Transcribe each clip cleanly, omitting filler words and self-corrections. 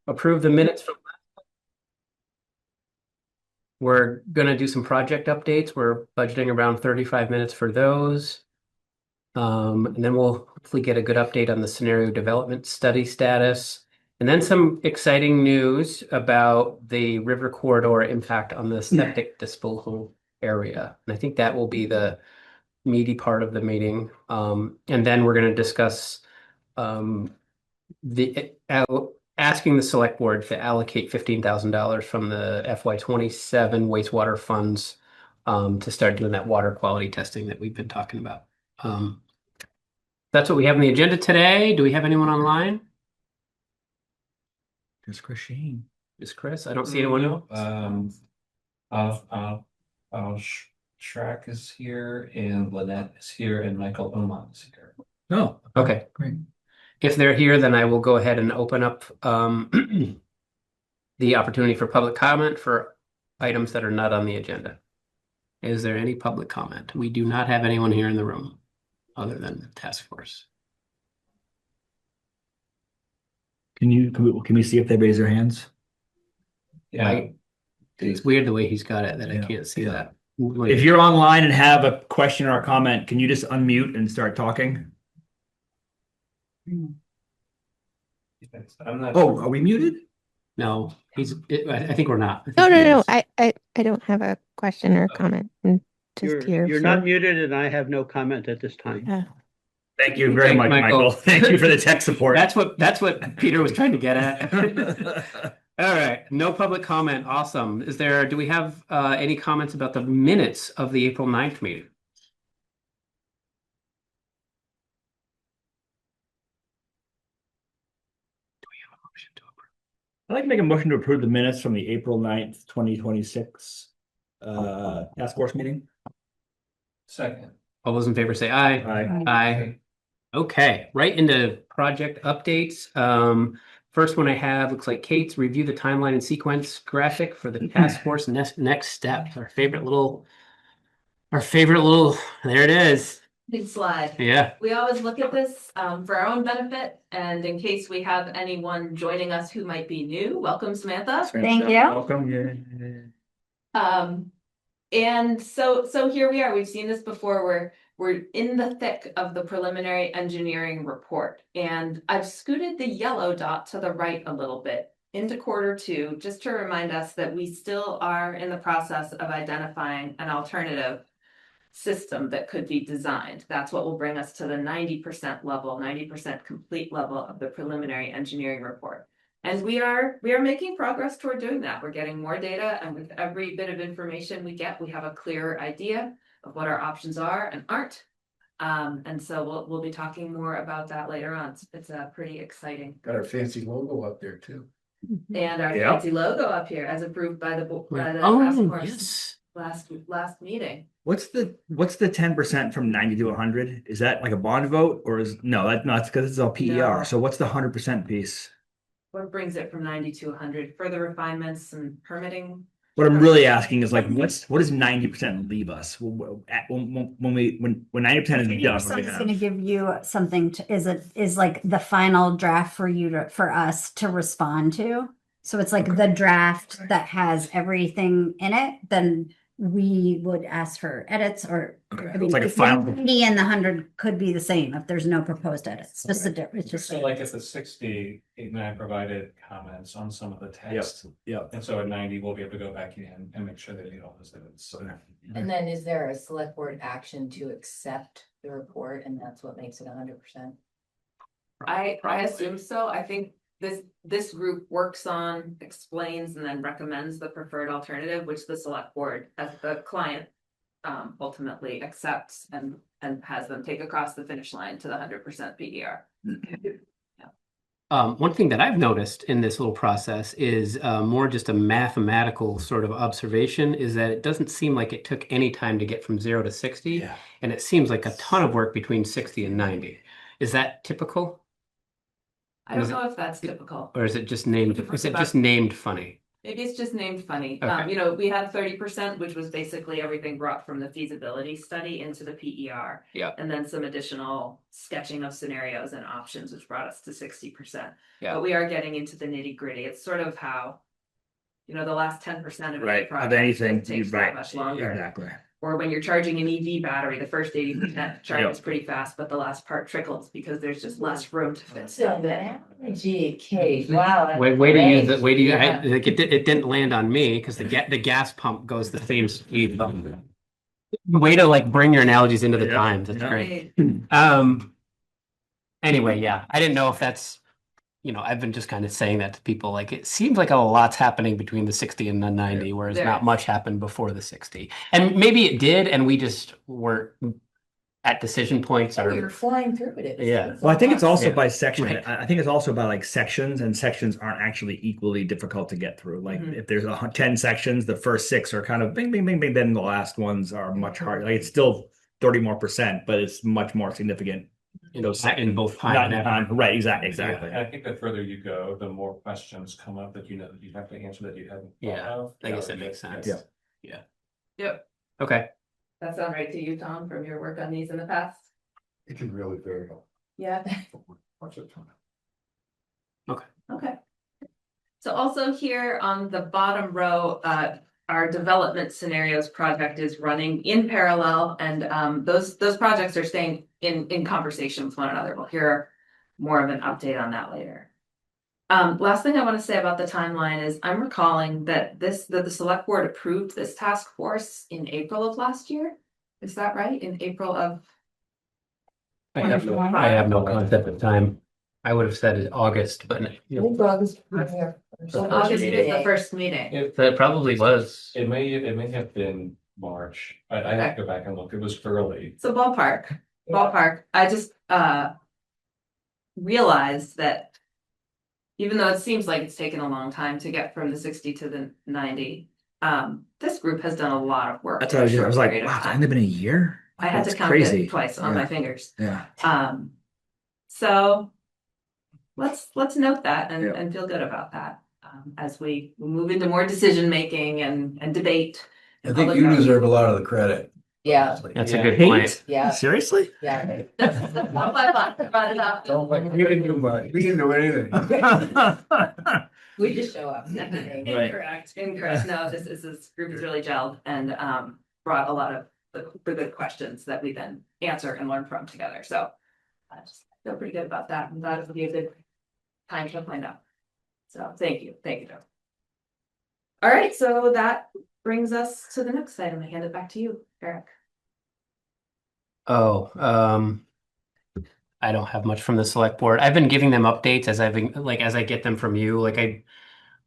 approve the minutes from. We're gonna do some project updates. We're budgeting around 35 minutes for those. And then we'll hopefully get a good update on the scenario development study status. And then some exciting news about the river corridor impact on the septic disposal area. And I think that will be the meaty part of the meeting. And then we're going to discuss asking the select board to allocate $15,000 from the FY27 wastewater funds to start doing that water quality testing that we've been talking about. That's what we have on the agenda today. Do we have anyone online? Just Chris Shane. Just Chris? I don't see anyone else. Shrek is here, and Lynette is here, and Michael Oman is here. Oh, okay. Great. If they're here, then I will go ahead and open up the opportunity for public comment for items that are not on the agenda. Is there any public comment? We do not have anyone here in the room other than the task force. Can we see if they raise their hands? Yeah. It's weird the way he's got it that I can't see that. If you're online and have a question or a comment, can you just unmute and start talking? I'm not. Oh, are we muted? No, I think we're not. No. I don't have a question or comment. I'm just here. You're not muted, and I have no comment at this time. Thank you very much, Michael. Thank you for the tech support. That's what Peter was trying to get at. All right, no public comment. Awesome. Do we have any comments about the minutes of the April 9th meeting? Do we have a motion to approve? I'd like to make a motion to approve the minutes from the April 9th, 2026 task force meeting. Second. All those in favor say aye. Aye. Aye. Okay, right into project updates. First one I have looks like Kate's review the timeline and sequence graphic for the task force next step. Our favorite little, there it is. Big slide. Yeah. We always look at this for our own benefit and in case we have anyone joining us who might be new. Welcome, Samantha. Thank you. Welcome. And so here we are. We've seen this before. We're in the thick of the preliminary engineering report, and I've scooted the yellow dot to the right a little bit into Q2, just to remind us that we still are in the process of identifying an alternative system that could be designed. That's what will bring us to the 90% level, 90% complete level of the preliminary engineering report. And we are making progress toward doing that. We're getting more data, and with every bit of information we get, we have a clearer idea of what our options are and aren't. And so we'll be talking more about that later on. It's pretty exciting. Got our fancy logo up there too. And our fancy logo up here as approved by the task force last meeting. What's the 10% from 90 to 100? Is that like a bond vote, or is that's not because it's all PER? No. So what's the 100% piece? What brings it from 90 to 100? Further refinements and permitting. What I'm really asking is like, what does 90% leave us when 90% is done? Something's going to give you something is like the final draft for us to respond to. So it's like the draft that has everything in it. Then we would ask for edits, or I mean, it's like a the final. 90 and the 100 could be the same if there's no proposed edits. Just the difference. Just So like at the 60, and I provided comments on some of the text. Yep. And so at 90, we'll be able to go back in and make sure they meet all those edits. So And then is there a select board action to accept the report, and that's what makes it 100%? I assume so. I think this group works on, explains, and then recommends the preferred alternative, which the select board as the client ultimately accepts and has them take across the finish line to the 100% PDR. One thing that I've noticed in this little process is more just a mathematical sort of observation, is that it doesn't seem like it took any time to get from 0 to 60. Yeah. And it seems like a ton of work between 60 and 90. Is that typical? I don't know if that's typical. Or is it just named funny? Maybe it's just named funny. Okay. You know, we had 30%, which was basically everything brought from the feasibility study into the PER. Yeah. And then some additional sketching of scenarios and options, which brought us to 60%. Yeah. But we are getting into the nitty gritty. It's sort of how, you know, the last 10% of any Right, of project anything, takes right, that much longer. exactly. Or when you're charging an EV battery, the first 80% charge Yep. is pretty fast, but the last part trickles because there's just less room to fit So stuff in. analogy, Kate, wow. that's Way to use great. it. Way to use Yeah. like it didn't land on me because the gas pump goes the same speed. Way to like bring your analogies into the Yeah. times. That's Yeah. great. Right. Anyway, yeah, I didn't know if that's, you know, I've been just kind of saying that to people. Like it seems like a lot's happening between the 60 and the 90, whereas There not is. much happened before the 60. And maybe it did, and we just weren't at decision points We were or flying through it. Yeah. Well, I think it's also Yeah. by section. Right. I think it's also by like sections, and sections aren't actually equally difficult to get through. Like Mhm. if there's 10 sections, the first 6 are kind of bing, bing, bing, bing. Then the last ones are much harder. Like it's still 30 more %, but it's much more significant. in both Not time in and time. effort. Right, exactly. And I think the further you go, the more questions come up that you know that you have to answer that you haven't thought Yeah, of. I guess that makes sense. Yeah. Yep. Okay. That sound right to you, Tom, from your work on these in the past? It can really vary. Yeah. Much of the time. Okay. So also here on the bottom row, our development scenarios project is running in parallel, and those projects are staying in conversation with one another. We'll hear more of an update on that later. Last thing I want to say about the timeline is I'm recalling that the select board approved this task force in April of last year. Is that right? In April of I have no concept of time. I would have said August, but you know, August August is the first meeting. that probably was. It may have been March. I have to go back and look. It was early. So ballpark. I just realized that even though it seems like it's taken a long time to get from the 60 to the 90, this group has done a lot of work. That's in what a I short was like, period of wow, it's time. only been a year. I had to That's count crazy. it twice on Yeah. my fingers. Yeah. So let's note that Yeah. and feel good about that as we move into more decision making and debate. I think you deserve a lot of the credit. Yeah. honestly. That's Yeah. a good Hate? point. Yeah, Seriously? yeah. That's not my fault. I brought it up. Don't like, we didn't do much. We didn't do anything. We just show up. Right. Incorrect. No, this group is really gelled and brought a lot of the good questions that we then answer and learn from together. So I just feel pretty good about that. I'm glad it'll be a good time to find out. So thank you, Joe. All right, so that brings us to the next item. I hand it back to you, Eric. Oh, I don't have much from the select board. I've been giving them updates as as I get them from you. Like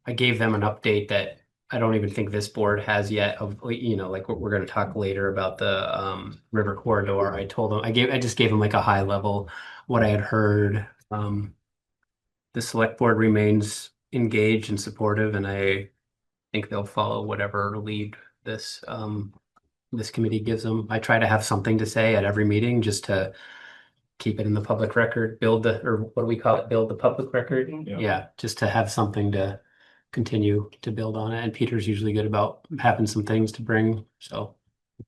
I gave them an update that I don't even think this board has yet of, you know, like we're going to talk later about the river corridor. I told them, I just gave them like a high level what I had heard. The select board remains engaged and supportive, and I think they'll follow whatever lead this committee gives them. I try to have something to say at every meeting just to keep it in the public record, or what do we call it? Build the public record. Yeah, just to have something to continue to build on it. And Peter's usually good about having some things to bring. So,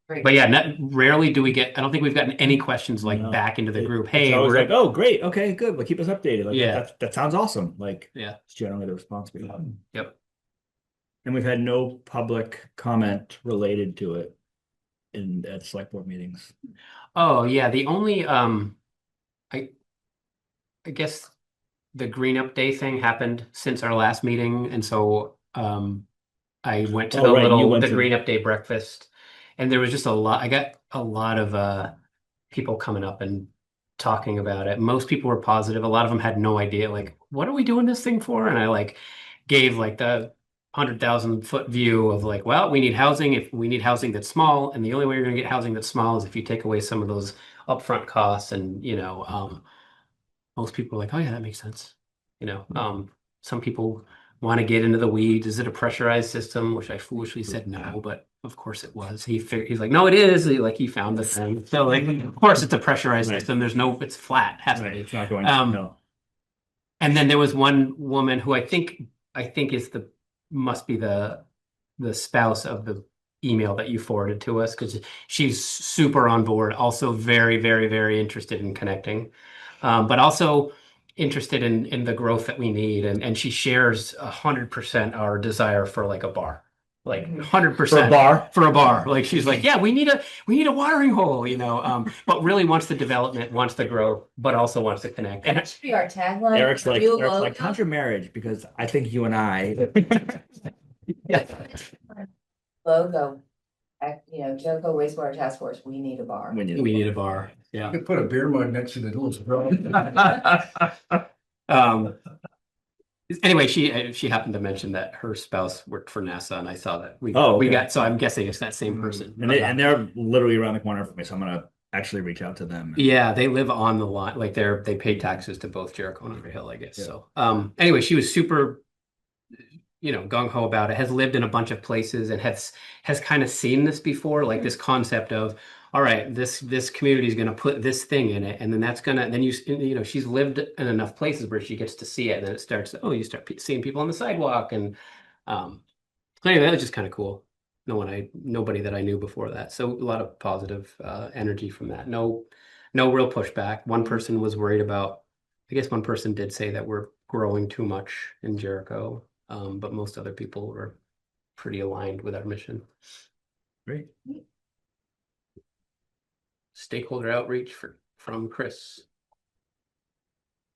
Great. but yeah, rarely do we get, I don't think we've gotten any questions like No. back into the group. It's Hey, always we're like, oh, great. Okay, good. Well, keep us updated. Like, Yeah. that sounds awesome. Like, Yeah. it's generally the response we have. Yep. And we've had no public comment related to it at select board meetings. Oh yeah, the only I guess the green up day thing happened since our last meeting, and so I went to Oh, right, you went the to- green up day breakfast, and there was just a lot. I got a lot of people coming up and talking about it. Most people were positive. A lot of them had no idea, like, what are we doing this thing for? And I like gave like the 100,000-foot view of like, well, we need housing. If we need housing that's small, and the only way you're going to get housing that's small is if you take away some of those upfront costs, and you know, most people are like, oh yeah, that makes sense. You know, some people want to get into the weeds. Is it a pressurized system? Which I foolishly said no, but of course it was. He's like, no, it is. He found the thing. So like, of course it's a pressurized Right. system. It's flat. Has to Right. be. It's not going Um, no. And then there was one woman who I think is must be the spouse of the email that you forwarded to us, because she's super on board, also very, very, very interested in connecting, but also interested in the growth that we need. And she shares 100% our desire for like a bar, like 100% for a bar. Like she's like, yeah, we need a watering hole, but really wants the development, wants the growth, but also wants to connect. That should be our tagline. Eric's like, New Eric's like, logo. how's your marriage? Because I think you and I. Yeah. Logo. Jericho Wastewater Task Force, we need a bar. We We need a bar. You Yeah. could put a beer mug next to the little. Anyway, she happened to mention that her spouse worked for NASA, and I saw that we Okay. got. So I'm guessing it's that same person. And they're literally around the corner from me, so I'm gonna actually reach out to them. Yeah, they live on the line. Like they pay taxes to both Jericho and Underhill, I guess. Yeah. So anyway, she was super, gung ho about it, has lived in a bunch of places and has kind of seen this before, like this concept of, all right, this community is going to put this thing in it, and then she's lived in enough places where she gets to see it, and then it starts, you start seeing people on the sidewalk, and anyway, that was just kind of cool. Nobody that I knew before that, so a lot of positive energy from that. No real pushback. One person was worried about, I guess one person did say that we're growing too much in Jericho. But most other people were pretty aligned with our mission. Great. Stakeholder outreach from Chris.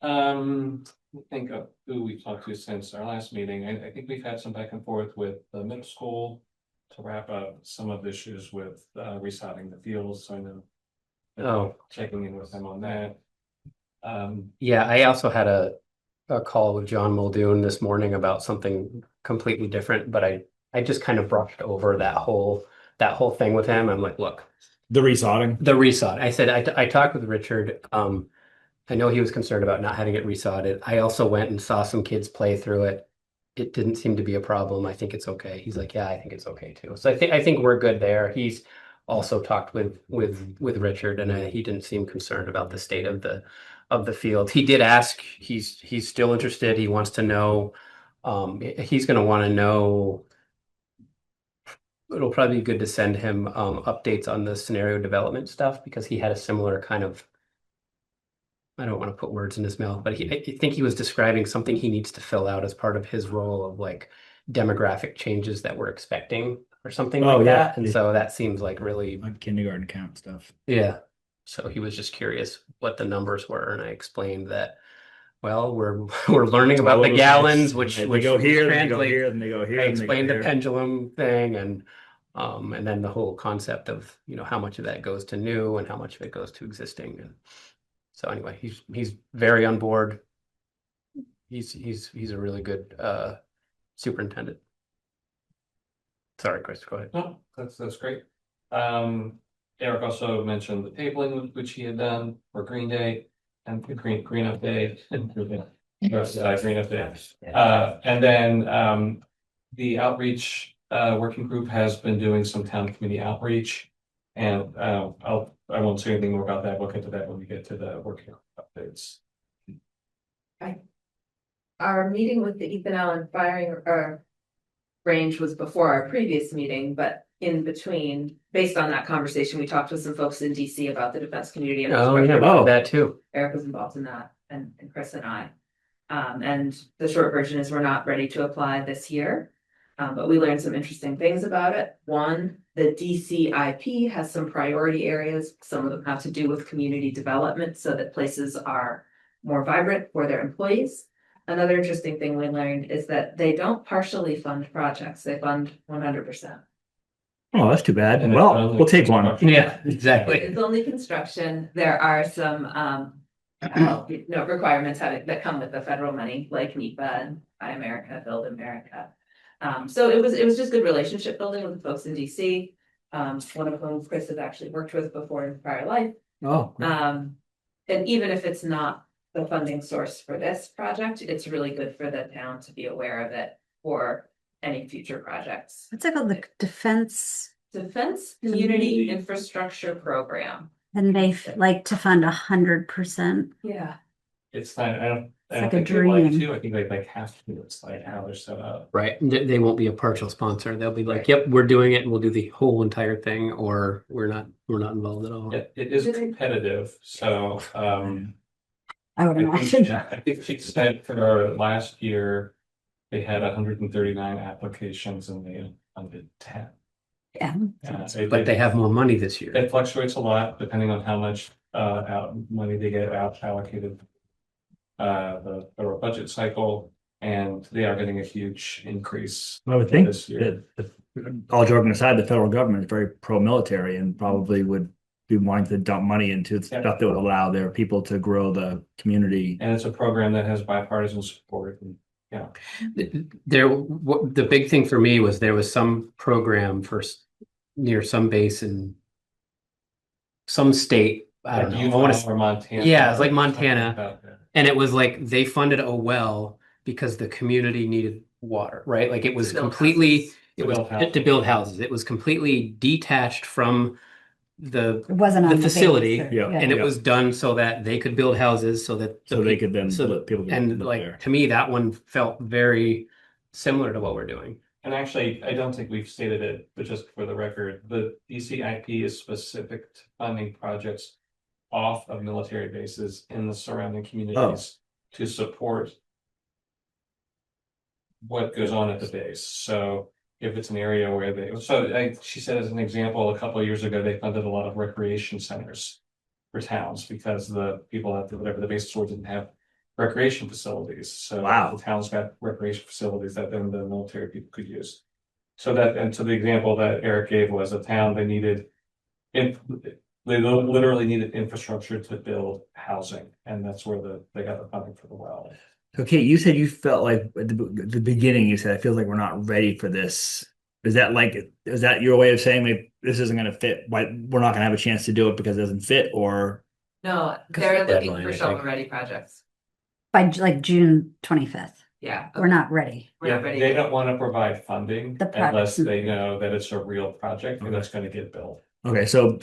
Think of who we talked to since our last meeting. I think we've had some back and forth with the middle school to wrap up some of the issues with resodding the fields. So I know checking in with them on that. Yeah, I also had a call with John Muldoon this morning about something completely different, but I just kind of brushed over that whole thing with him. I'm like, look, The resodding. I said, I talked with Richard. I know he was concerned about not having it resodded. I also went and saw some kids play through it. It didn't seem to be a problem. I think it's okay. He's like, yeah, I think it's okay too. So I think we're good there. He's also talked with Richard, and he didn't seem concerned about the state of the field. He did ask. He's still interested. He wants to know. He's going to want to know. It'll probably be good to send him updates on the scenario development stuff, because he had a similar kind of. I don't want to put words in his mouth, but I think he was describing something he needs to fill out as part of his role of like demographic changes that we're expecting or something like that. And so that seems like really like kindergarten camp stuff. Yeah. So he was just curious what the numbers were, and I explained that, well, we're learning about the gallons, which go here, translate. they go here, and they go here. I explained the pendulum thing, and then the whole concept of how much of that goes to new and how much of it goes to existing. And so anyway, he's very on board. He's a really good superintendent. Sorry, Chris, go ahead. No, that's great. Eric also mentioned the tabling which he had done for Green Day and Green Up Day and Green Up Day. And then the outreach working group has been doing some town committee outreach, and I won't say anything more about that. We'll get to that when we get to the working updates. Our meeting with the Ethan Allen firing range was before our previous meeting, but in between, based on that conversation, we talked with some folks in DC about the defense community. That too. Eric was involved in that, and Chris and I. And the short version is we're not ready to apply this year, but we learned some interesting things about it. One, the DCIP has some priority areas. Some of them have to do with community development so that places are more vibrant for their employees. Another interesting thing we learned is that they don't partially fund projects, they fund 100%. Oh, that's too bad. And Well, we'll take one. Yeah, exactly. It's only construction. There are some requirements that come with the federal money, like NEPA and Buy America, Build America. So it was just good relationship building with the folks in DC. One of whom Chris has actually worked with before in prior life. Oh. And even if it's not the funding source for this project, it's really good for the town to be aware of it for any future projects. What's it called? The Defense Community Infrastructure Program. And they like to fund 100%. Yeah. It's fine. And like I a think they like dream. to, I think they like have to, it's like how they're set up. Right. They won't be a partial sponsor. They'll be like, yep, we're doing it and we'll do the whole entire thing, or we're not involved at all. It is competitive, so, I would imagine. I think she said for last year, they had 139 applications and they funded 10. Yeah. But they have more money this year. It fluctuates a lot depending on how much money they get allocated. The federal budget cycle, and they are getting a huge increase. I would think this year. that, all joking aside, the federal government is very pro-military and probably would be wanting to dump money into stuff that would allow their people to grow the community. And it's a program that has bipartisan support. And, The big thing for me was there was some program near some base in some state. I don't know. I want to or Montana. Yeah, it's like Montana. And it was like they funded a well because the community needed water, right? Like it was completely to build houses. It was completely detached from It wasn't on the the facility, base or- Yeah. and it was done so that they could build houses, so that So they could then let people and live like there. to me that one felt very similar to what we're doing. And actually, I don't think we've stated it, but just for the record, the DCIP is specific to funding projects off of military bases in the surrounding communities to support what goes on at the base. So if it's an area where she said as an example, a couple of years ago, they funded a lot of recreation centers for towns because the people at whatever the bases were didn't have recreation facilities. So the towns got recreation facilities that then the military people could use. So the example that Eric gave was a town they needed they literally needed infrastructure to build housing, and that's where they got the funding for the well. So Kate, you said you felt like at the beginning, you said, I feel like we're not ready for this. Is that your way of saying like this isn't going to fit? Why we're not going to have a chance to do it because it doesn't fit, or? No, they're of the looking deadline, for I think. shovel-ready projects. By like June 25th. Yeah. We're not ready. We're not ready. They don't want to provide funding The project. unless they know that it's a real project and it's going to get built. Okay, so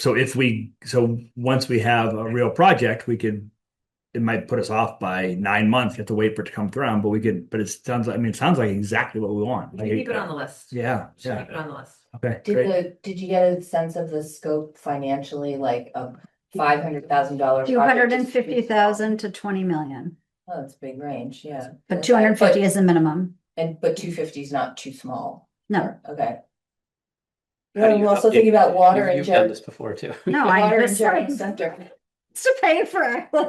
once we have a real project, it might put us off by 9 months. You have to wait for it to come through, but it sounds like exactly what we want. We can keep it on the list. Yeah, Keep it on the list. Okay, great. Did you get a sense of the scope financially, like a $500,000? 250,000 to 20 million, Oh, that's a big range, yeah. but 250 is the minimum. But 250 is not too small. No, Okay. How do I'm you also update- thinking about water and You've done this before too. no, I water and just Jericho like Center. to pay for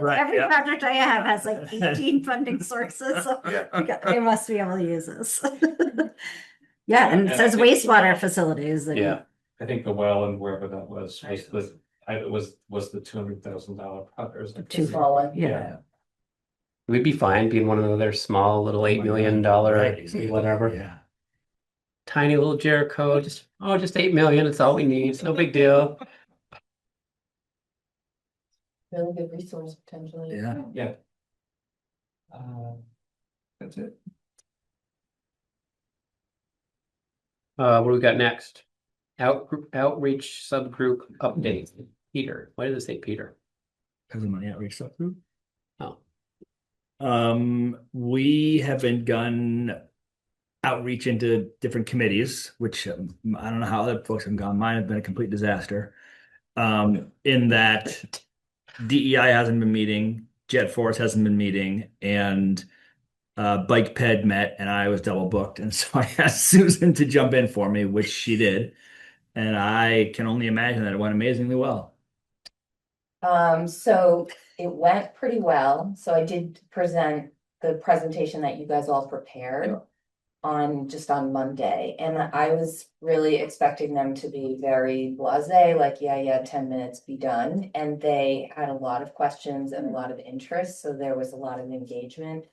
Right, every yeah. project I have has like 18 funding sources. So I must be able to use this. Yeah, and it says wastewater facilities. And Yeah. I think the well and wherever that was the $200,000 project. Too small one. Yeah. We'd be fine being one of their small little $8 million whatever. Yeah. Tiny little Jericho, just 8 million. It's all we need. It's no big deal. Really good resource potentially. Yeah. That's it. What do we got next? Outreach subgroup update. Peter. Why did it say Peter? Because of my outreach stuff. Oh. We have begun outreach into different committees, which I don't know how other folks have gone. Mine have been a complete disaster. In that DEI hasn't been meeting, Jet Force hasn't been meeting, and Bike Ped met, and I was double booked, and so I asked Susan to jump in for me, which she did, and I can only imagine that it went amazingly well. So it went pretty well. So I did present the presentation that you guys all prepared on Monday. And I was really expecting them to be very blasé, like, yeah, 10 minutes, be done. And they had a lot of questions and a lot of interest. So there was a lot of engagement.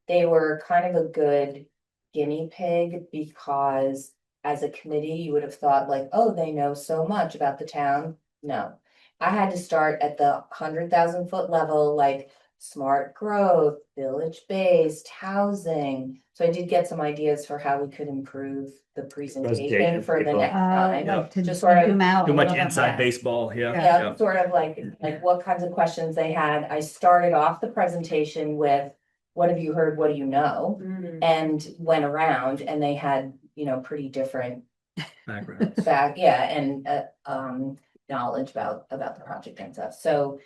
They were kind of a good guinea pig because as a committee, you would have thought like, oh, they know so much about the town. No. I had to start at the 100,000 foot level, like smart growth, village-based housing. So I did get some ideas for how we could improve the presentation for the next time. Yeah. to Just sort of zoom out. Too a much little bit. inside baseball. Yeah, sort of like what kinds of questions they had. I started off the presentation with what have you heard, what do you know? Mm. And went around and they had, pretty different Background. knowledge about the project and stuff. So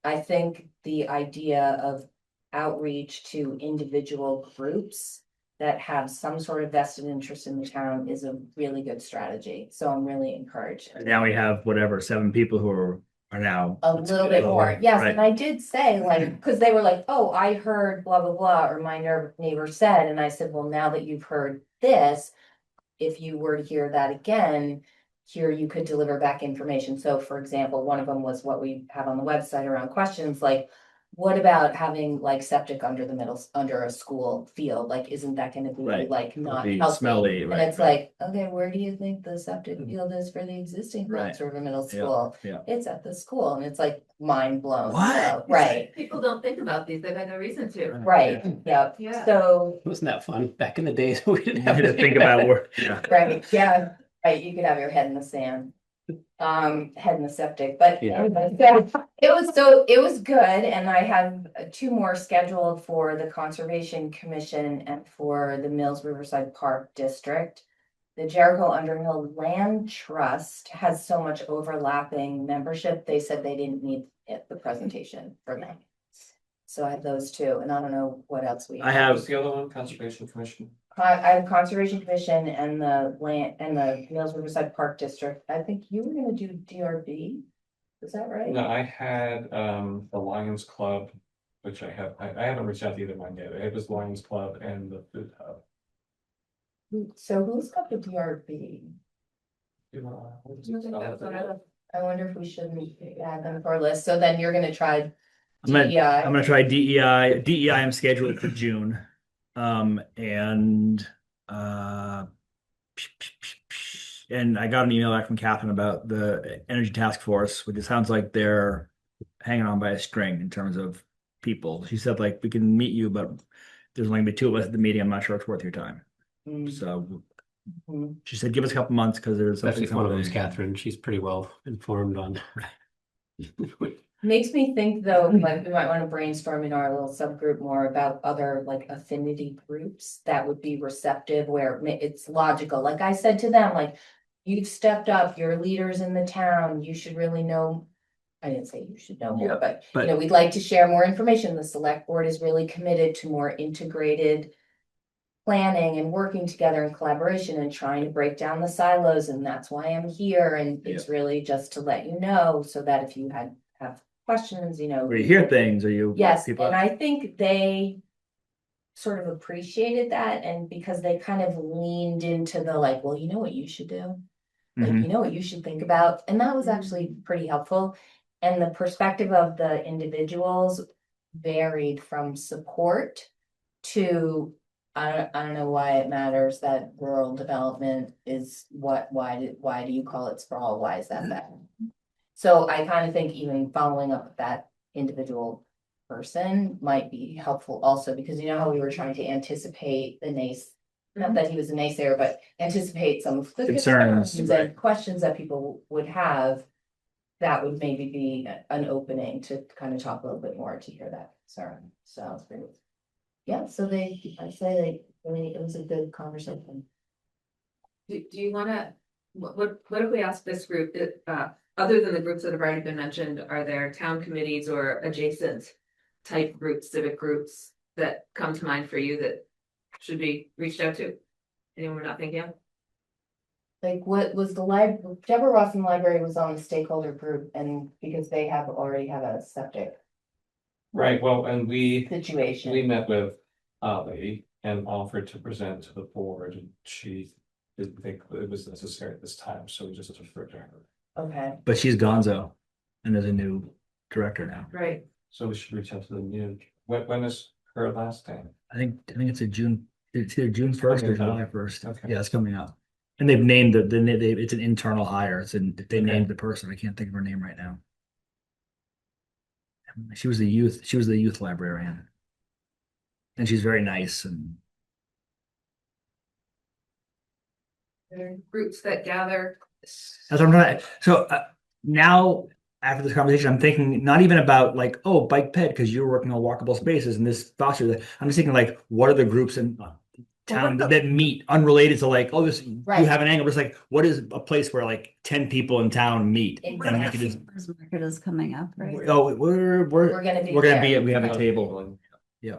I think the idea of outreach to individual groups that have some sort of vested interest in the town is a really good strategy. So I'm really encouraged. And now we have whatever, 7 people who are now. A little bit more, yes, Right. and I did say like, because they were like, oh, I heard blah, blah, blah, or my neighbor said, and I said, well, now that you've heard this, if you were to hear that again, here you could deliver back information. So for example, one of them was what we have on the website around questions, like, what about having like septic under a school field? Like, isn't that gonna be Right. like not Be healthy? smelly, And right, it's right. like, okay, where do you think the septic field is for the existing Right. River Middle Yeah, School? yeah. It's at the school, and it's like mind blown. What? So, right, People don't think about these, they've had no reason to. right, yep, Yeah. so, Wasn't that fun? Back in the days, we didn't You have had to think about where, yeah. right, yeah, right, you could have your head in the sand. Head in the septic, but Yeah. anyway, it was good, and I have 2 more scheduled for the Conservation Commission and for the Mills Riverside Park District. The Jericho Underhill Land Trust has so much overlapping membership, they said they didn't need the presentation for them. So I have those 2, and I don't know what else we I have. What's the other one? Conservation Commission? I have Conservation Commission and the land and the Mills Riverside Park District. I think you were gonna do DRB. Is that right? No, I had the Lions Club, which I haven't reached out to either one yet. It was Lions Club and the Food Hub. So who's got the DRB? I wonder if we shouldn't add them to our list. So then you're gonna try I'm gonna DEI. try DEI. DEI I'm scheduled for June. And I got an email back from Catherine about the Energy Task Force, which it sounds like they're hanging on by a string in terms of people. She said, like, we can meet you, but there's only gonna be 2 of us at the meeting. I'm not sure it's worth your time. So she said, give us a couple months because there's Especially if one of them's something. Catherine. She's pretty well informed on. Makes me think though, like we might want to brainstorm in our little subgroup more about other like affinity groups that would be receptive where it's logical. Like I said to them, like, you've stepped up, you're leaders in the town, you should really know. I didn't say you should know more, Yeah, but we'd like to share more information. The select board is really committed to more integrated planning and working together in collaboration and trying to break down the silos, and that's why I'm here. And it's really just to let you know so that if you have questions, Where you hear things or you. Yes, people- and I think they sort of appreciated that, and because they kind of leaned into the like, well, you know what you should do? Like, Mhm. you know what you should think about, and that was actually pretty helpful. And the perspective of the individuals varied from support to, I don't know why it matters that rural development is why do you call it sprawl? Why is that bad? So I kind of think even following up with that individual person might be helpful also, because you know how we were trying to anticipate not that he was a naysayer, but anticipate some of the Concerns, concerns right. and questions that people would have. That would maybe be an opening to kind of talk a little bit more to hear that concern. So yeah, so I say really, it was a good conversation. Do you wanna, what if we ask this group, other than the groups that have already been mentioned, are there town committees or adjacent type groups, civic groups that come to mind for you that should be reached out to? Anyone we're not thinking of? Like what was the Deborah Rossen Library was on the stakeholder group, and because they already have a septic Right, well, and we situation. met with Ali and offered to present to the board, and she didn't think it was necessary at this time, so we just deferred to her. Okay, But she's gonzo and there's a new director now. Right. So we should reach out to the new, when is her last day? I think it's it's either June 1st or Coming up. July 1st. Okay. Yeah, it's coming up. And they've named it's an internal hire. They named the person. I can't think of her name right now. She was the youth librarian. And she's very nice and There are groups that gather. that's what I'm trying. So now after this conversation, I'm thinking not even about like, oh, bike ped, because you're working on walkable spaces and this fosters that. I'm just thinking like, what are the groups in town that meet unrelated to like, oh, this you Right. have an angle. It's like, what is a place where like 10 people in town meet? Exactly. And we could just, Farmers market is coming up, right? oh, We're gonna be we're gonna there. be, we have a table. Yeah.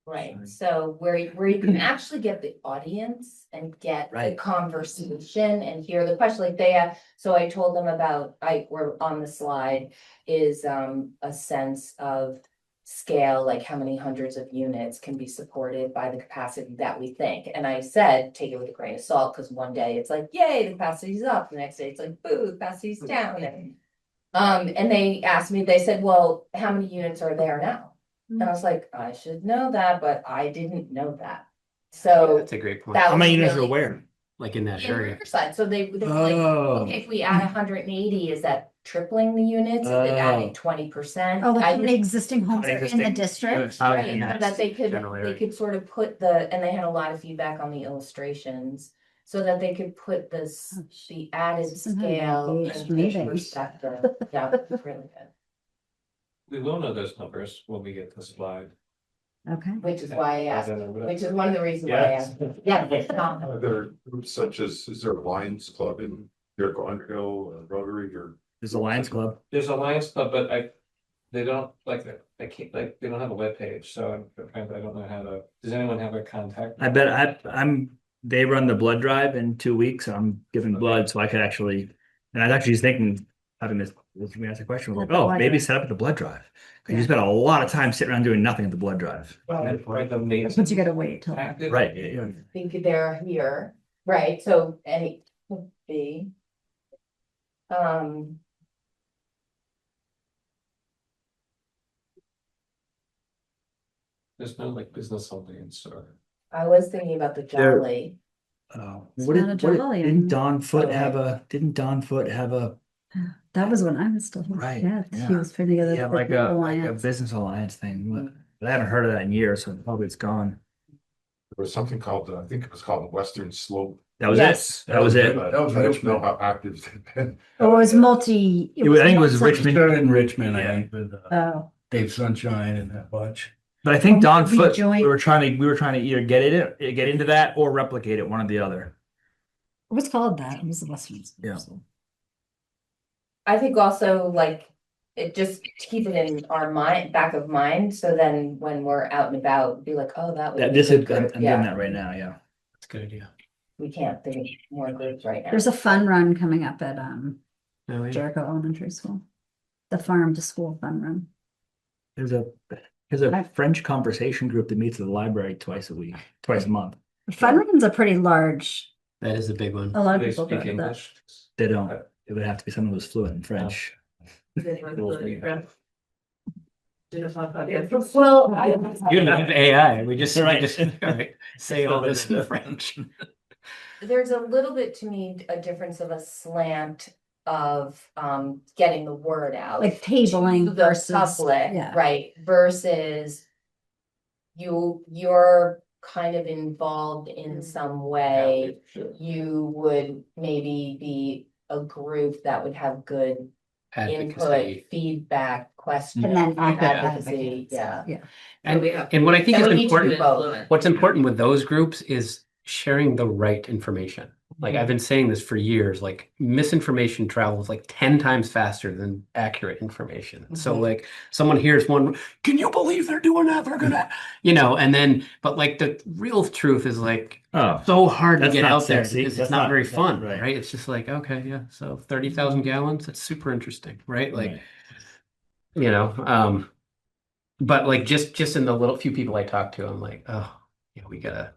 Right, so where you can actually get the audience and get the Right. conversation and hear the question, like so I told them about, we're on the slide, is a sense of scale, like how many hundreds of units can be supported by the capacity that we think. And I said, take it with a grain of salt, because one day it's like, yay, the capacity's up, the next day it's like, boo, the capacity's down. And they asked me, they said, well, how many units are there now? And I was like, I should know that, but I didn't know that. So That's a great point. that How many was units are really- where? Like in that in area. Riverside, so they were like, Oh. okay, if we add 180, is that tripling the units? Is it adding 20%? Oh, like I how many existing homes are in the Existing- district? Oh, Right, in so that they could, general area. they could sort of put and they had a lot of feedback on the illustrations. So that they could put this, Oh, the added Somehow scale engaged into meetings. perspective. Yeah, it's really good. We will know those numbers when we get the slide. Okay. Which is why I asked, which is one of the reasons why I asked. Yeah, it's not. Are there groups such as, is there a Lions Club in Jericho Underhill, Rotary, or? There's a Lions Club. There's a Lions Club, but they don't like, they can't, like, they don't have a webpage, so I don't know how to, does anyone have a contact? I bet they run the blood drive in 2 weeks. And I'm giving blood, so I could actually, and I was actually thinking, having this, me ask a question, like, At the oh, blood maybe drive. set up at the blood drive. Cause you spend a lot of time sitting around doing nothing at the blood drive. Right, the names. But you gotta wait till. Active. Right. Yeah. Think they're here, right, so any could be. There's no like business alliance or. I was thinking about the There- Jolly. Oh, It's what not did, a what jolly didn't anymore. Don Foot Oh, have right. didn't Don Foot have a, That was when I was still. Right, Yeah, yeah. he was putting together. yeah, the like big a alliance. business alliance thing, but I haven't heard of that in years, so probably it's gone. There was something called, I think it was called Western Slope. That was Yes. it. That was it. That was Richmond. How active they've been. Oh, it was multi. I think it was multi- Richmond. Started in Richmond, Yeah. I think, with Oh, Dave Sunshine and that bunch. But I think Don We Foot, joined- we were trying to either get into that or replicate it, one or the other. it was called that. It was the Western. Yeah. I think also like, it just keep it in our mind, back of mind, so then when we're out and about, be like, oh, that was. That this is, I'm good. doing Yeah, that right now, yeah. That's a good idea. we can't think more groups right now. There's a fun run coming up at Oh, yeah. Jericho Elementary School. The farm to school fun run. There's a French conversation group that meets at the library twice a month. Fun run's a pretty large. That is a big one. A lot of They people go speak to that. English. They don't, it would have to be someone who's fluent in French. Well, You have AI. We just, Right. say all this in French. there's a little bit to me, a difference of a slant of getting the word out. Like tabling to the versus. public, yeah. right, versus you're kind of involved in some way, you would maybe be a group that would have good input, Advocacy. feedback, questions. And then active advocacy, yeah. Yeah. And what I think And is we need to do important, both. what's important with those groups is sharing the right information. Like I've been saying this for years, like misinformation travels like 10 times faster than accurate information. So like someone hears one, can you believe they're doing that? They're gonna, and then, but like the real truth is like Oh, so hard to That's get not out there sexy. because That's it's not not- very that's fun, right. right? It's just like, okay, yeah. So 30,000 gallons, that's super interesting, right? Like, right. but like just in the little few people I talk to, I'm like, oh, we gotta,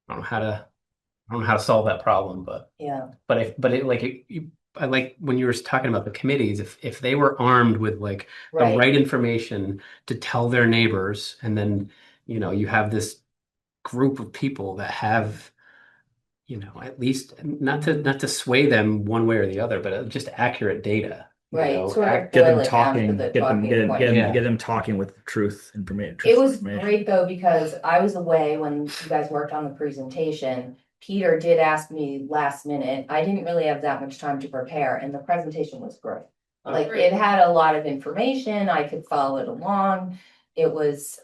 I don't know how to solve that problem, but Yeah, I like when you were talking about the committees, if they were armed with like the right, right information to tell their neighbors, and then you have this group of people that have at least not to sway them one way or the other, but just accurate data. right, sort of Get them boil it down to talking, the get them, talking point. Yeah. get them talking with truth information. It was information. great though, because I was away when you guys worked on the presentation, Peter did ask me last minute. I didn't really have that much time to prepare, and the presentation was great. Like, it had a lot of information. I could follow it along. It was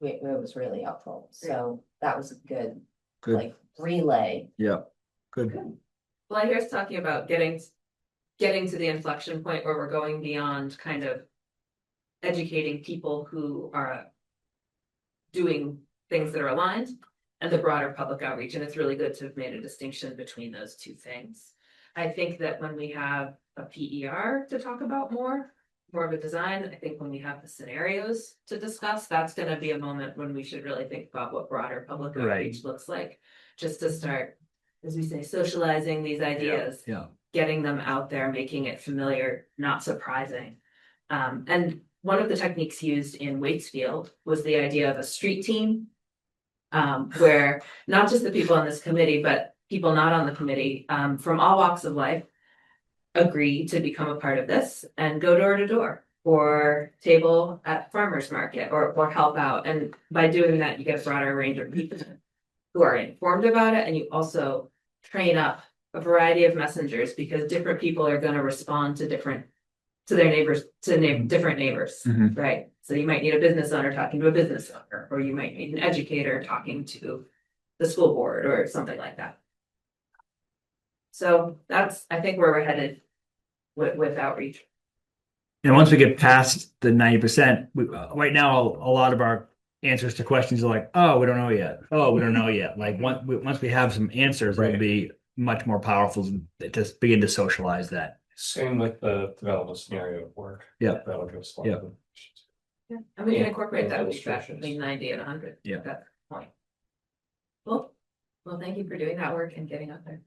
really helpful. So that was a good like relay. Yeah, good. Well, I hear us talking about getting to the inflection point where we're going beyond kind of educating people who are doing things that are aligned and the broader public outreach. And it's really good to have made a distinction between those two things. I think that when we have a PER to talk about more of a design, I think when we have the scenarios to discuss, that's going to be a moment when we should really think about what broader public outreach looks like, just to start, as we say, socializing these ideas, getting them out there, making it familiar, not surprising. And one of the techniques used in Waitsfield was the idea of a street team, where not just the people on this committee, but people not on the committee, from all walks of life, agree to become a part of this and go door to door or table at farmers market or help out. And by doing that, you get a broader range of people who are informed about it. And you also train up a variety of messengers, because different people are going to respond to different neighbors, right? So you might need a business owner talking to a business owner, or you might need an educator talking to the school board or something like that. So that's, I think, where we're headed with outreach. And once we get past the 90%, right now, a lot of our answers to questions are like, oh, we don't know yet. Oh, we don't know yet. Like once we have some answers, it'll be much more powerful to begin to socialize that. Same with the development scenario work. Yeah. That'll give us. Yeah. And we can incorporate that feedback between 90 and 100 Yeah. at that point. Well, thank you for doing that work and getting out there.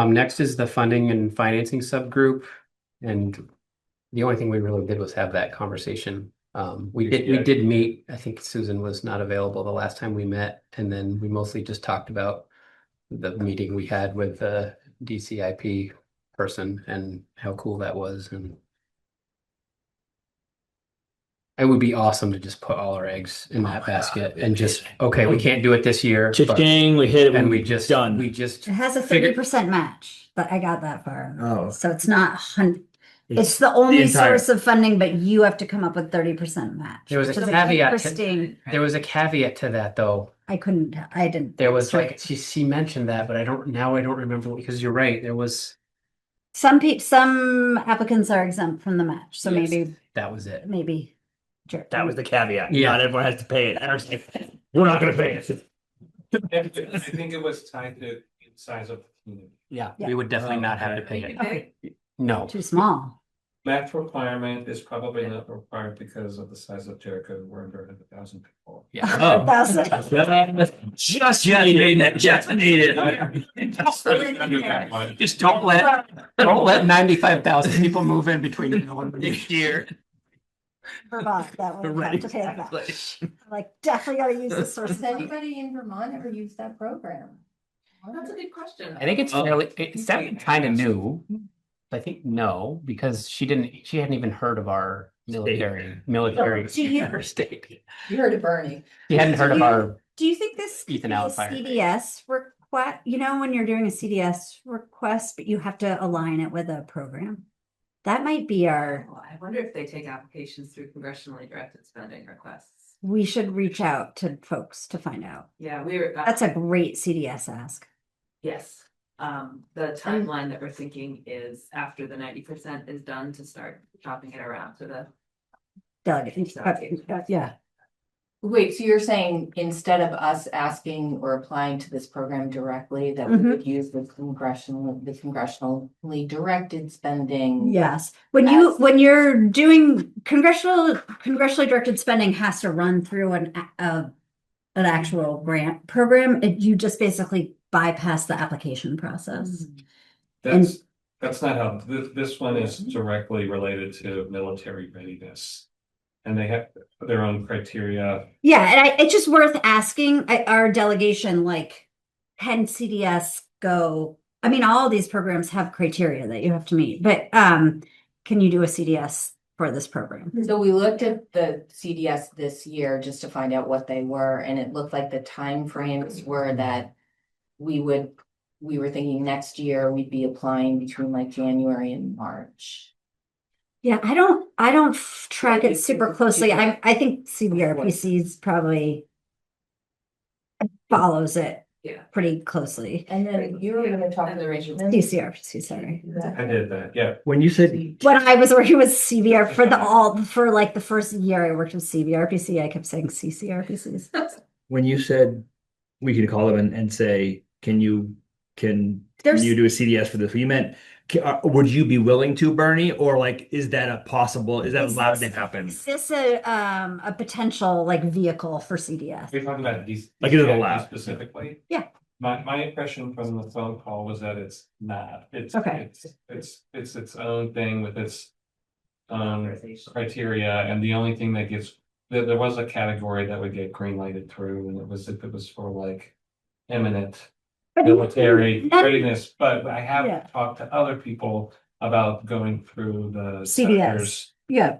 Next is the funding and financing subgroup. And the only thing we really did was have that conversation. We did meet. I think Susan was not available the last time we met. And then we mostly just talked about the meeting we had with the DCIP person and how cool that was. And it would be awesome to just put all our eggs in that basket and just, okay, we can't do it this year. Cha-ching, we hit it And we we just done. It has a 30% match, but I got that far. Oh. So it's not it's the only entire- source of funding, but you have to come up with 30% match. There was a which is caveat to- interesting. There was a caveat to that though. I didn't. There was like she mentioned that, but I don't remember, because you're right. There was Some applicants are exempt from the match, so Yes. maybe that was it. Sure. That was the caveat. Yeah. Not everyone has to pay it. I was like, we're not going to pay it. I think it was tied to the size of the community. Yeah, Yeah. we would definitely not have to pay it. No. Too small. Match requirement is probably not required because of the size of Jericho. We're under 100,000 people. Yeah. Oh. That's Just needed. Just needed. Just don't let 95,000 people move in between now and next year. Vermont, that would have to pay that. Like, definitely got to use the source. Has anybody in Vermont ever used that program? That's a good question. I think it's kind of new. I think no, because she hadn't even heard of our military state. You heard of Bernie. She hadn't heard of our Do you think this could Ethan be a Alfire. CDS request? You know, when you're doing a CDS request, but you have to align it with a program. That might be our. Oh, I wonder if they take applications through congressionally directed spending requests. We should reach out to folks to find out. Yeah, we're. That's a great CDS ask. Yes. The timeline that we're thinking is after the 90% is done to start chopping it around to the. Delegate. Yeah. Wait, so you're saying instead of us asking or applying to this program directly, that we would use the congressionally directed spending? Yes. When you're doing congressionally directed spending has to run through an actual grant program. You just basically bypass the application process. That's not how, this one is directly related to military readiness. And they have their own criteria. Yeah, and it's just worth asking our delegation, like, can CDS go? I mean, all of these programs have criteria that you have to meet, but can you do a CDS for this program. So we looked at the CDS this year just to find out what they were, and it looked like the timeframes were that we were thinking next year we'd be applying between like January and March. Yeah, I don't track it super closely. I think CBRPC's probably follows it pretty closely. And then you were gonna talk to the regional. CCRPC, sorry. I did that, yeah. When you said, When I was working with CBR for like the first year I worked with CBRPC, I kept saying CCRPCs. when you said we could call them and say, can you do a CDS for this? You meant, would you be willing to, Bernie? Or like, is that allowed to happen? Is this a potential like vehicle for CDS? We're talking about these. Like, is it allowed? Specifically? Yeah. My impression from the phone call was that it's not. It's Okay. It's its own thing with its criteria, and the only thing that gets there was a category that would get green lighted through, and it was if it was for like imminent military readiness. But I have talked to other people about going through the CDS.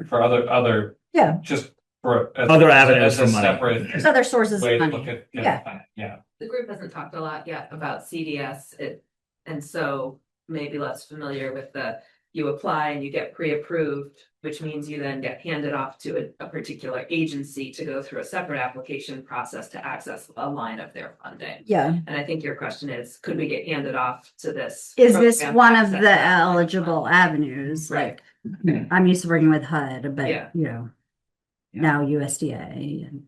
for other just for Other avenues as a for money. separate There's other sources way of to money. look at yeah. The group hasn't talked a lot yet about CDS, and so maybe less familiar with you apply and you get pre-approved, which means you then get handed off to a particular agency to go through a separate application process to access a line of their funding. Yeah. And I think your question is, could we get handed off to this? Is this program one to of access the that funding? eligible avenues? Right. Like, I'm used to working with HUD, but Yeah. now USDA and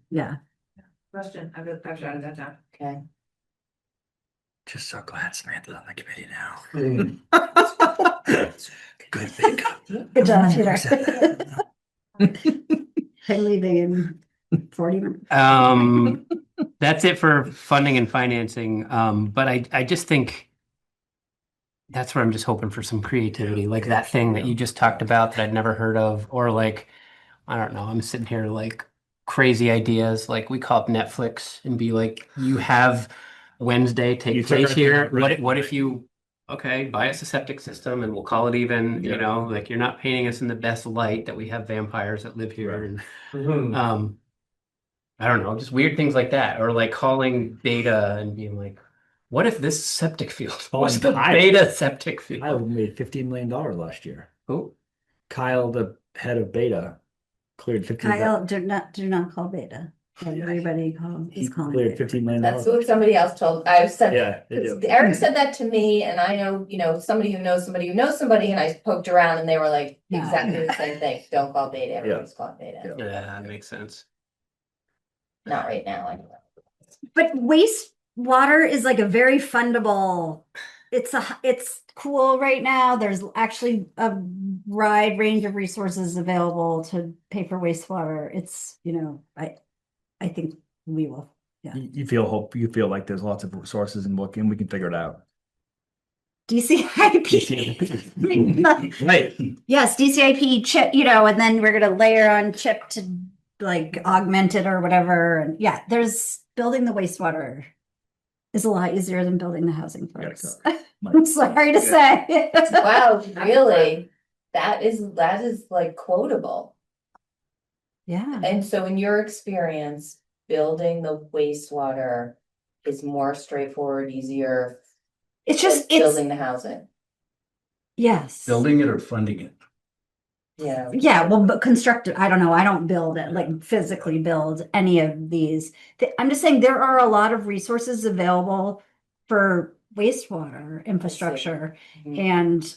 Question, I've jotted that down. Okay. Just so glad Samantha's on the committee now. Good pickup. Good job, Peter. I'm leaving in 40 minutes. That's it for funding and financing. But I just think that's where I'm just hoping for some creativity, like that thing that you just talked about that I'd never heard of, or like, I don't know, I'm sitting here like crazy ideas, like we call up Netflix and be like, you have Wednesday take place here. What if you buy us a septic system and we'll call it even, like you're not painting us in the best light that we have vampires that live here. And I don't know, just weird things like that. Or like calling Beta and being like, what if this septic field? What's the Beta septic field? Kyle made $15 million last year. Who? Kyle, the head of Beta, cleared 15 Kyle, do not call Beta. Everybody is calling cleared Beta. $15 million. That's what somebody else told. I said, Yeah, they do. Eric said that to me, and I know, somebody who knows somebody who knows somebody, and I poked around, and they were like exactly the same thing. Don't call Beta. Everybody's calling Beta. Yeah, that makes sense. Not right now. Anyway. But wastewater is like a very fundable. It's cool right now. There's actually a wide range of resources available to pay for wastewater. It's I think we will. Yeah. You feel like there's lots of resources and we can figure it out. DCIP. Right. Yes, DCIP chip, and then we're gonna layer on chip to like augment it or whatever. And there's building the wastewater is a lot easier than building the housing, folks. I'm sorry to say. Wow, really? That is like quotable. Yeah. And so in your experience, building the wastewater is more straightforward, easier. It's just building the housing. Yes. Building it or funding it? Yeah. Yeah, well, but constructed, I don't know. I don't build it, like physically build any of these. I'm just saying there are a lot of resources available for wastewater infrastructure. And,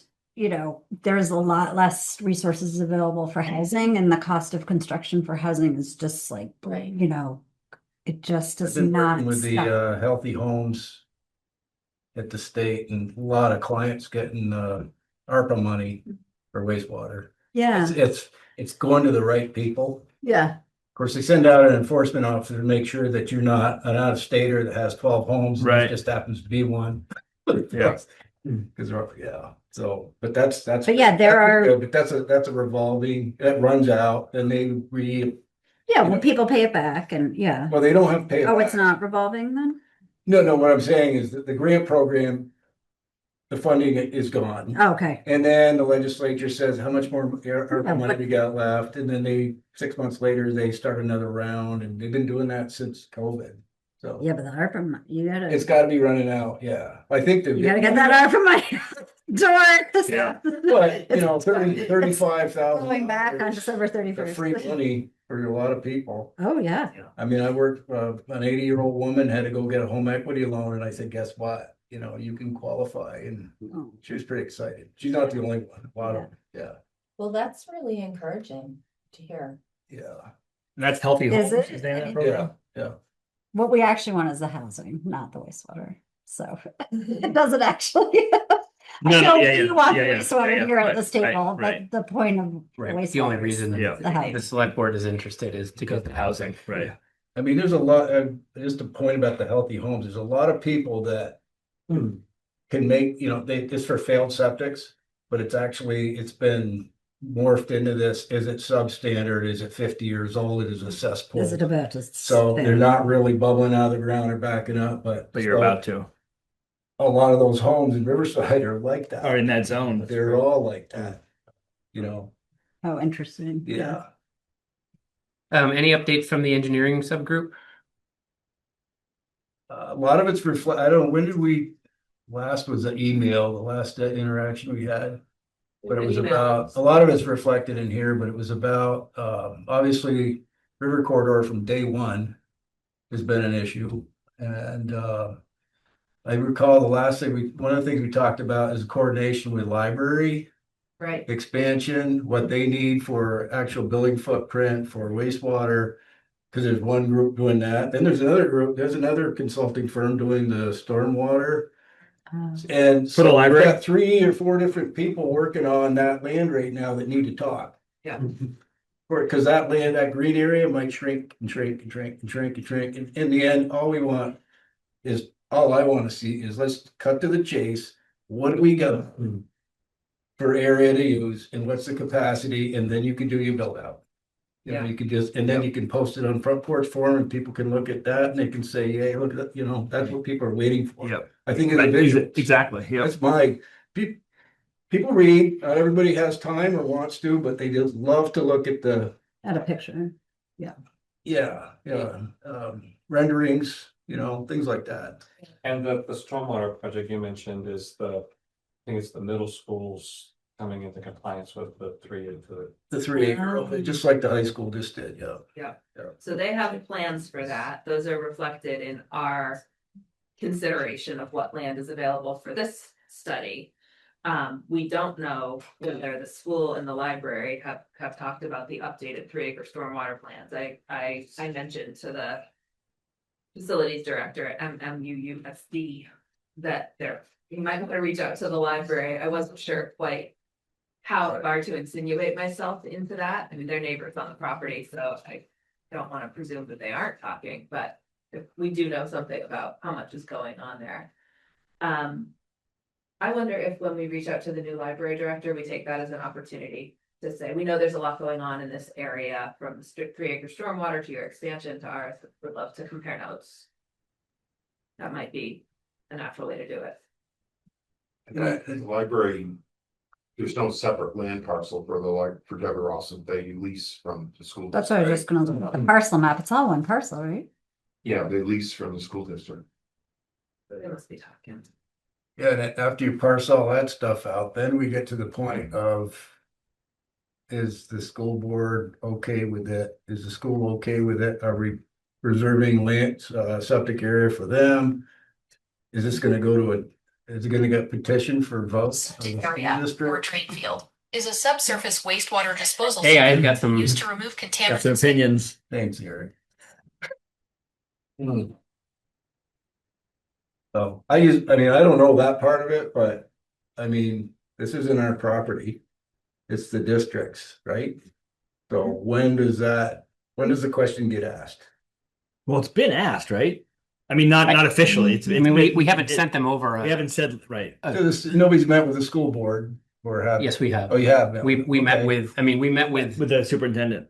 there's a lot less resources available for housing, and the cost of construction for housing is just like, it just does I've been not working with the stop. healthy homes at the state, and a lot of clients getting ARPA money for wastewater. Yeah, It's going to the right people. yeah. Of course, they send out an enforcement officer to make sure that you're not an out-of-stater that has 12 homes. Right. And it just happens to be one. Yeah. Because so, but that's But yeah, there are. good, but that's a revolving, it runs out, and they Yeah, well, people pay it back, and well, they don't have to pay it Oh, back. it's not revolving then? No, what I'm saying is that the grant program the funding is gone. Okay. And then the legislature says how much more ARPA money we got left, and then 6 months later, they start another round, and they've been doing that since COVID. So Yeah, but the ARPA, you gotta. it's gotta be running out, yeah. I think You gotta get that ARPA money. Don't. Yeah. But, 35,000. Going back on December Free 31st. money for a lot of people. Oh, yeah. I mean, I worked, an 80-year-old woman had to go get a home equity loan, and I said, guess what? You can qualify, and Oh. she was pretty excited. She's not the only one, a lot of them, yeah, Well, that's really encouraging to hear. yeah, And that's healthy. Is homes, it? they in that Yeah. program? yeah. What we actually want is the housing, not the wastewater. So it doesn't actually. I No, know yeah, we yeah, want yeah, yeah, wastewater yeah, here at right, the table, right, but the point of Right. The only wastewater is reason Yeah. the housing. the select board is interested is to go to housing. Right. I mean, there's a lot, just a point about the healthy homes, there's a lot of people that can make, it's for failed septics, but it's been morphed into this, is it substandard, is it 50 years old, it is a cesspool. Is it about to? So they're spin? not really bubbling out of the ground or backing up, but. But you're about to. A lot of those homes in Riverside are like that. Are in that zone. They're all like that, Oh, interesting. yeah. Any updates from the engineering subgroup? A lot of it's I don't know, when did we, last was the email, the last interaction we had. But it was about, a lot of it's reflected in here, but it was about, obviously, river corridor from day one has been an issue. And I recall the last thing one of the things we talked about is coordination with library. Right. Expansion, what they need for actual building footprint for wastewater. Because there's one group doing that. Then there's another group, there's another consulting firm doing the stormwater. And For the so library? we've got 3 or 4 different people working on that land right now that need to talk. Yeah. Because that land, that green area might shrink and shrink and shrink and shrink and shrink. And in the end, all I want to see is let's cut to the chase. What do we got for area to use and what's the capacity? And then you can do your build out. You can just, and then you can post it on Front Porch Forum and people can look at that and they can say, yeah, look at that, that's what people are waiting for. Yep. I think it's a visual. Exactly. Yeah. That's people read, not everybody has time or wants to, but they just love to look at At a picture. renderings, things like that. And the stormwater project you mentioned is I think it's the middle schools coming into compliance with the 3 into The 3 acre, just like the high school just did, yeah. So they have plans for that. Those are reflected in our consideration of what land is available for this study. We don't know whether the school and the library have talked about the updated 3 acre stormwater plans. I mentioned to the facilities director at MMUUSD that you might want to reach out to the library. I wasn't sure quite how far to insinuate myself into that. I mean, they're neighbors on the property, so I don't want to presume that they aren't talking, but if we do know something about how much is going on there. I wonder if when we reach out to the new library director, we take that as an opportunity to say, we know there's a lot going on in this area from 3 acre stormwater to your expansion to ours. Would love to compare notes. That might be a natural way to do it. The library, there's no separate land parcel for Deborah Rawson, they lease from the school. That's what I was just gonna look at the parcel map. It's all one parcel, right? Yeah, they lease from the school district. They must be talking. Yeah, and after you parse all that stuff out, then we get to the point of, is the school board okay with it? Is the school okay with it? Are we reserving land, septic area for them? Is this gonna go to is it gonna get petitioned for votes? Area or drain field is a subsurface wastewater disposal Hey, I've got some. used to remove Got contaminants. some opinions. Thanks, Eric. So I don't know that part of it, but this isn't our property. It's the district's, right? So when does the question get asked? Well, it's been asked, right? I mean, not officially. We haven't sent them over. We haven't said, right. Nobody's met with the school board or have. Yes, we have. Oh, you have. We met with. We met with With the superintendent.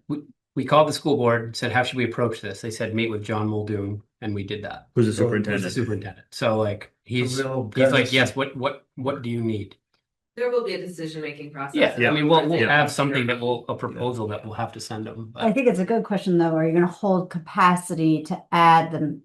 we we called the school board and said, how should we approach this? They said, meet with John Muldoon, and we did that. Who's the Who's the superintendent? superintendent. So like, he's real like, business. yes, what do you need? There will be a decision-making process. Yeah, I mean, we'll Yeah. have something that a proposal that we'll have to send them. I think it's a good question though. Are you going to hold capacity to add the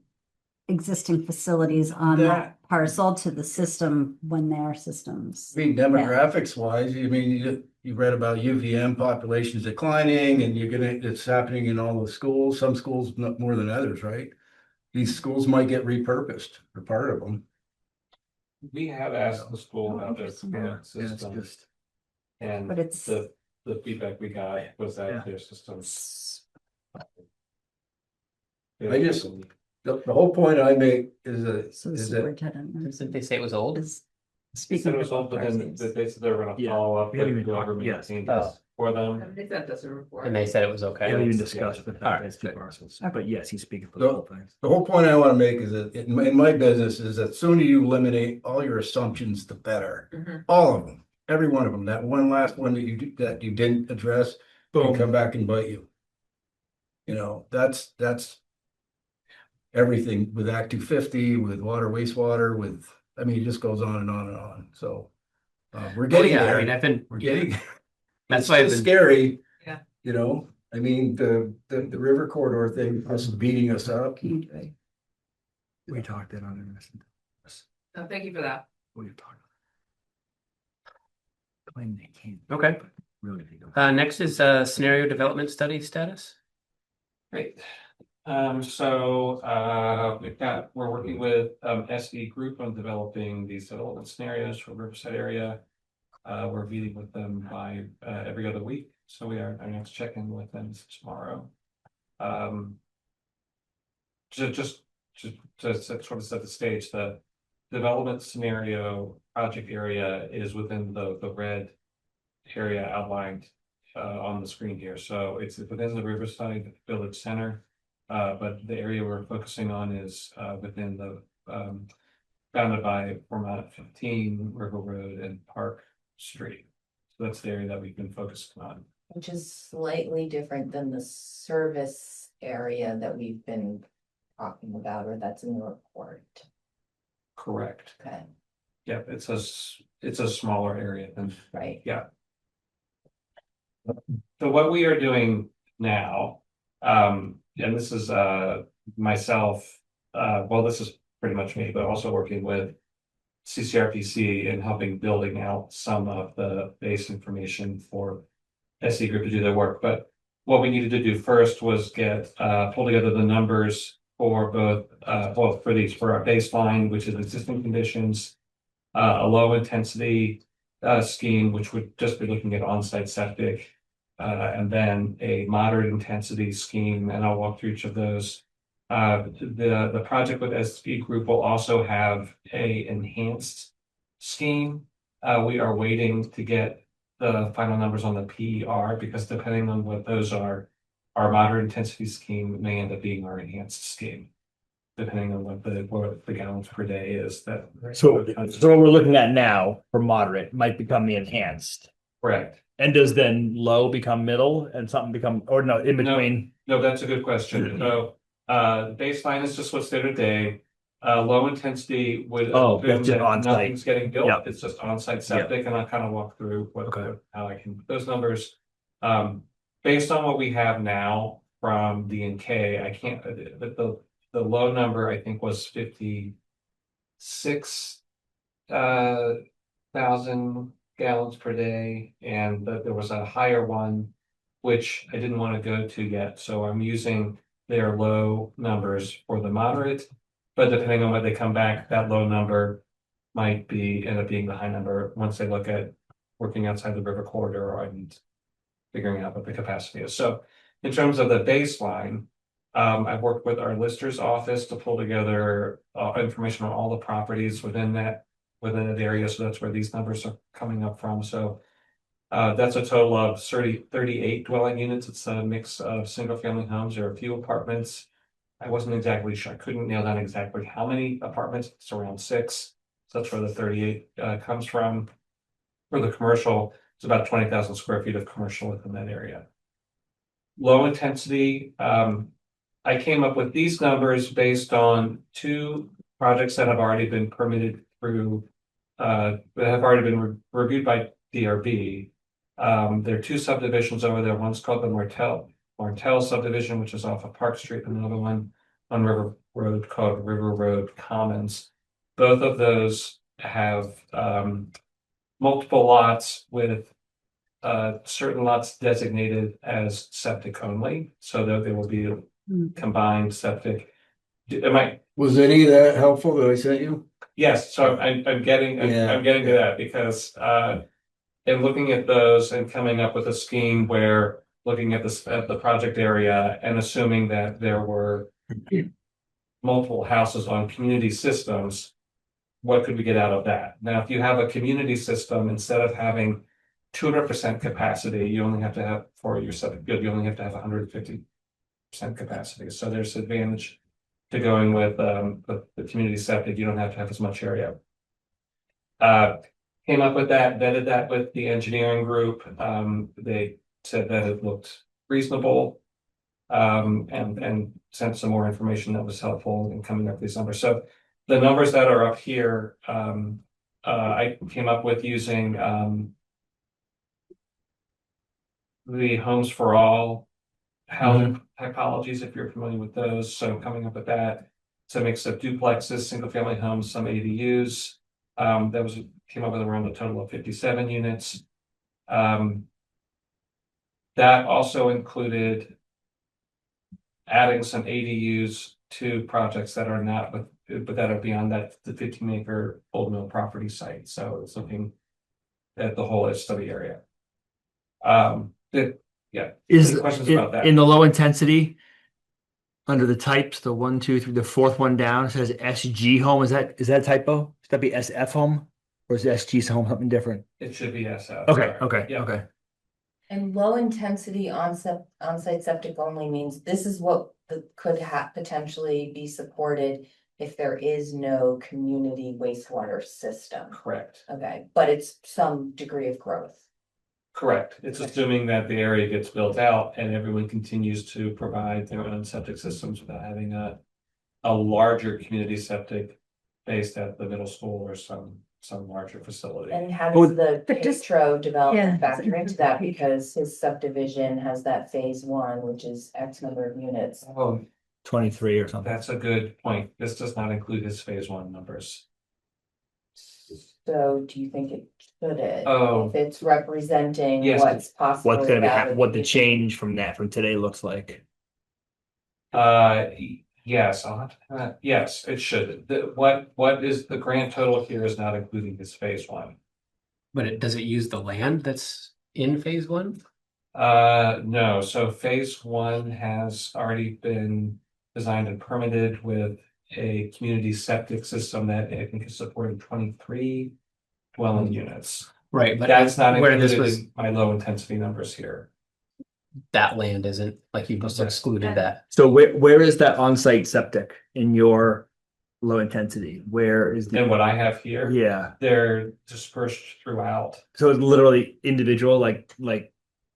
existing facilities on that parcel to the system when their systems? I mean, demographics wise, I mean, you read about UVM populations declining and it's happening in all the schools, some schools not more than others, right? These schools might get repurposed or part of them. We have asked the school about their current Yeah, it's system, just, and But it's- the feedback we got was that their systems. I just- The whole point I make is that, So the is that superintendent Did they say it was old? is They said speaking it was for old, both but then parties. they said they were gonna Yeah. follow up We with haven't even whoever talked- yes. maintained Oh. this for them. They sent us a report. And they said it was I okay. haven't even Yeah. discussed the All fact right. that it's two parcels, Okay. but yes, he's speaking for the whole thing. the whole point I want to make is that in my business is that sooner you eliminate all your assumptions, the better. Mhm. All of them, every one of them. That one last one that you didn't address, will come back and bite you. You know, that's everything with Act 250, with water, wastewater, with, I mean, it just goes on and on and on. So we're getting yeah, there. I mean, I've been, We're getting. That's It's why I've still been- scary. Yeah. You know, I mean, the river corridor thing is beating us up. We talked it on this. Oh, thank you for that. We talked. Claim they can't. Okay. but Really, they don't. next is scenario development study status. Great. We're working with SE Group on developing these development scenarios for Riverside area. We're meeting with them by every other week, so our next check-in with them is tomorrow. Just to sort of set the stage, the development scenario project area is within the red area outlined on the screen here. So it's within the Riverside Village Center. But the area we're focusing on is within the bounded by Format 15, River Road, and Park Street. So that's the area that we've been focusing on. Which is slightly different than the service area that we've been talking about, or that's in the report. Correct. Okay, Yeah, it's a smaller area than. right. Yeah. So what we are doing now, and this is myself, this is pretty much me, but also working with CCRPC in helping building out some of the base information for SE Group to do their work. But what we needed to do first was pull together the numbers for both for our baseline, which is existing conditions, a low intensity scheme, which would just be looking at on-site septic, and then a moderate intensity scheme, and I'll walk through each of those. The project with SE Group will also have a enhanced scheme. We are waiting to get the final numbers on the PER, because depending on what those are, our moderate intensity scheme may end up being our enhanced scheme, depending on what the gallons per day is that. So what we're looking at now for moderate might become the enhanced. Correct. And does then low become middle and something become, or no, in between? No, that's a good question. So, baseline is just what's there today. Low intensity would Oh, assume that's just that on-site. nothing's getting built. Yeah. It's just on-site septic, and I'll kind of walk through how I can put those numbers. Based on what we have now from D and K, I can't, but the low number I think was 56 thousand gallons per day, and that there was a higher one which I didn't want to go to yet. So I'm using their low numbers for the moderate, but depending on what they come back, that low number might end up being the high number once they look at working outside the river corridor and figuring out what the capacity is. So in terms of the baseline, I've worked with our lister's office to pull together information on all the properties within that area. So that's where these numbers are coming up from. So that's a total of 38 dwelling units. It's a mix of single family homes. There are a few apartments. I wasn't exactly sure. I couldn't nail down exactly how many apartments. It's around 6. So that's where the 38 comes from. For the commercial, it's about 20,000 square feet of commercial within that area. low intensity, I came up with these numbers based on two projects that have already been permitted through, that have already been reviewed by DRB. There are two subdivisions over there. One's called the Martell subdivision, which is off of Park Street, and another one on River Road called River Road Commons. Both of those have multiple lots with certain lots designated as septic only, so that there will be a combined septic. Was any of that helpful that I sent you? Yes, so I'm getting to that because in looking at those and coming up with a scheme where looking at the project area and assuming that there were multiple houses on community systems, what could we get out of that? Now, if you have a community system, instead of having 200% capacity, you only have to have for your septic field, you only have to have 150% capacity. So there's advantage to going with the community septic. You don't have to have as much area. Came up with that, vetted that with the engineering group. They said that it looked reasonable, and sent some more information that was helpful in coming up with these numbers. So the numbers that are up here, I came up with using the Homes for All housing typologies, if you're familiar with those. So coming up with that, it's a mix of duplexes, single family homes, some ADUs. Came up with around a total of 57 units. That also included adding some ADUs to projects that are not but that are beyond the 15-acre Old Mill property site. So it's looking at the whole study area. Is questions about that? In the low intensity, under the types, the 1, 2, 3, the fourth one down, it says SG home. Is that a typo? Should that be SF home? Or is SG home something different? It should be SF. Okay, sorry. okay. And low intensity on-site septic only means this is what could potentially be supported if there is no community wastewater system. Correct. Okay, but it's some degree of growth. Correct. It's assuming that the area gets built out and everyone continues to provide their own septic systems without having a larger community septic based at the middle school or some larger facility. And how does the but just- Petro development factor into that? Because his subdivision has that phase 1, which is X number of units. Oh, 23 or something. that's a good point. This does not include his phase 1 numbers. So do you think it should? Oh. If it's representing Yes. what's possible. What's gonna be what the change from today looks like? Yes, I'll have to, yes, it should. What is the grand total here is not including his phase 1. But does it use the land that's in phase 1? No, so phase 1 has already been designed and permitted with a community septic system that I think is supporting 23 dwelling units. Right, but That's not where included this was, in my low intensity numbers here. that land isn't, like you just excluded that. So where is that on-site septic in your low intensity? Where is And what I have here, Yeah. they're dispersed throughout. So it's literally individual, like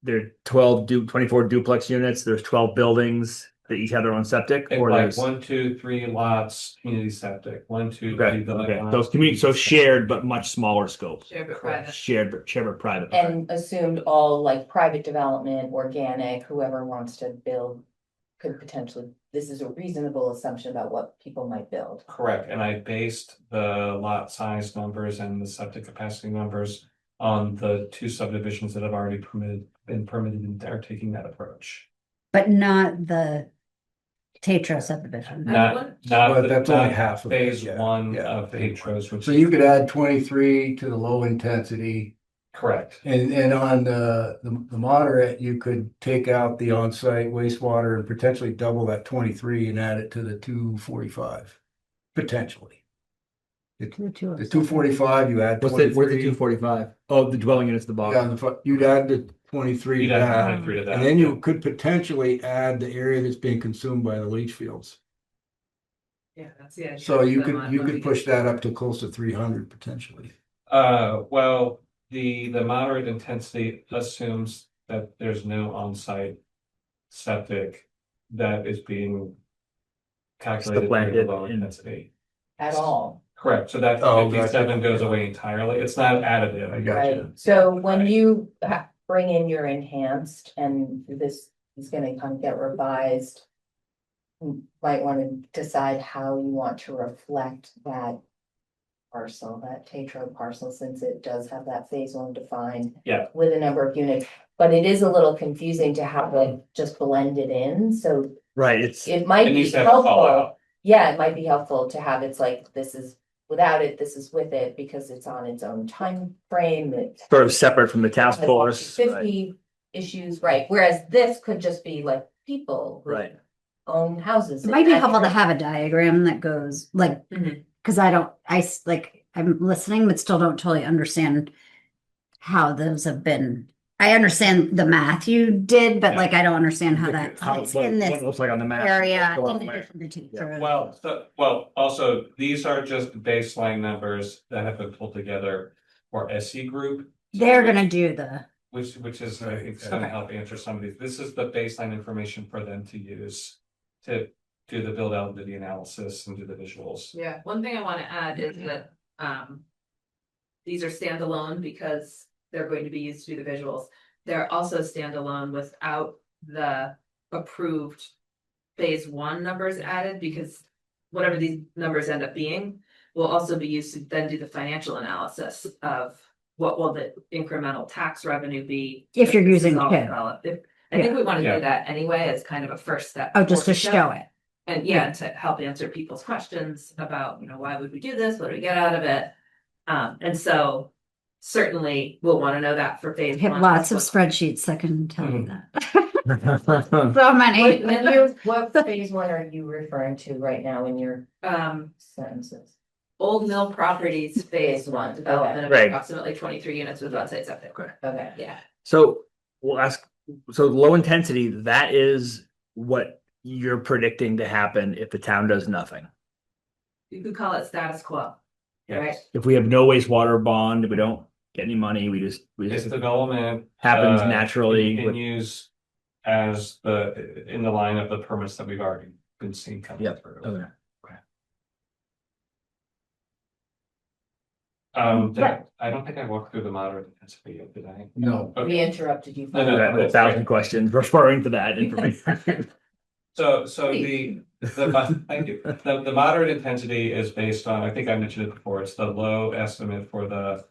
there are 24 duplex units, there's 12 buildings that each have their own septic, And or like there's 1, 2, 3 lots, community septic, 1, 2, 3. okay, building so lots, community, so septic. shared but much smaller scope. Shared but private. Shared but private. Okay. And assumed all like private development, organic, whoever wants to build could potentially, this is a reasonable assumption about what people might build. Correct, and I based the lot size numbers and the septic capacity numbers on the two subdivisions that have already been permitted and are taking that approach. But not the Tetra subdivision. Not But that's only not half of it, phase yeah, 1 yeah. of Petros, which So is you could add 23 to the low intensity, correct. and on the moderate, you could take out the on-site wastewater and potentially double that 23 and add it to the 245, potentially. The 245, you add Where's the 23. 245? Oh, the dwelling units at the Yeah, bottom. you'd add the 23 You'd to add that, 23 to that. and then you could potentially add the area that's being consumed by the leach fields. Yeah, that's the idea. So you could push that up to close to 300 potentially. Well, the moderate intensity assumes that there's no on-site septic that is being calculated to Supplanted the low in- intensity. At all. Correct, so that Oh, 57 goes away entirely. It's not additive. I got you. Right, so when you bring in your enhanced and this is gonna come get revised. You might wanna decide how you want to reflect that. Parcel, that Tetro parcel, since it does have that phase one defined. Yeah. With a number of units, but it is a little confusing to have it just blended in, so Right, it's it might It be needs to have a call helpful. out. Yeah, it might be helpful to have it's like, this is without it, this is with it, because it's on its own time frame. It sort of separate from the task has force. Right. 50 issues, right, whereas this could just be like people who Right. own houses. It might be helpful to have a diagram that goes like, Mhm. because I'm listening, but still don't totally understand how those have been. I understand the math you did, but Yeah. like, I don't understand how that How, fits what in it this looks like on the map. area. Go in on where. addition to Yeah. Tetro. Well, also, these are just baseline numbers that have been pulled together for SC group. They're gonna do the, Which is, I think, is gonna Okay. help answer some of these. This is the baseline information for them to use. To do the build out, do the analysis and do the visuals. Yeah, one thing I wanna add is that, these are standalone because they're going to be used to do the visuals. They're also standalone without the approved phase one numbers added, because whatever these numbers end up being will also be used to then do the financial analysis of what will the incremental tax revenue be. If you're this is using all PID. developed. I think we wanna Yeah. do that anyway as kind of a first step. oh, just to before we show it. And yeah, to help answer people's questions about, why would we do this? What do we get out of it? And so certainly we'll want to know that for phase I have one. lots of spreadsheets that can tell you that. Right. So many. What phase one are you referring to right now in your sentences? Old Mill Properties Phase One development of Right. approximately 23 units with on-site septic. Okay. Yeah. So we'll ask, so low intensity, that is what you're predicting to happen if the town does nothing. You could call it status quo. Right. If we have no wastewater bond, we don't get any money, we This just development. happens naturally. with- Continues as in the line of the permits that we've already been seeing coming Yep. through. Okay. I don't think I walked through the moderate intensity yet, did I? No. Okay. We interrupted you. No, no. I have a thousand questions referring to that information. So thank you. The moderate intensity is based on, I think I mentioned it before, it's the low estimate from the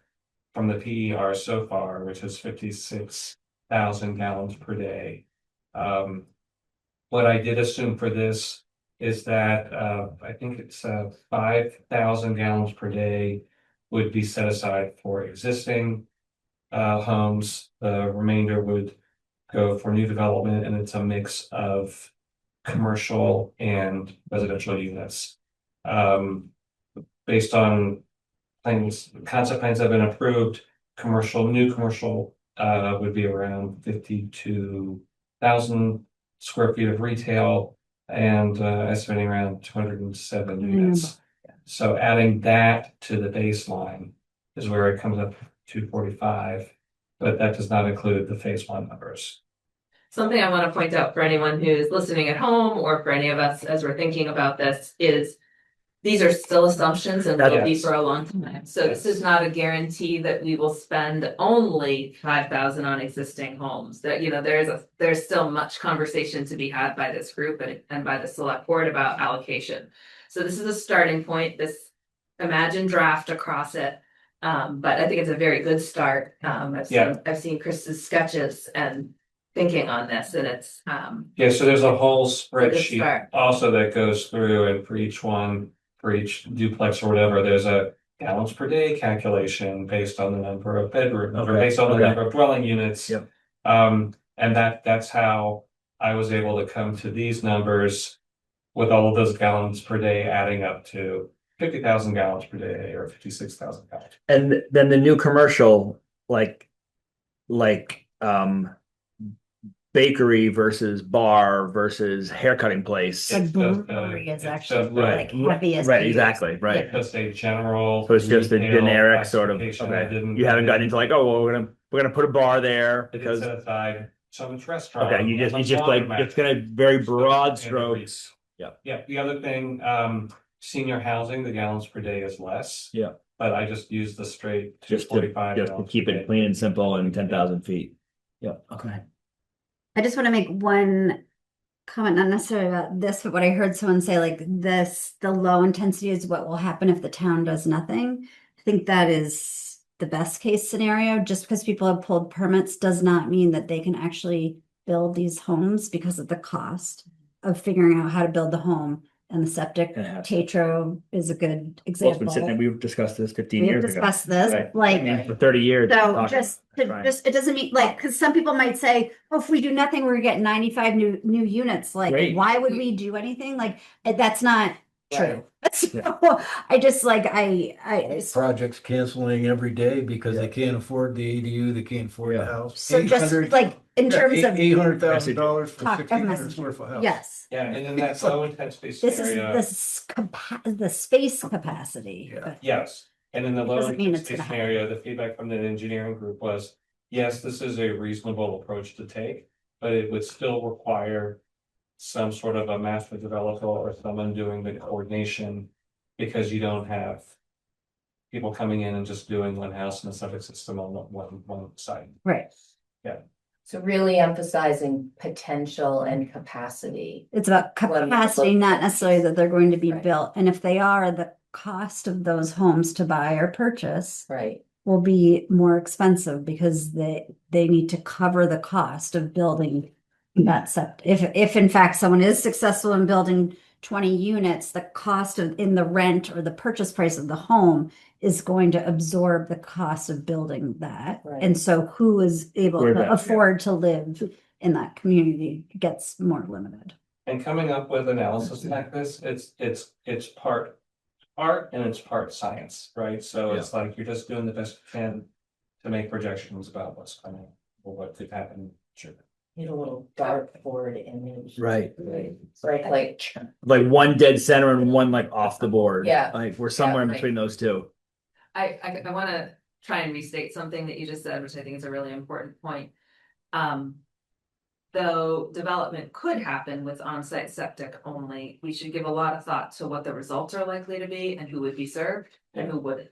PER so far, which is 56,000 gallons per day. What I did assume for this is that, I think it's 5,000 gallons per day would be set aside for existing homes. The remainder would go for new development, and it's a mix of commercial and residential units. Based on concept plans that have been approved, new commercial would be around 52,000 square feet of retail and estimating around 207 units. So adding that to the baseline is where it comes up to 245, but that does not include the phase one numbers. Something I want to point out for anyone who's listening at home or for any of us as we're thinking about this is these are still assumptions and will be Yes. for a long time. So this is not a guarantee that we will spend only 5,000 on existing homes. That, there's still much conversation to be had by this group and by the select board about allocation. So this is a starting point, this imagined draft across it. But I think it's a very good start. I've seen Chris's sketches and thinking on this, and it's Yeah, so there's a whole good spreadsheet start. also that goes through, and for each duplex or whatever, there's a gallons per day calculation based on the number of bedrooms, or based on the number of dwelling units. Yep. And that's how I was able to come to these numbers with all of those gallons per day adding up to 50,000 gallons per day or 56,000 gallons. And then the new commercial, like bakery versus bar versus haircutting place. It's just, Brewery is it's actually just, like heaviest. Right, use. exactly, right. Yeah. Just a general. So it's just a retail generic sort of, classification. I okay, didn't- you haven't gotten into like, oh, well, we're gonna put a bar there I did because, set aside some it's restaurant. Okay, you some just like, laundromat. it's gonna very broad And strokes. Yeah, the other thing, senior housing, the gallons per day is less. Yeah. But I just use the straight Just to 245 just to gallons keep per it day. clean and simple and 10,000 feet. Yeah, okay. I just want to make one comment, not necessarily about this, but what I heard someone say, like this, the low intensity is what will happen if the town does nothing. I think that is the best case scenario. Just because people have pulled permits does not mean that they can actually build these homes because of the cost of figuring out how to build the home and the septic. Yeah. Tetro is a good Well, it's been sitting there, example. we've discussed this 15 We've years ago. discussed this, Right. like, I mean, for 30 years. so talking, just, trying. it doesn't mean like, because some people might say, oh, if we do nothing, we're gonna get 95 new units. Like, Great. why would we do anything? Like, that's not true. So, Yeah. I just like, I Projects canceling every day because they can't afford the ADU, they can't afford the house. so just like in terms of $800,000 for talk, 1,600 square foot house. yes, Yeah, and in that low intensity this is scenario. the space capacity. Yeah. but- Yes, and in the low Doesn't mean it's intensity gonna happen. scenario, the feedback from the engineering group was, yes, this is a reasonable approach to take, but it would still require some sort of a master developer or someone doing the coordination, because you don't have people coming in and just doing one house and a septic system on one site. Right. So really emphasizing potential and capacity. It's about capacity, not necessarily that they're going to be Right. built. And if they are, the cost of those homes to buy or purchase Right. will be more expensive because they need to cover the cost of building that septic. If in fact someone is successful in building 20 units, the cost of in the rent or the purchase price of the home is going to absorb the cost of building that. Right. And so who is able Afford to that, yeah. afford to live in that community gets more limited. And coming up with analysis like this, it's part art and it's part science, right? So it's like you're just doing the best you can to make projections about what's coming or what could happen. Sure. Need a little dartboard image. Right. Right, Like one dead center and one like off the board. Yeah. Like we're somewhere in right. between those two. I want to try and restate something that you just said, which I think is a really important point. Though development could happen with on-site septic only, we should give a lot of thought to what the results are likely to be and who would be served and who wouldn't.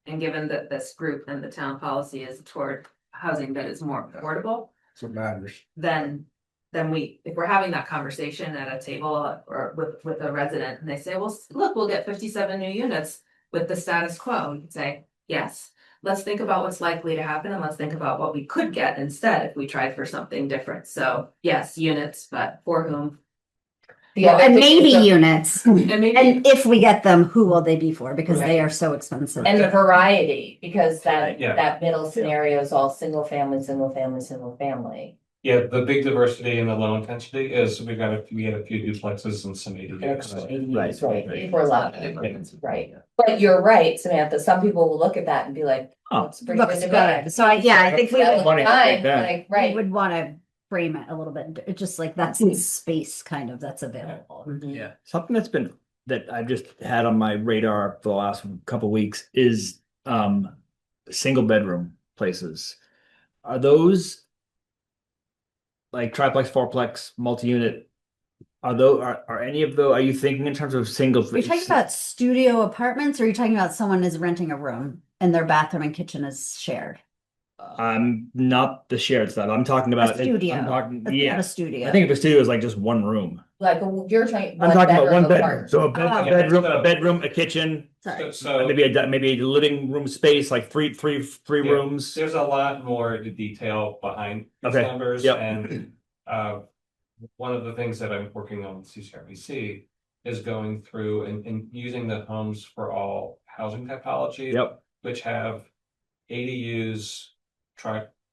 And given that this group and the town policy is toward housing that is more affordable, That's what matters. then if we're having that conversation at a table or with a resident and they say, well, look, we'll get 57 new units with the status quo, you could say, yes, let's think about what's likely to happen and let's think about what we could get instead if we tried for something different. So yes, units, but for whom? And maybe units. And maybe, And if we get them, who will they be for? Because they are so expensive. And the variety, because that, Yeah. that middle scenario is all single family, single family, single family. Yeah, the big diversity in the low intensity is we had a few duplexes and some ADUs. ADUs, right, right. for a lot of different, right. But you're right, Samantha, some people will look at that and be like, Oh, looks pretty Looks good to good. me. So I think we That would, looks Funny, fine, that. like, we right. would want to frame it a little bit. It's just like that's the space kind of that's available. Yeah. Something that I've just had on my radar for the last couple weeks is single bedroom places. Are those like triplex, fourplex, multi-unit? Are any of those, are you thinking in terms of single? Are you talking about studio apartments or are you talking about someone is renting a room and their bathroom and kitchen is shared? Not the shared stuff. I'm talking about studio. I'm talking, It's yeah. not a studio. I think if a studio is like just one room. Like, you're talking. I'm talking about one bedroom. apart. So a bedroom, so- a bedroom, a kitchen, Sorry. So maybe a living room space, like three Yeah. rooms. there's a lot more detail behind these Okay, numbers yep. and one of the things that I'm working on with CCRBC is going through and using the homes for all housing typology. Yep. Which have ADUs,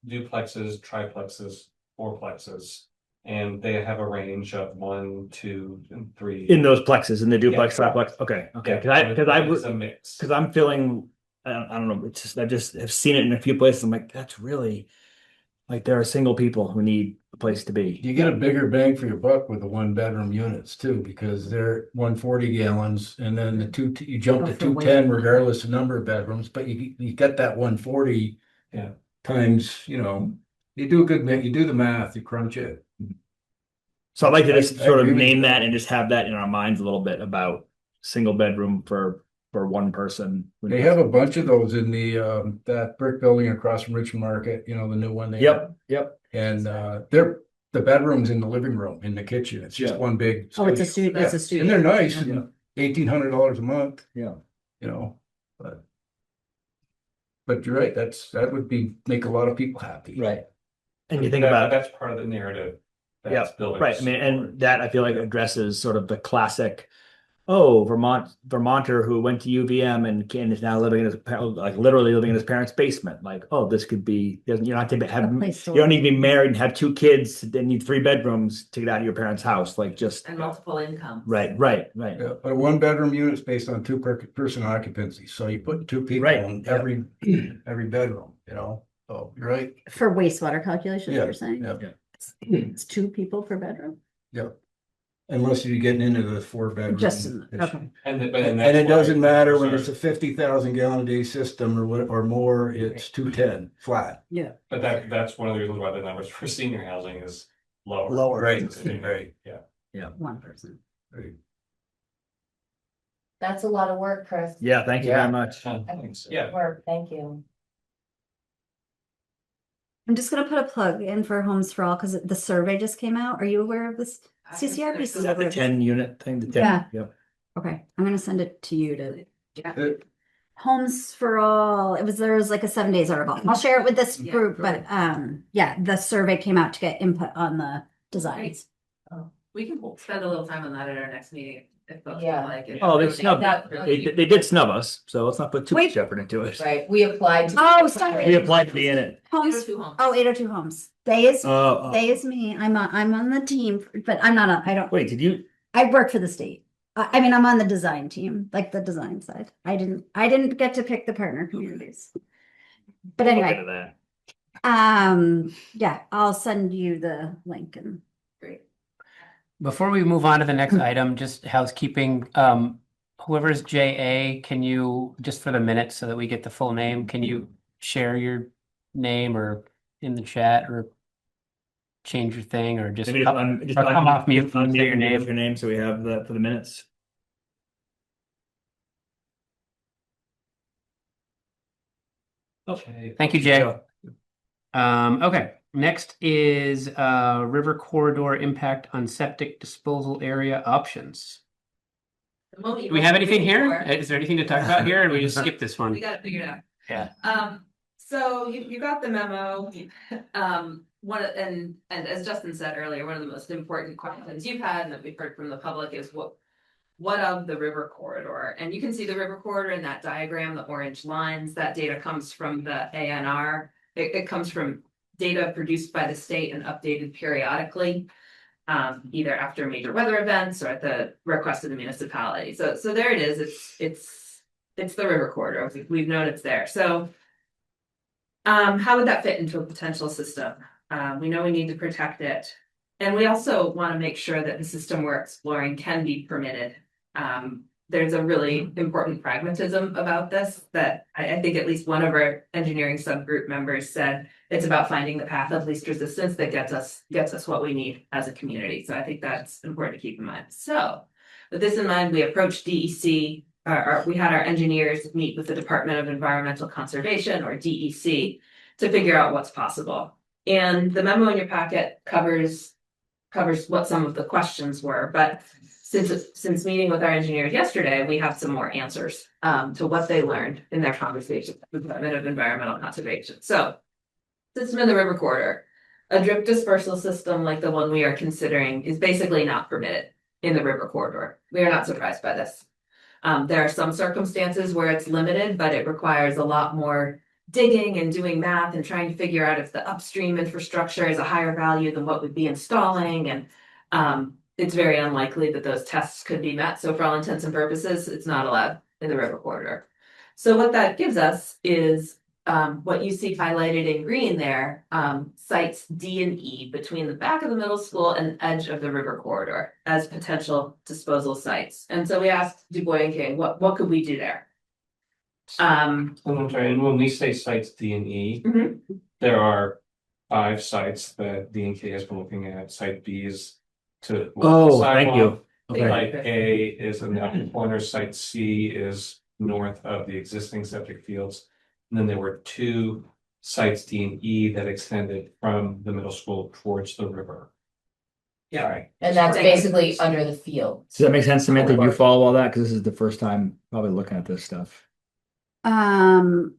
duplexes, triplexes, fourplexes. And they have a range of 1, 2, and 3. In those plexes, in the duplex, Yeah. triplex. Okay. Yeah, Because it's a mix. I'm feeling, I don't know. It's just I just have seen it in a few places. I'm like, that's really like there are single people who need a place to be. You get a bigger bang for your buck with the one bedroom units too, because they're 140 gallons and then you jump Oh, to for 210 weight. regardless of number of bedrooms, but you get that 140 Yeah. times, You do a good, you do the math, you crunch it. So I'd like to just I sort of agree with name you. that and just have that in our minds a little bit about single bedroom for one person. They have a bunch of those in the, that brick building across from Richmond Market, you know, the new one. Yep. And, they're, the bedroom's in the living room, in the kitchen. It's just Yeah. one big. Oh, it's a studio. studio, it's a Yeah, studio. and they're nice, Yeah. $1,800 a month, Yeah. you know, but you're right, that would make a lot of people happy. Right. And you think That- about, That's part of the narrative. yeah, That's building. right. I mean, and that I feel like addresses sort of the classic, oh, Vermonter who went to UVM and is now living in his, like literally living in his parents' basement. Like, oh, this could be, you don't have to have, A place to you don't live. need to be married and have 2 kids and need 3 bedrooms to get out of your parents' house. Like just, And multiple incomes. right. Yeah, but a 1-bedroom unit is based on 2-person occupancy, so you put 2 people Right, in yeah. every bedroom, you know, so you're right. For wastewater calculations, Yeah, you're saying? yeah, It's 2 people per bedroom? yeah. Unless you're getting into the 4-bedroom. Just, issue. okay. And And it doesn't matter when it's a 50,000 gallon a day system or more, it's 210 flat. Yeah. But that's one of the reasons why the numbers for senior housing is lower. Lower. Right. Yeah. 1 person. Right. That's a lot of work, Chris. Yeah, thank you Yeah. very much. Yeah. Work, thank you. I'm just gonna put a plug in for Homes for All because the survey just came out. Are you aware of this? CCRPC Is that the 10 unit thing? The 10? Yeah. Yep. Okay, I'm gonna send it to you to Uh, Homes for All. There was like a 7 days article. I'll share it with this Yeah. group, but yeah, the survey came out to get input on the designs. We can spend a little time on that at our next meeting if folks Yeah. would like it. Oh, they That snubbed, really- they did snub us, so let's not put too Wait. much effort into it. Right, we applied. to- Oh, sorry. We applied to be in it. Homes. 802 homes. Oh, 802 Homes. They is Oh, they is me. I'm on the team, but I'm not. I don't. wait, did you? I work for the state. I mean, I'm on the design team, like the design side. I didn't get to pick the partner communities. But Look anyway, into that. yeah, I'll send you the link and Great. Before we move on to the next item, just housekeeping, whoever's JA, can you, just for the minutes so that we get the full name, can you share your name or in the chat or change your thing or just Maybe come off mute and say your Give name? us your name so we have that for the minutes. Okay. Thank you, Jay. Okay, next is river corridor impact on septic disposal area options. Do we have anything here? Is there anything to talk about here, or we just skip this We one? got it figured out. Yeah. So you got the memo. And as Justin said earlier, one of the most important questions you've had and that we've heard from the public is what of the river corridor? And you can see the river corridor in that diagram, the orange lines. That data comes from the ANR. It comes from data produced by the state and updated periodically, either after major weather events or at the request of the municipality. So there it is. It's the river corridor. We've known it's there. So how would that fit into a potential system? We know we need to protect it. And we also want to make sure that the system we're exploring can be permitted. There's a really important pragmatism about this that I think at least one of our engineering subgroup members said it's about finding the path of least resistance that gets us what we need as a community. So I think that's important to keep in mind. So with this in mind, we approached DEC. We had our engineers meet with the Department of Environmental Conservation, or DEC, to figure out what's possible. And the memo in your packet covers what some of the questions were, but since meeting with our engineers yesterday, we have some more answers to what they learned in their conversation with the Department of Environmental Conservation. So, system in the river corridor, a drip dispersal system like the one we are considering is basically not permitted in the river corridor. We are not surprised by this. There are some circumstances where it's limited, but it requires a lot more digging and doing math and trying to figure out if the upstream infrastructure is a higher value than what we'd be installing. And it's very unlikely that those tests could be met. So for all intents and purposes, it's not allowed in the river corridor. So what that gives us is what you see highlighted in green there, sites D and E between the back of the middle school and edge of the river corridor as potential disposal sites. And so we asked Du Bois and King, what could we do there? I'm sorry, and when we say sites D and E, Mhm. there are 5 sites that D&K has been looking at. Site B is to. Oh, thank sidewalk. you. Okay. Site A is in the upper corner, site C is north of the existing septic fields. And then there were 2 sites D and E that extended from the middle school towards the river. Yeah, right. And that's basically under the field. Does that make sense, Samantha? Do you follow all that? Because this is the first time probably looking at this stuff. Another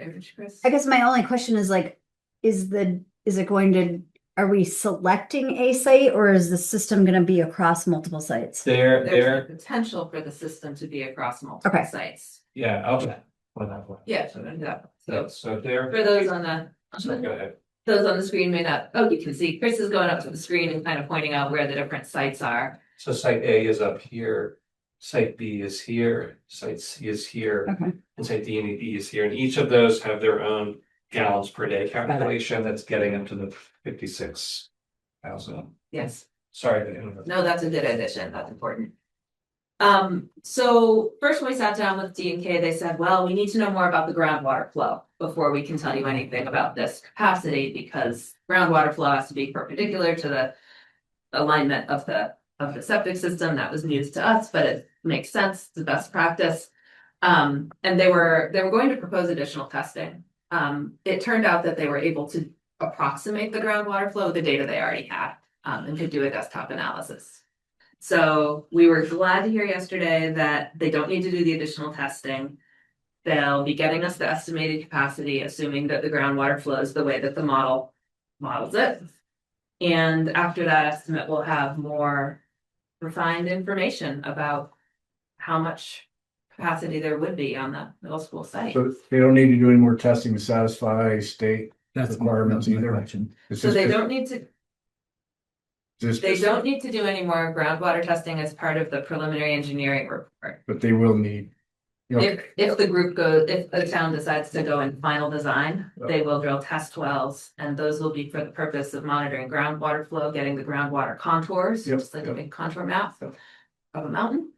image, Chris. I guess my only question is like, is it going to, are we selecting a site or is the system going to be across multiple sites? There's the potential for the system to be across multiple Okay. sites. Yeah, okay. Well, that one. Yeah, so So there. for those on the. Go ahead. Those on the screen may not, oh, you can see Chris is going up to the screen and kind of pointing out where the different sites are. So site A is up here, site B is here, site C is here, Okay. and site D and E is here, and each of those have their own gallons per day calculation that's getting them to the 56,000. Yes, Sorry to interrupt. no, that's a good addition, that's important. So first when we sat down with D&K, they said, well, we need to know more about the groundwater flow before we can tell you anything about this capacity, because groundwater flow has to be perpendicular to the alignment of the septic system. That was news to us, but it makes sense, it's the best practice. And they were going to propose additional testing. It turned out that they were able to approximate the groundwater flow with the data they already had, and could do a desktop analysis. So we were glad to hear yesterday that they don't need to do the additional testing. They'll be getting us the estimated capacity, assuming that the groundwater flows the way that the model models it. And after that estimate, we'll have more refined information about how much capacity there would be on the middle school site. So they don't need to do any more testing to satisfy state requirements my either. question. It's So just they that- don't need to. just- They don't need to do any more groundwater testing as part of the preliminary engineering report. But they will need. You know, If the group goes, if the town decides to go in final design, they will drill test wells, and those will be for the purpose of monitoring groundwater flow, getting the groundwater contours, Yep, just like a yep. big contour map Yep. of a mountain.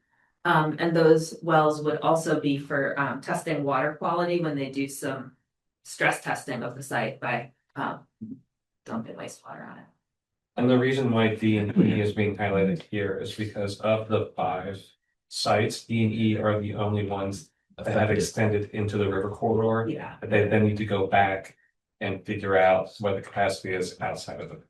And those wells would also be for testing water quality when they do some stress testing of the site by dumping wastewater on it. And the reason why D and E is being highlighted here is because of the 5 sites, D and E are the only ones that have extended into the river corridor. Yeah. But they then need to go back and figure out what the capacity is outside of it.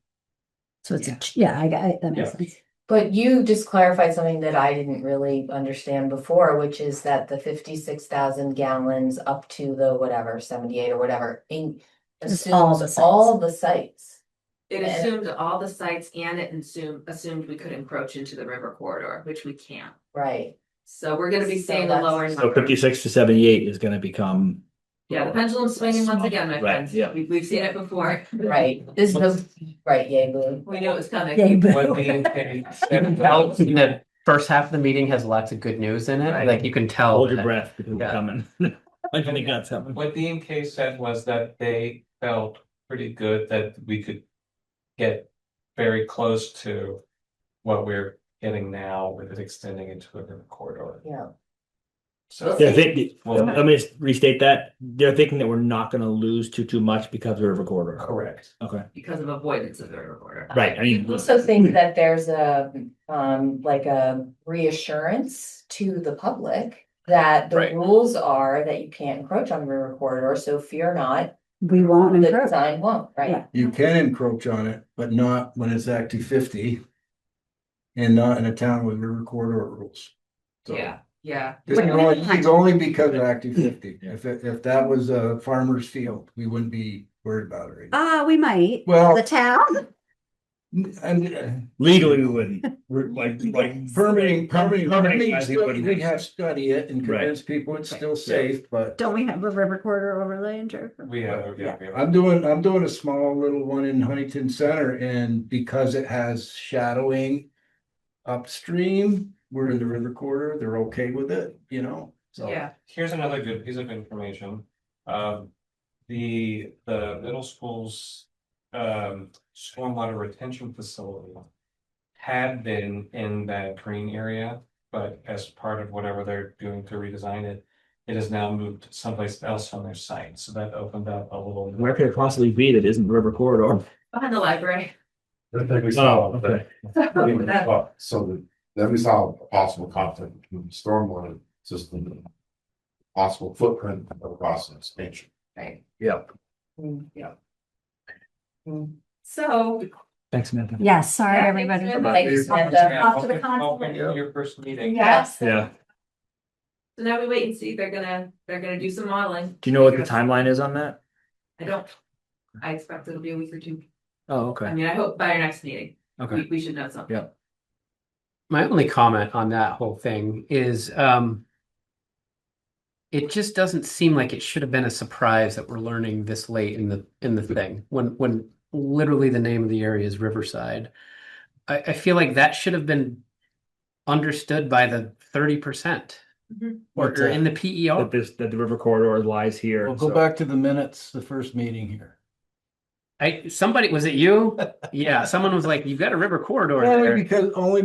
So it's, I got it, that makes Yeah. sense. But you just clarified something that I didn't really understand before, which is that the 56,000 gallons up to the whatever, 78 or whatever, Just all the assumes sites. all the sites. It assumed all the sites and it assumed we could encroach into the river corridor, which we can't. Right. So we're gonna be So seeing a that's- lower So number. 56 to 78 is going to become. Yeah, the pendulum's swinging once again, my Right, friends. yeah. We've seen it before. Right. This is right, yay, boo. We knew it was coming. Yay, boo. What D&K Well, the first half of the meeting has lots of good news in it, Right. like you can tell. Hold your that- breath because Yeah. it's coming. I think that's something. What D&K said was that they felt pretty good that we could get very close to what we're getting now with it extending into the river corridor. Yeah. So Yeah, I think, Well- let me just restate that. They're thinking that we're not going to lose too much because of the river corridor. correct. Okay. Because of avoidance of the river corridor. Right. I mean, I also think that there's a, like a reassurance to the public that the Right. rules are that you can't encroach on the river corridor, so fear not, We won't the encroach. design won't, right? Yeah. You can encroach on it, but not when it's Act 250. And not in a town with river corridor rules. So Yeah. It's only because of Act 250. Yeah. If that was a farmer's field, we wouldn't be worried about it. Right? We might. Well, The town? and legally we wouldn't. we're Like permitting, wise, we wouldn't. we'd have to study it and Right. convince people it's still safe, but. Don't we have a river corridor overlay in Jericho? We have, yeah, we have. I'm doing a small little one in Huntington Center, and because it has shadowing upstream, we're in the river corridor, they're okay with it, so. Yeah. Here's another good piece of information. The middle school's stormwater retention facility had been in that green area, but as part of whatever they're doing to redesign it, it is now moved someplace else on their site, so that opened up a little. Where could it possibly be that isn't the river corridor? Behind the library. I think we Oh, saw okay. that. So then we saw a possible conflict between the stormwater system and possible footprint across an expansion. Right. Yeah. Yeah. So. Thanks, Samantha. Yes, sorry, Yeah, everybody. thanks, Thanks, Amanda. Off to the Welcome consulate. to your first meeting. Yes. Yeah. So now we wait and see, they're gonna do some modeling. Do you know what the timeline is on that? I don't, I expect it'll be a week or two. Oh, I okay. mean, I hope by our next meeting, Okay. we should know something. Yeah. My only comment on that whole thing is, it just doesn't seem like it should have been a surprise that we're learning this late in the thing, when literally the name of the area is Riverside. I feel like that should have been understood by the 30%. Or in the PEO. That the river corridor lies here. We'll go back to the minutes, the first meeting here. Somebody, was it you? Yeah, someone was like, you've got a river corridor Only there.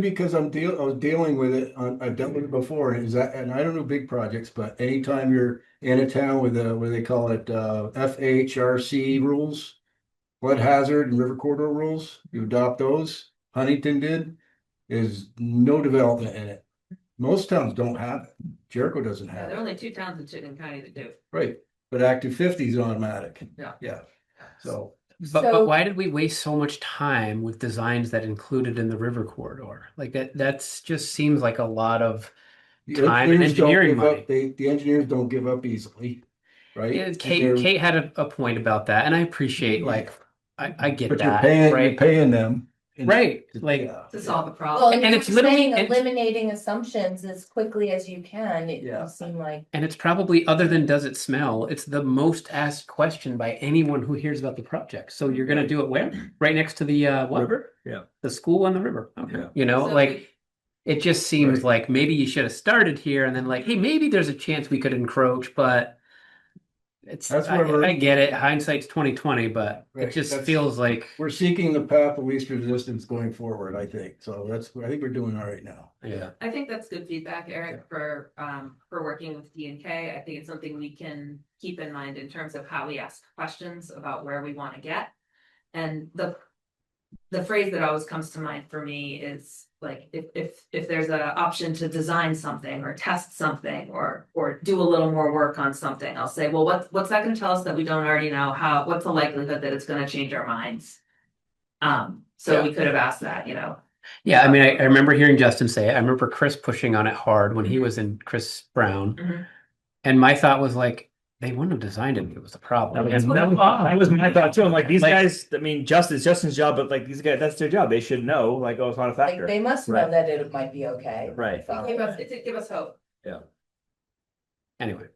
because I was dealing with it I've dealt with it before, and and I don't do big projects, but anytime you're in a town with what do they call it, FHRC rules, flood hazard and river corridor rules, you adopt those. Huntington did, is no development in it. Most towns don't have it. Jericho doesn't Yeah, have there are it. only 2 towns in Chittenden County that do. Right, but Act 250 is automatic. Yeah. Yeah, so. But So- why did we waste so much time with designs that included in the river corridor? Like that's just seems like a lot of The time and engineers don't engineering give up- money. The engineers don't give up easily, right? Yeah, And they're- Kate had a point about that, and I appreciate, like, I get But you're that, paying, you're right? paying them. Right, like, Yeah. To solve the Well, problem. And it's literally- and- eliminating assumptions as quickly as you can, it Yeah. does seem like. and it's probably, other than does it smell, it's the most asked question by anyone who hears about the project. So you're gonna do it where? Right next to the what? River? Yeah. The school on the river. Okay. Yeah. You know, So like, it just seems Right. like maybe you should have started here and then like, hey, maybe there's a chance we could encroach, but it's, That's where I get it. Hindsight's 2020, but it Right, just that's- feels like, We're seeking the path of least resistance going forward, I think. So I think we're doing all right now. yeah. I think that's good feedback, Eric, for working with D&K. I think it's something we can keep in mind in terms of how we ask questions about where we want to get. And the phrase that always comes to mind for me is like, if there's an option to design something or test something or do a little more work on something, I'll say, well, what's that gonna tell us that we don't already know? What's the likelihood that it's gonna change our minds? So we could have asked that, you know. Yeah, I mean, I remember hearing Justin say it. I remember Chris pushing on it hard when he was in Chris Brown. Mhm. And my thought was like, they wouldn't have designed it if it was a problem. That was my thought too. I'm like, these Like- guys, I mean, Justin's job, but like these guys, that's their job. They should know, like, oh, it's not a Like, factor. they must know Right. that it might be okay. Right. It did give us hope. Anyway,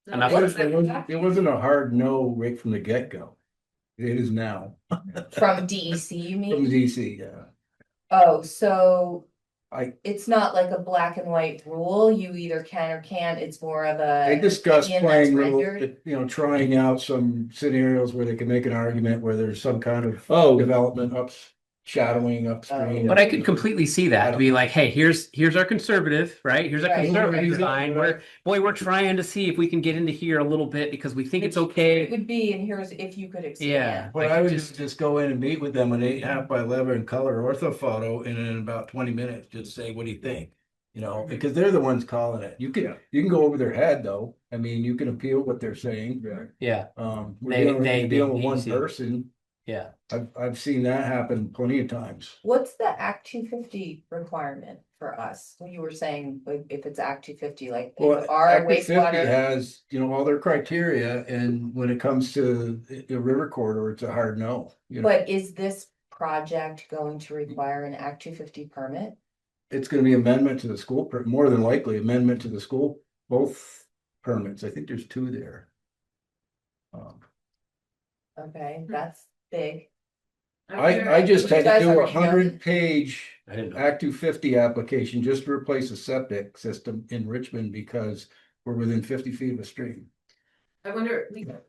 So Enough. It wasn't a hard no right from the get-go. It is now. From DEC, you From mean? DC, yeah. Oh, so. I- It's not like a black and white rule, you either can or can't, it's more of a. They discussed opinion that's playing little, rendered. trying out some scenarios where they can make an argument where there's some kind of Oh, development shadowing upstream. but I could completely see that to be like, hey, here's our conservative, right? Here's a Right. conservative Right. design. We're trying to see if we can get into here a little bit because we think it's It okay. would be, and here's if you could expand. Yeah. What like, I would just go in and meet with them an 8.5 by 11 color orthophoto, and in about 20 minutes, just say, what do you think? Because they're the ones calling it. You can go over their head though. I mean, you can appeal what they're saying. Yeah, We're dealing with one easy. person. yeah. I've seen that happen plenty of times. What's the Act 250 requirement for us? You were saying if it's Act 250, like Well, if our Act 50 wastewater. has, all their criteria, and when it comes to the river corridor, it's a hard no. But is this project going to require an Act 250 permit? It's gonna be amendment to the school, more than likely amendment to the school, both permits. I think there's 2 there. Okay, that's big. I just Would you had to guys do a already know? 100-page I didn't know. Act 250 application just to replace a septic system in Richmond because we're within 50 feet of a stream. I wonder,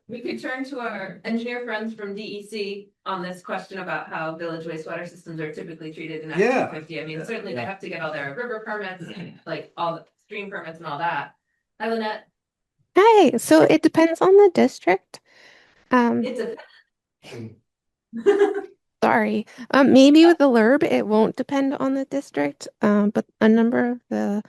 we could turn to our engineer friends from DEC on this question about how village wastewater systems are typically treated in Act Yeah. 250. I mean, certainly they have to get all their river permits, like all the stream permits and all that. Hi, Lynette. Hi, so it depends on the district. It's a. Sorry. Maybe with the LURB, it won't depend on the district. But a number of the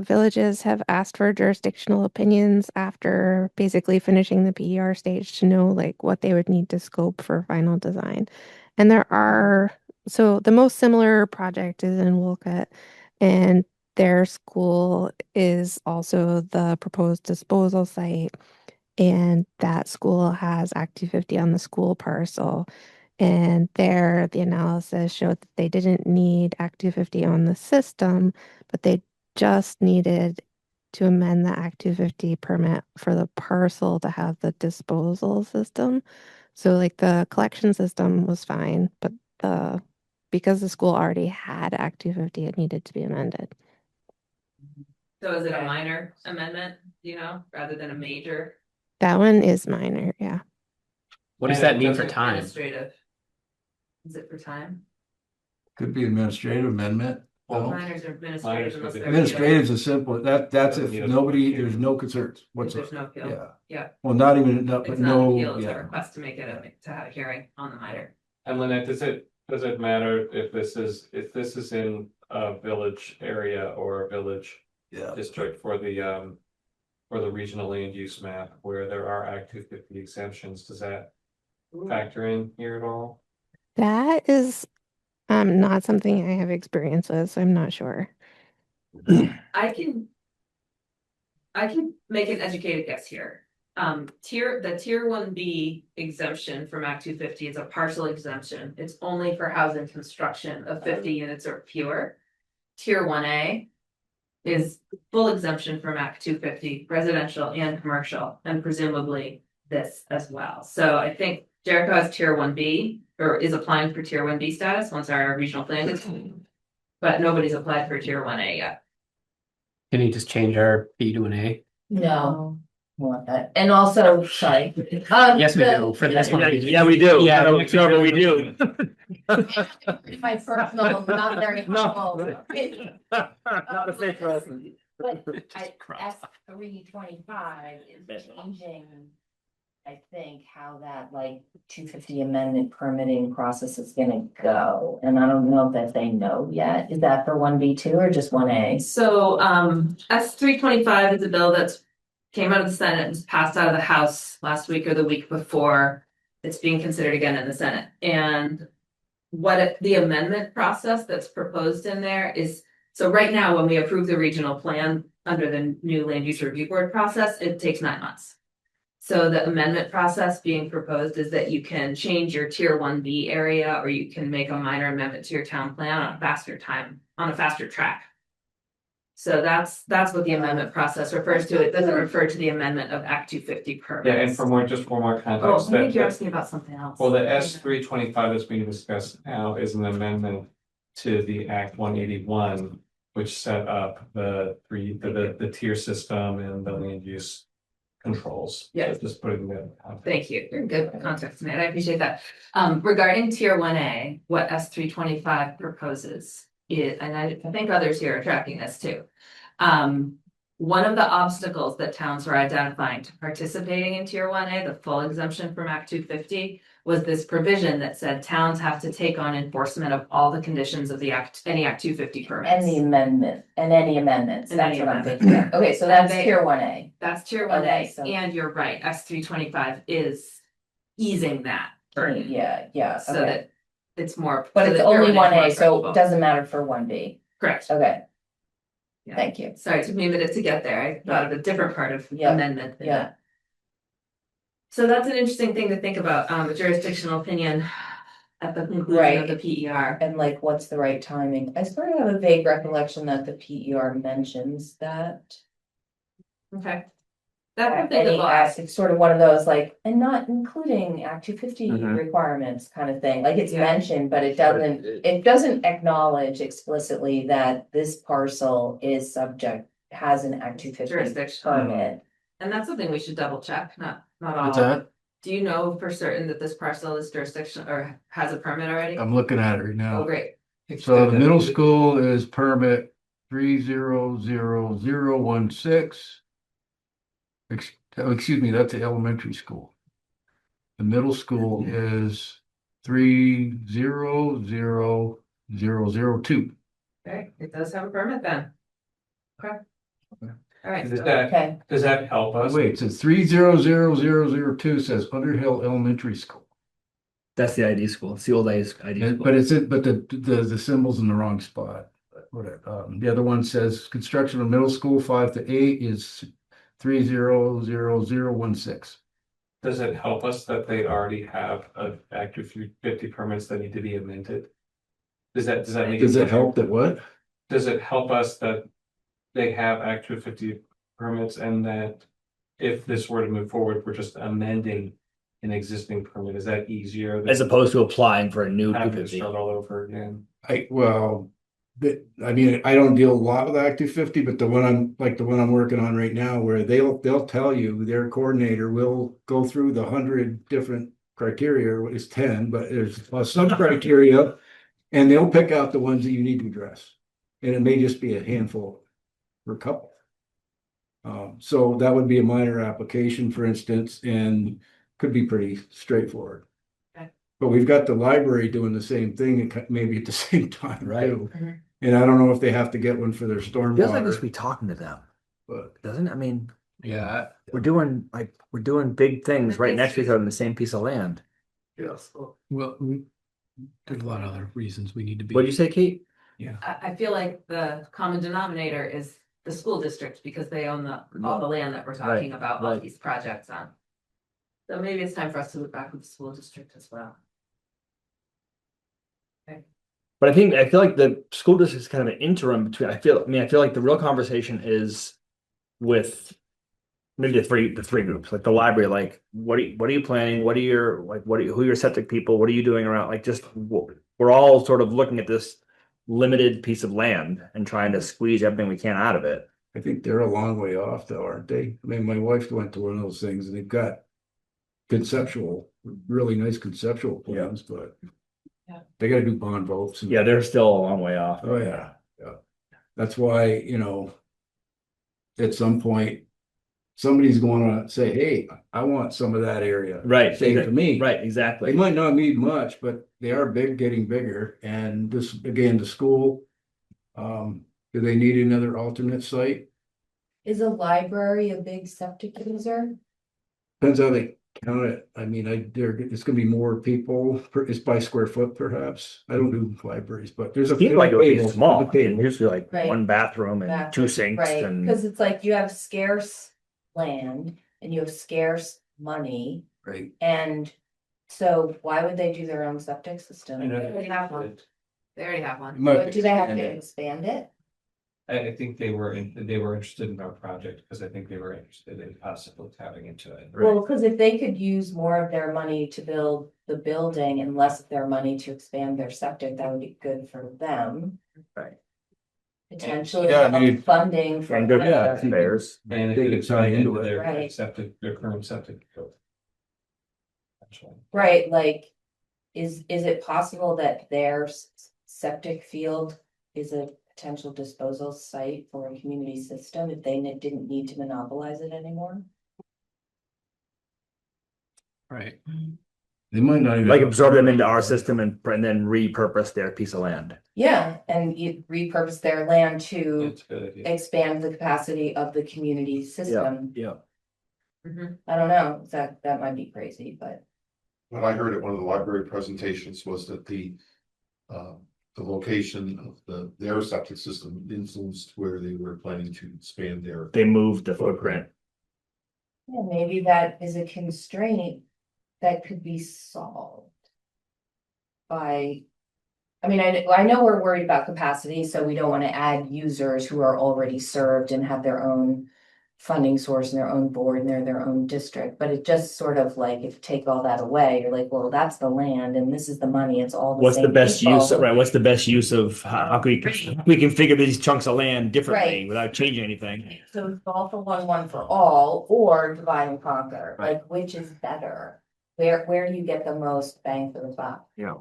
villages have asked for jurisdictional opinions after basically finishing the PER stage to know like what they would need to scope for final design. And so the most similar project is in Wolcott, and their school is also the proposed disposal site. And that school has Act 250 on the school parcel. And there, the analysis showed that they didn't need Act 250 on the system, but they just needed to amend the Act 250 permit for the parcel to have the disposal system. So, like, the collection system was fine, but because the school already had Act 250, it needed to be amended. So is it a minor amendment, rather than a major? That one is minor, yeah. What does that mean for time? Administrative. Is it for time? Could be administrative amendment. Well, Minors are administrative. unless they're- Administrative's a simple, that's if nobody, there's no concerns If there's whatsoever. no appeal. Yeah. Yeah. Well, not even, but It's not an appeal, no, it's a yeah. request to make it to have a hearing on the minor. And Lynette, does it matter if this is in a village area or a village Yeah. district for the regional land use map where there are Act 250 exemptions? Does that factor in here at all? That is not something I have experience with, so I'm not sure. I can make an educated guess here. The tier 1B exemption from Act 250 is a partial exemption. It's only for housing construction of 50 units or fewer. Tier 1A is full exemption from Act 250, residential and commercial, and presumably this as well. So I think Jericho has tier 1B or is applying for tier 1B status once our regional plan is, but nobody's applied for tier 1A yet. Can you just change our B to an A? No. Want that. And also, sorry. Yes, we do. For this one. Yeah, we do. Yeah, No, but we do. My personal, not very humble. Not a safe person. But S 325 is changing, I think, how that like 250 amendment permitting process is gonna go. And I don't know that they know yet. Is that for 1B2 or just 1A? So S 325 is a bill that's came out of the Senate and was passed out of the House last week or the week before. It's being considered again in the Senate. And the amendment process that's proposed in there is, so right now, when we approve the regional plan under the new land use review board process, it takes 9 months. So the amendment process being proposed is that you can change your tier 1B area, or you can make a minor amendment to your town plan on a faster track. So that's what the amendment process refers to. It doesn't refer to the amendment of Act 250 permits. Yeah, and for more context. Oh, maybe you're asking about something else. Well, the S 325 that's being discussed now is an amendment to the Act 181, which set up the tier system and the land use controls. Yeah. So just putting that out. Thank you. You're good context, man. I appreciate that. Regarding tier 1A, what S 325 proposes is, and I think others here are tracking this too. One of the obstacles that towns were identifying to participating in tier 1A, the full exemption from Act 250, was this provision that said towns have to take on enforcement of all the conditions of any Act 250 permits. And the amendment, and any amendments. And That's any what I'm amendments. thinking. Okay, so that's tier 1A. That's tier 1A, Okay, so- and you're right, S 325 is easing that burden. Yeah, So okay. that it's more. But so it's that tier only 1A is more 1A, so approachable. it doesn't matter for 1B. Correct. Okay, Yeah. thank you. Sorry, it took me a minute to get there. I thought of a different part of Yeah. amendment. than Yeah. that. So that's an interesting thing to think about, a jurisdictional opinion at the conclusion of the PER. And like, what's the right timing? I sort of have a vague recollection that the PER mentions that. Okay. That's what they Any will act, ask. it's sort of one of those like, and not including Act 250 Mhm. requirements kind of thing. Like it's Yeah. mentioned, but it doesn't acknowledge explicitly that this parcel is has an Act 250 Jurisdiction. permit. And that's something we should double check, not all. What's that? Do you know for certain that this parcel is jurisdiction or has a permit already? I'm looking at it right Oh, now. great. So the middle school is permit 300016. Excuse me, that's the elementary school. The middle school is 300002. Okay, it does have a permit then. Okay. All right. Okay, Does that help us? Wait, it says 300002 says Underhill Elementary School. That's the ID school. It's the old ID school. But the symbol's in the wrong spot. Whatever. The other one says construction of middle school 5 to 8 is 300016. Does it help us that they already have an active 50 permits that need to be amended? Does that make? Does it help that what? Does it help us that they have active 50 permits and that if this were to move forward, we're just amending an existing permit? Is that easier? As opposed to applying for a new having to 250. start all over again? I mean, I don't deal a lot with Active 50, but the one I'm working on right now, where they'll tell you, their coordinator will go through the 100 different criteria, or it's 10, but there's some criteria, and they'll pick out the ones that you need to address. And it may just be a handful or a couple. So that would be a minor application, for instance, and could be pretty straightforward. Okay. But we've got the library doing the same thing, maybe at the same time, Right. too. Mhm. And I don't know if they have to get one for their Feels like we should stormwater, be talking to them, but doesn't it? I mean, Yeah. we're doing big things right next to each other on the same piece of land. yes. Well, there's a lot of other reasons we need to be. What'd you say, Kate? I feel like the common denominator is the school district because they own all the land that we're talking about all right. these projects on. So maybe it's time for us to look back with the school district as well. But I feel like the school district is kind of an interim between. I feel like the real conversation is with maybe the three groups, like the library. Like, what are you planning? What are your who are your septic people? What are you doing around? Like, just we're all sort of looking at this limited piece of land and trying to squeeze everything we can out of it. I think they're a long way off though, aren't they? I mean, my wife went to one of those things and they've got really nice conceptual plans, but Yeah. they gotta do bond votes. Yeah, they're still a long way off. Oh, yeah. That's why, at some point, somebody's gonna say, hey, I want some of that area. Right. Say it to me. Right, They exactly. might not need much, but they are getting bigger. And this, again, the school, do they need another alternate site? is a library a big septic user? Depends how they count it. I mean, it's gonna be more people, it's by square foot perhaps. I don't do libraries, but there's a. Seems like it would be table, small. there's a table. And usually like Right. one bathroom and two sinks Right, and because it's like you have scarce land and you have scarce money. Right. And so why would they do their own septic system? I know. They already have one. They already have one. But do they have to expand it? I think they were interested in our project because I think they were interested in possibly tapping into it. Well, because if they could use more of their money to build the building and less of their money to expand their septic, that would be good for them. Right. Potentially Yeah, I mean, funding for. and good Yeah, taxpayers. And They it could could tie tie into into it. their Right. their current septic. Actually. Right, like, is it possible that their septic field is a potential disposal site for a community system if they didn't need to monopolize it anymore? Right. They might not even. Like absorb them into our system and then repurpose their piece of land. Yeah, and you repurpose their land to It's a good idea. expand the capacity of the community system. Yeah. Mhm. I don't know, that might be crazy, but. What I heard at one of the library presentations was that the location of their septic system influenced where they were planning to expand their. They moved the footprint. Yeah, maybe that is a constraint that could be solved. By, I mean, I know we're worried about capacity, so we don't want to add users who are already served and have their own funding source and their own board and they're their own district, but it just sort of like, if you take all that away, you're like, well, that's the land and this is the money, it's all the What's the same best use, people. right? What's the best use of how can we configure these chunks of land differently Right. without changing anything? So it's all for one for all, or divide and conquer, Right. like which is better? Where do you get the most bang for the buck? Yeah.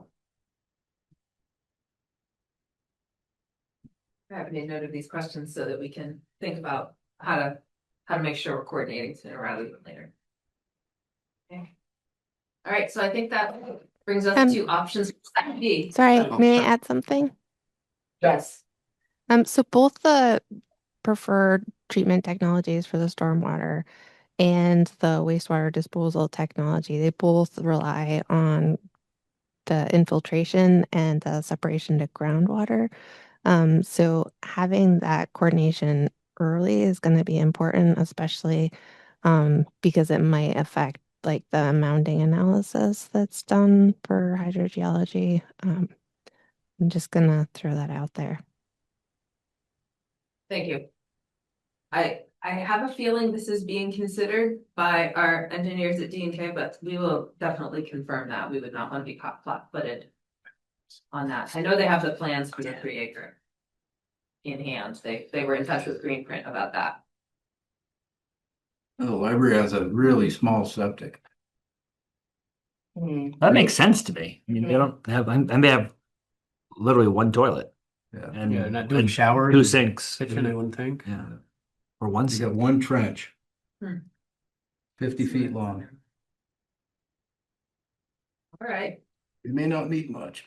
I have made note of these questions so that we can think about how to how to make sure we're coordinating sooner rather than later. Okay. All right, so I think that brings us to options B. Sorry, may I add something? Yes. So both the preferred treatment technologies for the stormwater and the wastewater disposal technology, they both rely on the infiltration and the separation to groundwater. So having that coordination early is going to be important, especially because it might affect like the mounding analysis that's done for hydrogeology. I'm just gonna throw that out there. Thank you. I have a feeling this is being considered by our engineers at D&K, but we will definitely confirm that. We would not want to be caught flat-footed on that. I know they have the plans for the 3 acre in hand. They were in touch with Greenprint about that. The library has a really small septic. That makes sense to me. I mean, they don't have, and they have literally one toilet. Yeah. And Yeah, not doing and showers. 2 and sinks. Kitchen, I wouldn't think. Yeah. Or one You got sink. one trench. Hmm. 50 feet long. All right. It may not need much.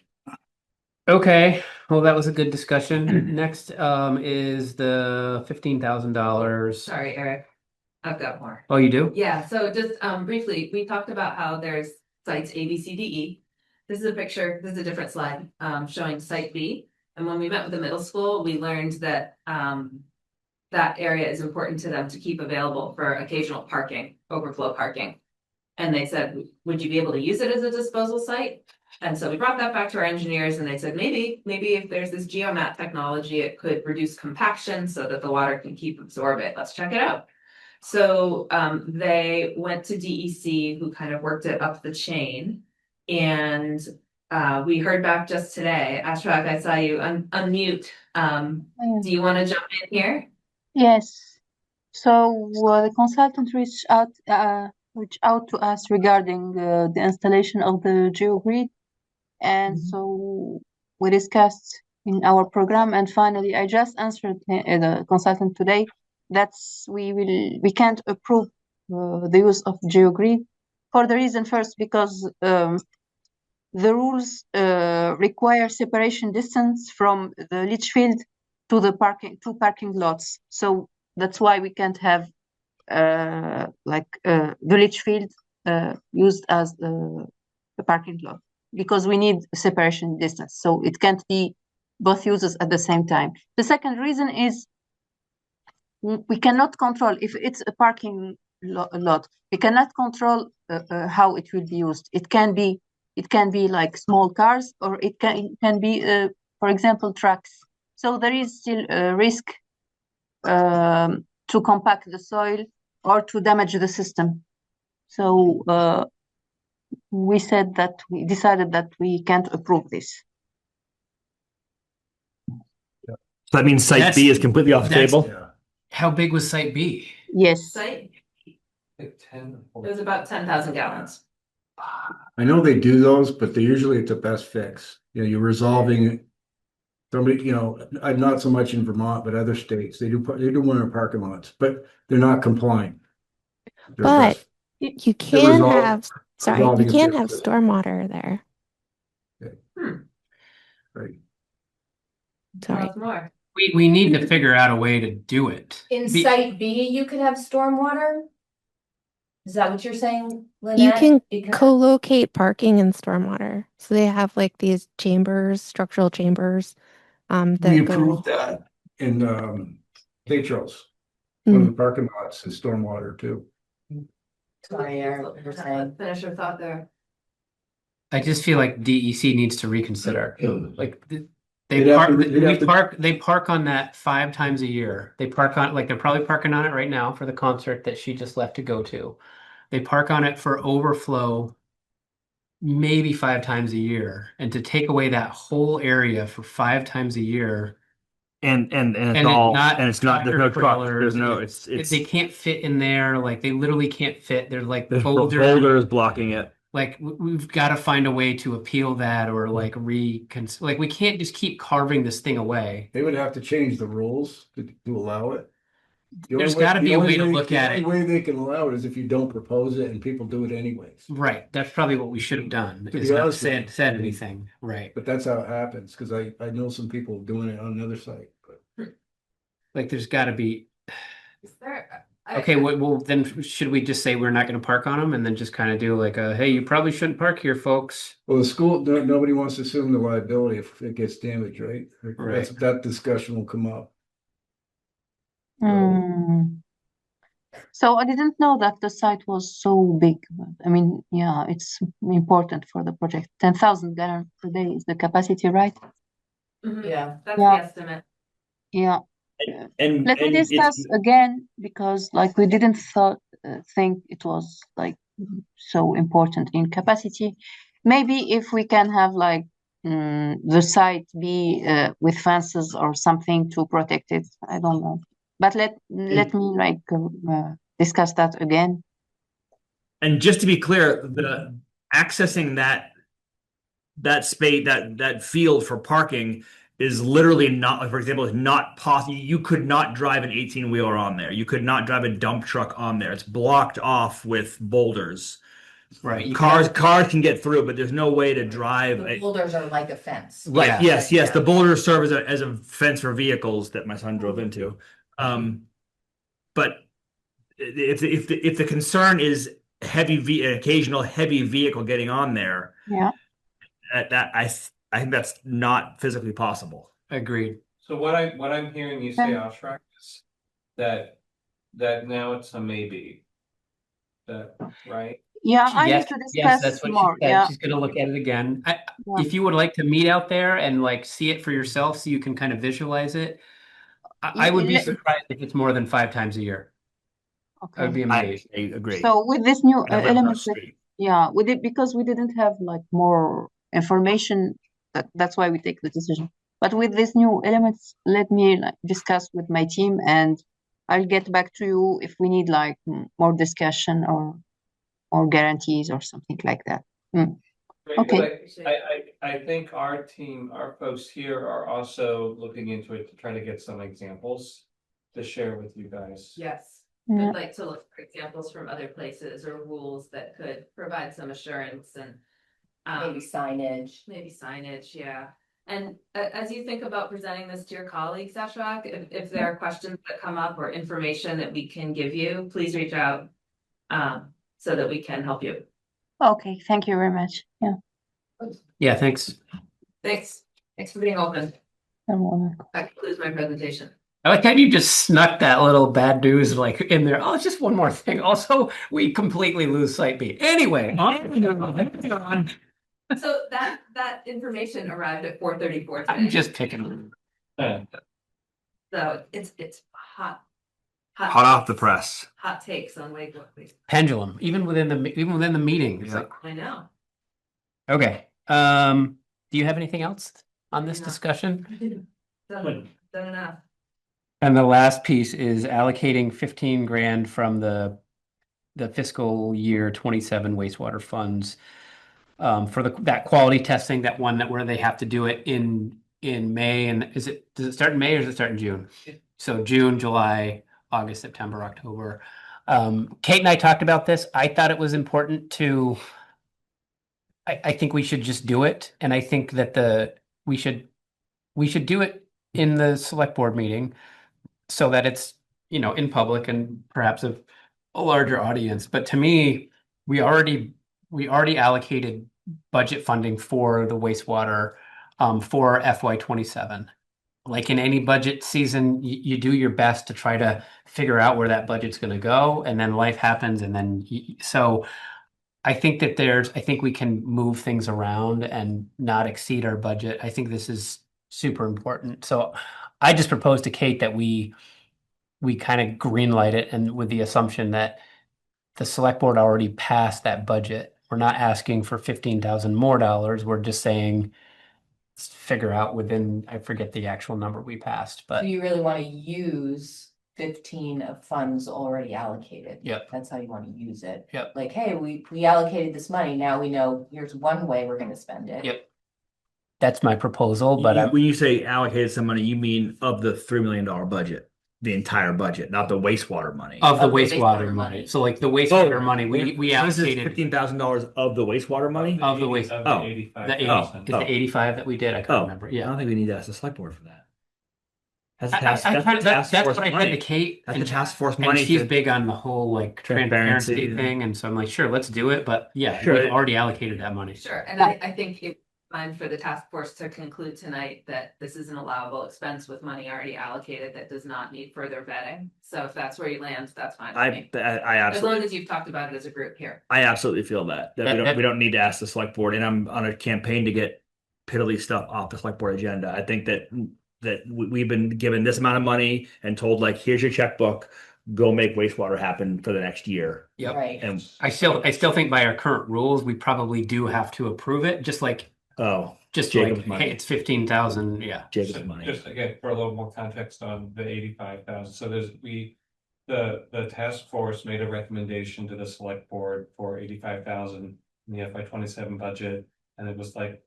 Okay, well, that was a good discussion. Next, is the $15,000. Sorry, Eric. I've got more. Oh, you do? Yeah, so just briefly, we talked about how there's sites A, B, C, D, E. This is a picture, this is a different slide, showing site B. And when we met with the middle school, we learned that that area is important to them to keep available for occasional parking, overflow parking. And they said, would you be able to use it as a disposal site? And so we brought that back to our engineers and they said, maybe if there's this geomat technology, it could reduce compaction so that the water can keep absorb it. Let's check it out. So they went to DEC, who kind of worked it up the chain. And we heard back just today. Ashwag, I saw you unmute. Do you want to jump in here? Yes. So the consultant reached out to us regarding the installation of the GeoGrid, and so we discussed in our program. And finally, I just answered the consultant today that we can't approve the use of GeoGrid for the reason first because the rules require separation distance from the leach field to the parking lots. So that's why we can't have the leach field used as the parking lot because we need separation distance. So it can't be both uses at the same time. The second reason is we cannot control if it's a parking lot. We cannot control how it will be used. It can be like small cars, or it can be, for example, trucks. So there is still a risk to compact the soil or to damage the system. So we decided that we can't approve this. So that means site B is completely off the table. Yeah. How big was site B? Yes. Site, Like 10. it was about 10,000 gallons. I know they do those, but they usually it's a best fix. You know, you're resolving somebody, you know, I'm not so much in Vermont, but other states, they do winter parking lots, but they're not complying. They're But best- you can resolve- have, sorry, you resolving a can fix have it. stormwater there. Right. Sorry. Tell us more. We need to figure out a way to do it. In Be- site B, you could have stormwater? Is that what you're saying, Lynette? You can Because- co-locate parking and stormwater. So they have like these chambers, structural chambers, that We go. approved that in St. Charles. One of the parking lots is stormwater too. Sorry, Eric, what you're saying. Finish your thought there. I just feel like DEC needs to reconsider. Like they They'd have park, to re- they'd have to- they park on that 5 times a year. They park on, like, they're probably parking on it right now for the concert that she just left to go to. They park on it for overflow maybe 5 times a year, and to take away that whole area for 5 times a year. And And it's it's all, not and it's not, there's no tractor truck, trailers, there's no, it's- it's they can't fit in there. Like, they literally can't fit. There's like there's boulders. boulders blocking it. Like, we've got to find a way to appeal that, or like like, we can't just keep carving this thing away. They would have to change the rules to allow it. There's gotta be a way to look at The it. only way they can allow it is if you don't propose it and people do it anyways. Right, that's probably what we should have done, To is be not honest with said, you. said anything, right? But that's how it happens, because I know some people doing it on another site, but. Like, there's gotta be, Is there? okay, well, then should we just say we're not gonna park on them and then just kind of do like a, hey, you probably shouldn't park here, folks? Well, the school, nobody wants to assume the liability if it gets damaged, right? Right. That discussion will come up. Mm. So I didn't know that the site was so big. But I mean, yeah, it's important for the project. 10,000 gallons per day is the capacity, right? Yeah. That's Yeah. the estimate. Yeah. And Let me and it's- discuss again because like we didn't think it was like so important in capacity. Maybe if we can have like the site be with fences or something to protect it. I don't know. But let me like discuss that again. And just to be clear, the accessing that space, that field for parking is literally not, for example, is not possible. You could not drive an 18-wheeler on there. You could not drive a dump truck on there. It's blocked off with boulders. Right. you Cars can- can get through it, but there's no way to drive. The boulders are like a fence. Right. Yeah. Yes. Yeah. The boulders serve as a fence for vehicles that my son drove into. But if the concern is occasional heavy vehicle getting on there, Yeah. I think that's not physically possible. Agreed. So what I'm hearing you say, Ashrak, is that now it's a maybe. That, right? Yeah, I Yes, need to yes, discuss that's what more. she said. Yeah. She's gonna look at it again. Yeah. If you would like to meet out there and like see it for yourself so you can kind of visualize it, I would be Let- surprised if it's more than 5 times a year. I would Okay. be amazed. I agree. So with this new I live across element, the street. yeah, with it because we didn't have like more information. That's why we take the decision. But with these new elements, let me like, discuss with my team, and I'll get back to you if we need like more discussion or guarantees or something like that. Right, Okay. but I think our team, our folks here are also looking into it to try to get some examples to share with you guys. Yes. Yeah. I'd like to look for examples from other places or rules that could provide some assurance and Maybe signage. maybe signage, yeah. And as you think about presenting this to your colleagues, Ashrak, if there are questions that come up or information that we can give you, please reach out so that we can help you. Okay. Thank you very much. Yeah. Yeah, thanks. Thanks. Thanks for being open. You're welcome. That concludes my presentation. I like how you just snuck that little bad news like in there. Oh, just one more thing. Also, we completely lose site B. Anyway, on. So that information arrived at 4:34 today. I'm just picking. So it's hot Off the press. hot takes on Wastewater. Pendulum, even within the meeting. It's like, I know. okay. Do you have anything else on this No. discussion? Done enough. And the last piece is allocating 15 grand from the fiscal year 27 wastewater funds for that quality testing, that one where they have to do it in May. And does it start in May or does it start in June? So June, July, August, September, October. Kate and I talked about this. I thought it was important to, I think we should just do it. And I think that we should do it in the select board meeting so that it's, in public and perhaps a larger audience. But to me, we already allocated budget funding for the wastewater for FY27. Like in any budget season, you do your best to try to figure out where that budget's going to go, and then life happens, and then so I think that I think we can move things around and not exceed our budget. I think this is super important. So I just proposed to Kate that we kind of green light it, and with the assumption that the select board already passed that budget. We're not asking for 15,000 more dollars. We're just saying figure out within, I forget the actual number we passed, So but you really want to use 15 of funds already allocated. Yep. That's how you want to use it. Yep. Like, hey, we allocated this money. Now we know here's one way we're going to spend it. Yep. That's my proposal. But When you say allocated some money, you mean of the $3 million budget. the entire budget, not the wastewater money. Of the Of the wastewater wastewater money. money. So like the wastewater money, we So this is allocated $15,000 of the wastewater money. Of the waste- Of oh, the 85. the 80, Oh, is the 85 that we did. I couldn't remember. I Yeah. don't think we need to ask the select board for that. That's I, task, I, that's I, the that, task that's force what I said money. to Kate. That's the And, task force and money. she's to- big on the whole like Transparency. transparency thing. And so I'm like, sure, let's do it. But yeah, Sure. we've already allocated that money. Sure, and I think it's fine for the task force to conclude tonight that this is an allowable expense with money already allocated that does not need further vetting. So if that's where you land, that's fine with me. I As absolutely, long as you've talked about it as a group here. I absolutely feel that we don't need to ask the select board, and I'm on a campaign to get piddly stuff off the select board agenda. I think that we've been given this amount of money and told like, here's your checkbook, go make wastewater happen for the next year. Yep. Right. And I still think by our current rules, we probably do have to approve it. Just like Jacob's money. hey, it's 15,000. Yeah. Jacob's money. Just again, for a little more context on the 85,000. So the task force made a recommendation to the select board for 85,000 in the FY27 budget. And it was like,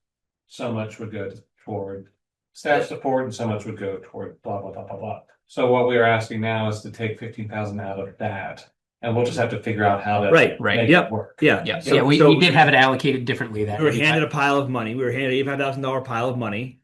so much would go toward staff support and so much would go toward blah, blah, blah, blah, blah. So what we are asking now is to take 15,000 out of that. And we'll just have to figure out how to Right. make Yep. it work. Yeah. Yeah. So- Yeah. We so- did have it allocated differently. That We were handed a pile of money. We were handed $85,000 pile of money.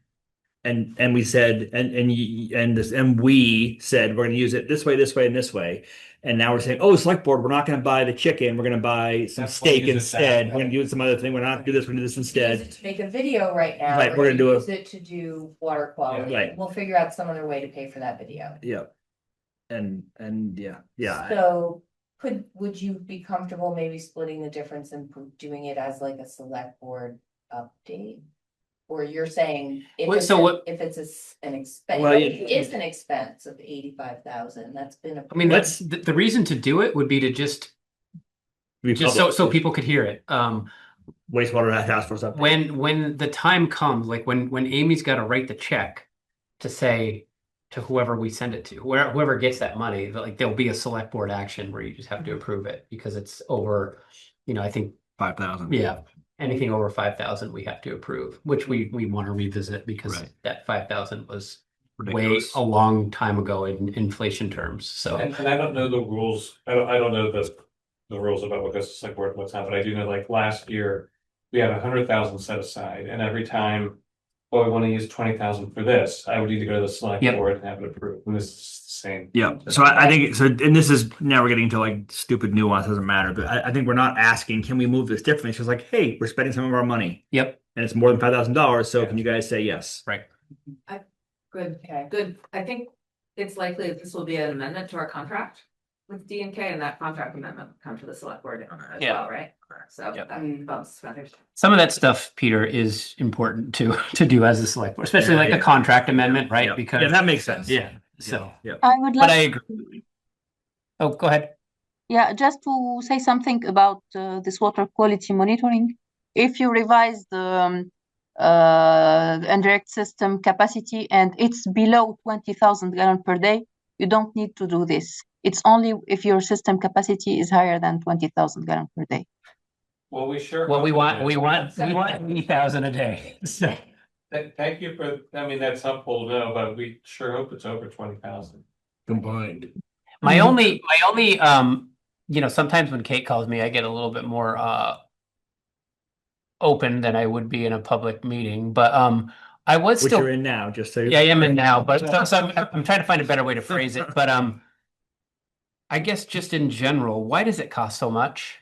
And we said, and we said, we're going to use it this way, this way, and this way. And now we're saying, oh, select board, we're not going to buy the chicken. We're going to buy some That's what steak we use it instead. that We're going to use some other thing. We're not going to do this. We're going to do this Use instead. it to make a video right now. Right, we're gonna do use it to do water quality. Right. We'll figure out some other way to pay for that video. Yeah. And yeah. So would you be comfortable maybe splitting the difference and doing it as like a select board update? Or you're saying if Wait, it's so what- if it's an expense, Well, it is an expense of 85,000, that's been. I mean, that's the reason to do it would be to just so people could hear it. Wastewater task force up. When the time comes, like when Amy's got to write the check to say to whoever we send it to, whoever gets that money, like there'll be a select board action where you just have to approve it because it's over, I think 5,000. Yeah, anything over 5,000 we have to approve, which we want to revisit because Right. that 5,000 was Ridiculous. way a long time ago in inflation terms. So And I don't know the rules. I don't know the rules about what goes to select board and what's not, but I do know like last year we had 100,000 set aside, and every time, oh, I want to use 20,000 for this, I would need to go to the select Yep. board and have it approved. And this is the same. Yeah. So I think so, and this is now we're getting into like stupid nuance, doesn't matter. But I think we're not asking, can we move this differently? It's just like, hey, we're spending some of our money. Yep. And it's more than $5,000. So can you guys say yes? Right. Good, Okay. good. I think it's likely that this will be an amendment to our contract with D and K, and that contract amendment will come to the select board as Yeah. well, right? So Yep. that bumps feathers. Some of that stuff, Peter, is important to do as a select board, especially like a contract amendment, right? Yeah. Because Yeah, that makes sense. yeah. So, Yeah. I would but I like, agree. Oh, go ahead. yeah, just to say something about this water quality monitoring. If you revise the indirect system capacity and it's below 20,000 gallons per day, you don't need to do this. It's only if your system capacity is higher than 20,000 gallons per day. Well, we sure. Well, we hope it want is. 80,000 a day. So, Thank you for, I mean, that's helpful to know, but we sure hope it's over 20,000. Combined. my only, sometimes when Kate calls me, I get a little bit more open than I would be in a public meeting. But I was Which still you're in now, just so Yeah, I am in now, but so I'm trying to find a better way to phrase it. But I guess just in general, why does it cost so much?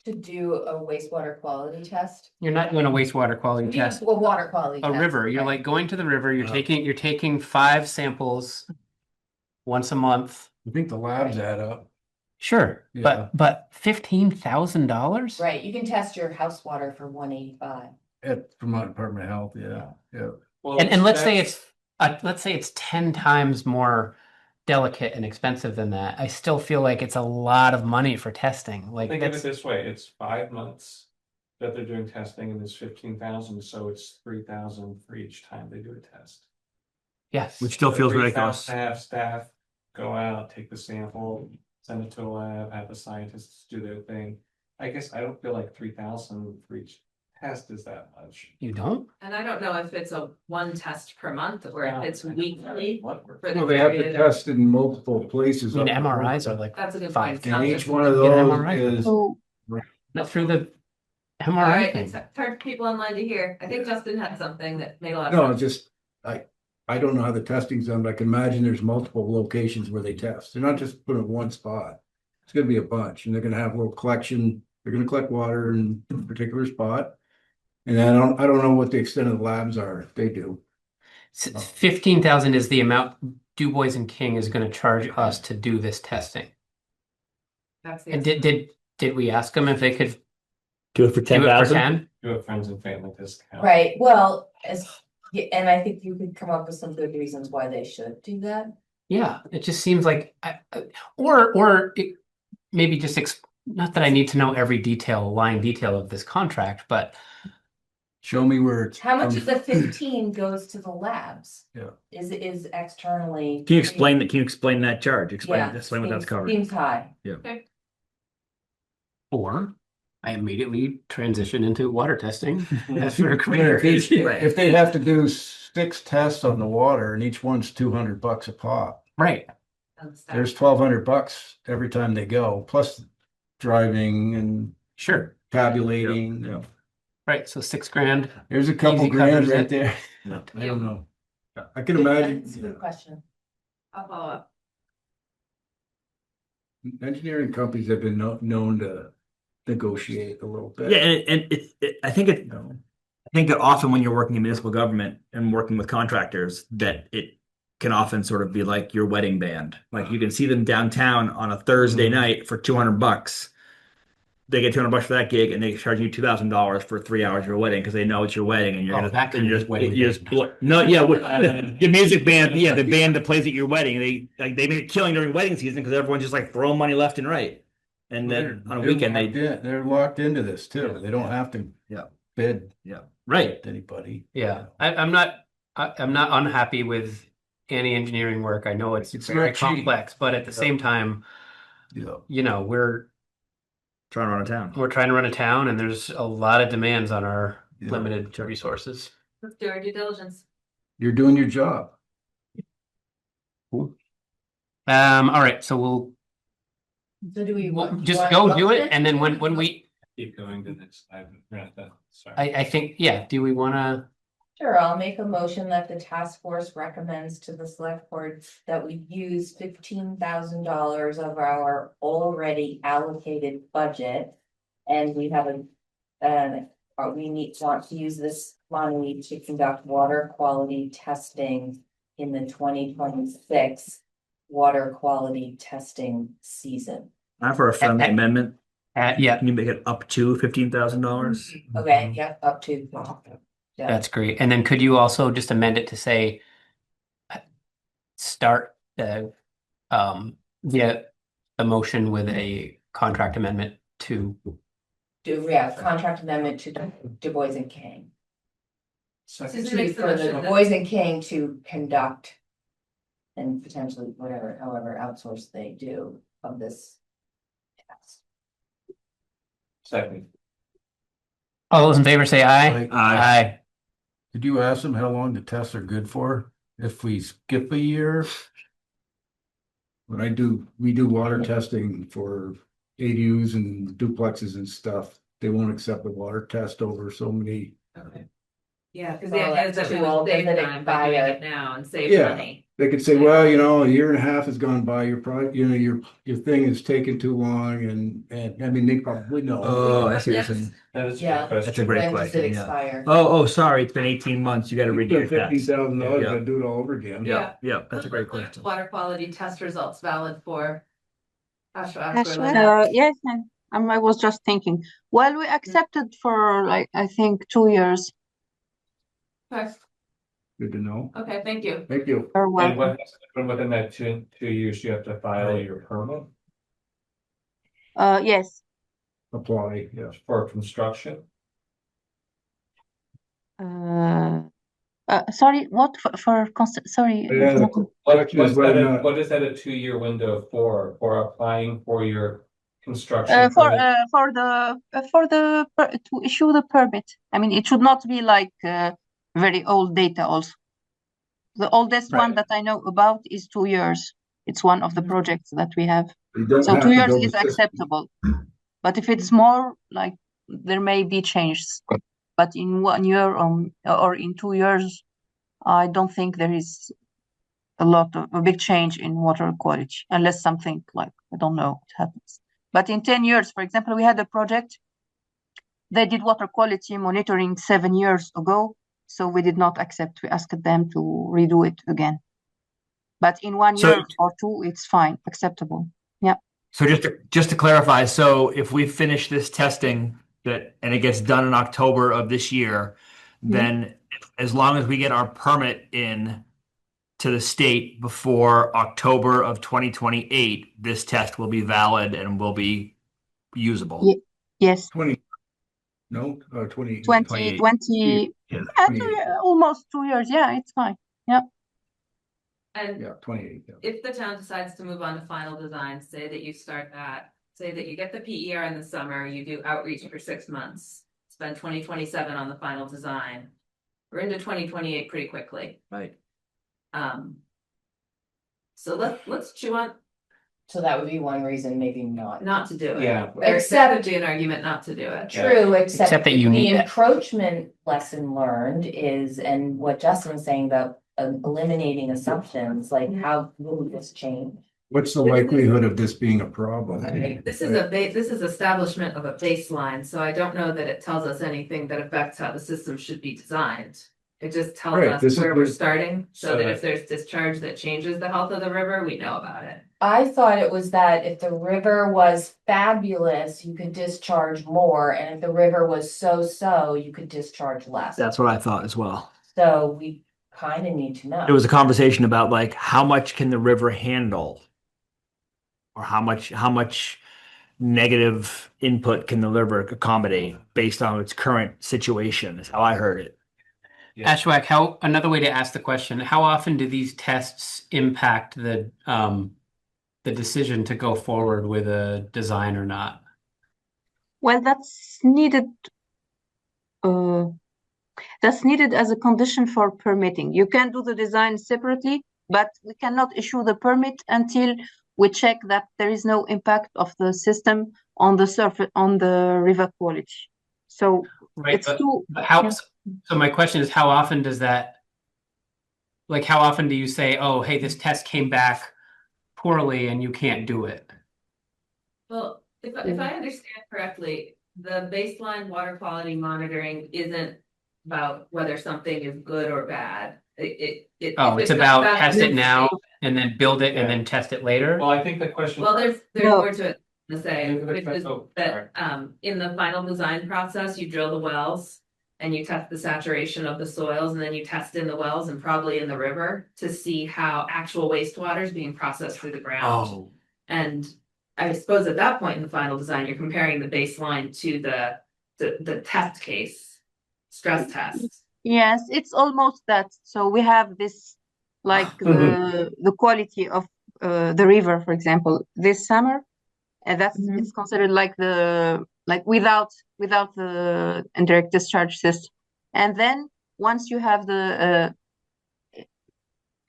To do a wastewater quality test. You're not doing a wastewater quality test. Well, water quality. A test, river. You're okay. like going to the river. You're taking 5 samples once a month. I think the labs add up. Sure, Yeah. but $15,000. Right, you can test your house water for 185. At Vermont Department of Health, yeah. Well, And let's say that's- it's 10 times more delicate and expensive than that. I still feel like it's a lot of money for testing. Like Think of it that's this way, it's 5 months that they're doing testing and it's 15,000, so it's 3,000 for each time they do a test. yes. which still feels 3,000 ridiculous. to have staff go out, take the sample, send it to a lab, have the scientists do their thing. I guess I don't feel like 3,000 for each test is that much. You don't? And I don't know if it's a one test per month or if it's weekly. For the Well, they have to period. test in multiple places. I mean, MRIs are like That's a good point. 5. It's not And just each one of Get an those MRI. is, So Not through the All MRI right, thing. it's hard for people online to hear. I think Justin had something that made a lot no, of it's sense. just, I don't know how the testing's done, but I can imagine there's multiple locations where they test. They're not just putting it in one spot. It's gonna be a bunch, and they're gonna have a little collection. They're gonna collect water in a particular spot. And I don't know what the extent of the labs are. They do. 15,000 is the amount Du Bois and King is going to charge us to do this testing. That's the And estimate. did we ask them if they could Do it for do it for 10,000. 10? Do a friends and family discount. Right, well, yeah, and I think you could come up with some good reasons why they should do that. Yeah, it just seems like, or it, maybe just not that I need to know every line detail of this contract, but Show me where it's. How much of the 15 goes to the labs? Yeah. Is externally. Can you explain that? Can you explain that charge? Yeah. Explain what that's covered. Seems high. or I immediately transition into water testing after a career. If they have to do 6 tests on the water and each one's $200 a pop, Right. there's $1,200 every time they go, plus driving and Sure. tabulating. Yeah. Right. So $6,000. There's a couple Easy grand covers right it. there. Yeah. I don't know. I can imagine. That's a good question. I'll follow up. Engineering companies have been known to negotiate a little bit. Yeah, and I think that often when you're working in municipal government and working with contractors, that it can often sort of be like your wedding band. Like you can see them downtown on a Thursday night for $200. They get $200 for that gig, and they charge you $2,000 for 3 hours of your wedding because they know it's your wedding, and you're Oh, that kind you're of just wedding you're just band. no, yeah, your music band, yeah, the band that plays at your wedding. They make it killing during wedding season because everyone's just like throwing money left and right, and then on a weekend they're locked into this too. They don't have to bid right. to anybody. Yeah. I'm not unhappy with any engineering work. I know it's very not cheap. complex, but at the same time, we're Trying to run a town. trying to run a town and there's a lot of demands on our Yeah. limited resources. Let's do our due diligence. You're doing your job. All right. So we'll So do we just go do it. And then when we, Keep going to the next slide. Sorry. I think, yeah. Do we want to? Sure, I'll make a motion that the task force recommends to the select board that we use $15,000 of our already allocated budget. And we have want to use this money to conduct water quality testing in the 2026 water quality testing season. Not for a friendly amendment. Yeah, Can you make it up to $15,000? Okay, yeah, up to. Yeah. that's great. And then could you also just amend it to say start the motion with a contract amendment to Contract amendment to Du Bois and King. Susan makes the For the motion Du that- Bois and King to conduct and potentially however outsource they do of this test. Second. all those in favor say aye. Aye. Did you ask them how long the tests are good for? If we skip a year? We do water testing for ADUs and duplexes and stuff. They won't accept the water test over so many. Yeah, because So the idea is that's that we too old, will save doesn't time by doing expire. it now and save Yeah. money. They could say, well, a year and a half has gone by, your thing is taking too long and I mean, they probably know. Oh, I see what you're Yes. saying. That is a Yeah. good question. That's a great When does it question. Yeah. expire? Oh, sorry. It's been 18 months. You got to redo your test. $50,000, Yeah. gotta do it all over again. Yeah. That's a great question. Water quality test results valid for. Ashwa? Yes, I was just thinking. Well, we accepted for like I think 2 years. Okay, Good to know. thank you. Thank you. Or And well, within that two years, you have to file your permit yes. Apply, yeah. for construction. Sorry, what sorry. Yeah, What is Whether or that? not- What is that a 2-year window for applying for your construction permit. to issue the permit. I mean, it should not be like very old data. Also, the oldest one Right. that I know about is 2 years. It's one of the projects that we have. You don't So have 2 to years build is the system. acceptable. But if it's more, like there may be changes. But in 1 year or in 2 years, I don't think there is a big change in water quality, unless something like, I don't know, what happens. But in 10 years, for example, we had a project. They did water quality monitoring 7 years ago, so we did not accept. We asked them to redo it again. But in 1 So- year or two, it's fine, acceptable. Yeah. So just to clarify, so if we finish this testing and it gets done in October of this year, then as long as we get our permit in to the state before October of 2028, this test will be valid and will be usable. Yes. 20, no, 20. 2020, Yeah. almost 2 years. Yeah, it's fine. Yeah. And Yeah, 28. Yeah. if the town decides to move on to final design, say that you start that, say that you get the PER in the summer, you do outreach for 6 months, spend 2027 on the final design. We're into 2028 pretty quickly. Right. So let's chew on So that would be one reason maybe not to do it. Yeah. There could be an argument not to do it. true, except Except that you the need it. encroachment lesson learned is, and what Justin was saying about eliminating assumptions, like how will this change? What's the likelihood of this being a problem? This is establishment of a baseline, so I don't know that it tells us anything that affects how the system should be designed. It just tells Right, us this is where we're the- starting, so So that that- if there's discharge that changes the health of the river, we know about it. I thought it was that if the river was fabulous, you could discharge more, and if the river was so-so, you could discharge less. That's what I thought as well. So we kind of need to know. There was a conversation about like how much can the river handle? Or how much negative input can the river accommodate based on its current situation, is how I heard it. Yeah. Ashwak, another way to ask the question, how often do these tests impact the decision to go forward with a design or not? Well, that's needed. That's needed as a condition for permitting. You can do the design separately, but we cannot issue the permit until we check that there is no impact of the system on the surface, on the river quality. So Right, it's too. but how? Yeah. So my question is, how often does that? Like, how often do you say, "Oh, hey, this test came back poorly, and you can't do it"? Well, if I understand correctly, the baseline water quality monitoring isn't about whether something is good or bad. Oh, it's about test it now and then build it and Yeah. then test it later. Well, I think the question. Well, there's No. more to it to say, which is Oh, that in the final design process, you drill the wells and you test the saturation of the soils, and then you test in the wells and probably in the river to see how actual wastewater is being processed through the ground. Oh, And I suppose at that point in the final design, you're comparing the baseline to the test case, stress test. Yes, it's almost that. So we have this, like the quality of the river, for example, this summer, and that's it's considered like without the indirect discharge system. And then once you have the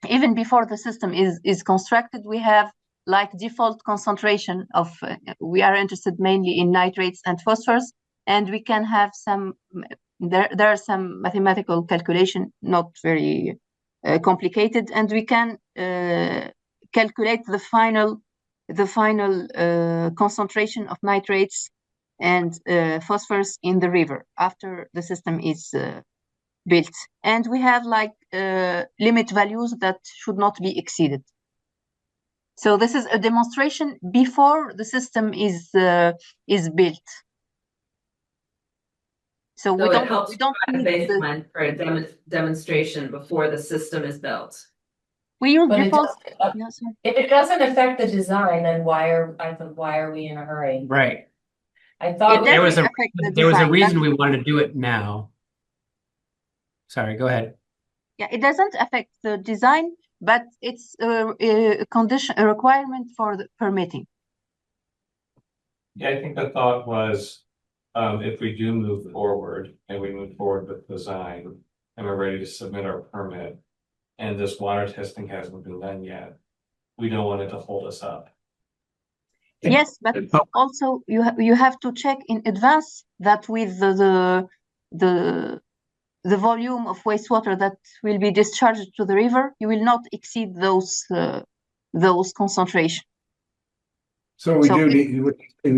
even before the system is constructed, we have like default concentration of we are interested mainly in nitrates and phosphorus, and we can have some there are some mathematical calculation, not very complicated, and we can calculate the final concentration of nitrates and phosphorus in the river after the system is built, and we have like limit values that should not be exceeded. So this is a demonstration before the system is built. So we don't provide a need baseline for a demonstration before the system is built. we use But it default. doesn't- Yeah, sorry. If it doesn't affect the design, then why are we in a hurry? Right. I thought It There was doesn't a affect the there was a design. reason we wanted to do it now. Sorry, go ahead. Yeah, it doesn't affect the design, but it's a condition, a requirement for the permitting. Yeah, I think the thought was, if we do move forward and we move forward with design and we're ready to submit our permit and this water testing hasn't been done yet, we don't want it to hold us up. Yes, but also you have to check in advance that with the the volume of wastewater that will be discharged to the river, you will not exceed those concentration. So we So do it- need, we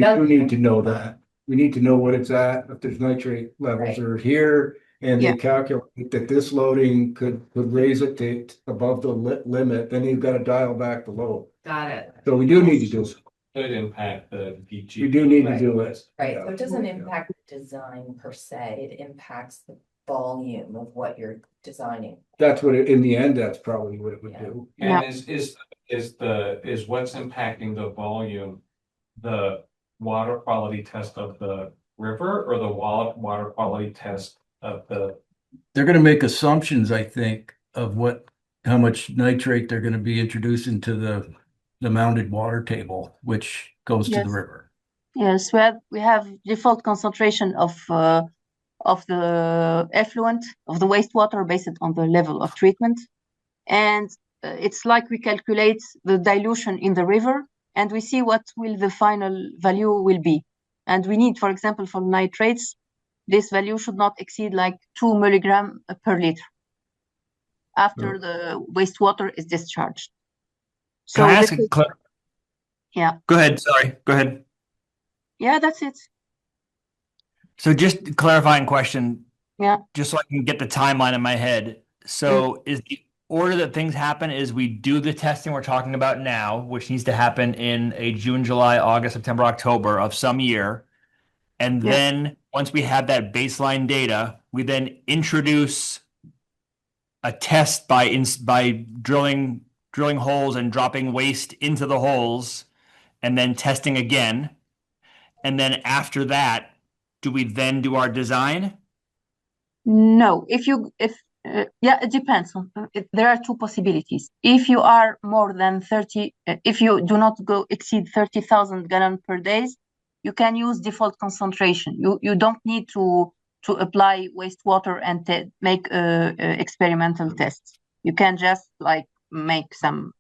do need to know that. We need to know what it's at, if there's nitrate levels Right. are here. And Yeah. they calculate that this loading could raise it to above the limit, then you've got to dial back the load. Got it. So we do need to do, Could impact the DG. we do need to do it. Right, Yeah. so it doesn't impact the design per se, it impacts the volume of what you're designing. That's what, in the end, that's probably what it would Yeah. do. And is what's impacting the volume, the water quality test of the river or the water quality test of the? They're gonna make assumptions, I think, of how much nitrate they're gonna be introducing to the mounted water table, which goes to the Yes. river. Yes, we have default concentration of the effluent of the wastewater based on the level of treatment, and it's like we calculate the dilution in the river, and we see what will the final value will be. And we need, for example, for nitrates, this value should not exceed like 2 milligram per liter after the wastewater is discharged. So Can I ask this a is- clar- yeah, Go ahead. Sorry. Go ahead. yeah, that's it. So just a clarifying question. Yeah. Just so I can get the timeline in my head. So is the order that things happen is we do the testing we're talking about now, which needs to happen in a June, July, August, September, October of some year. And Yeah. then once we have that baseline data, we then introduce a test by drilling holes and dropping waste into the holes and then testing again. And then after that, do we then do our design? No, yeah, it depends. There are two possibilities. If you are more than 30, if you do not exceed 30,000 gallon per days, you can use default concentration. You don't need to apply wastewater and make experimental tests. You can just like make some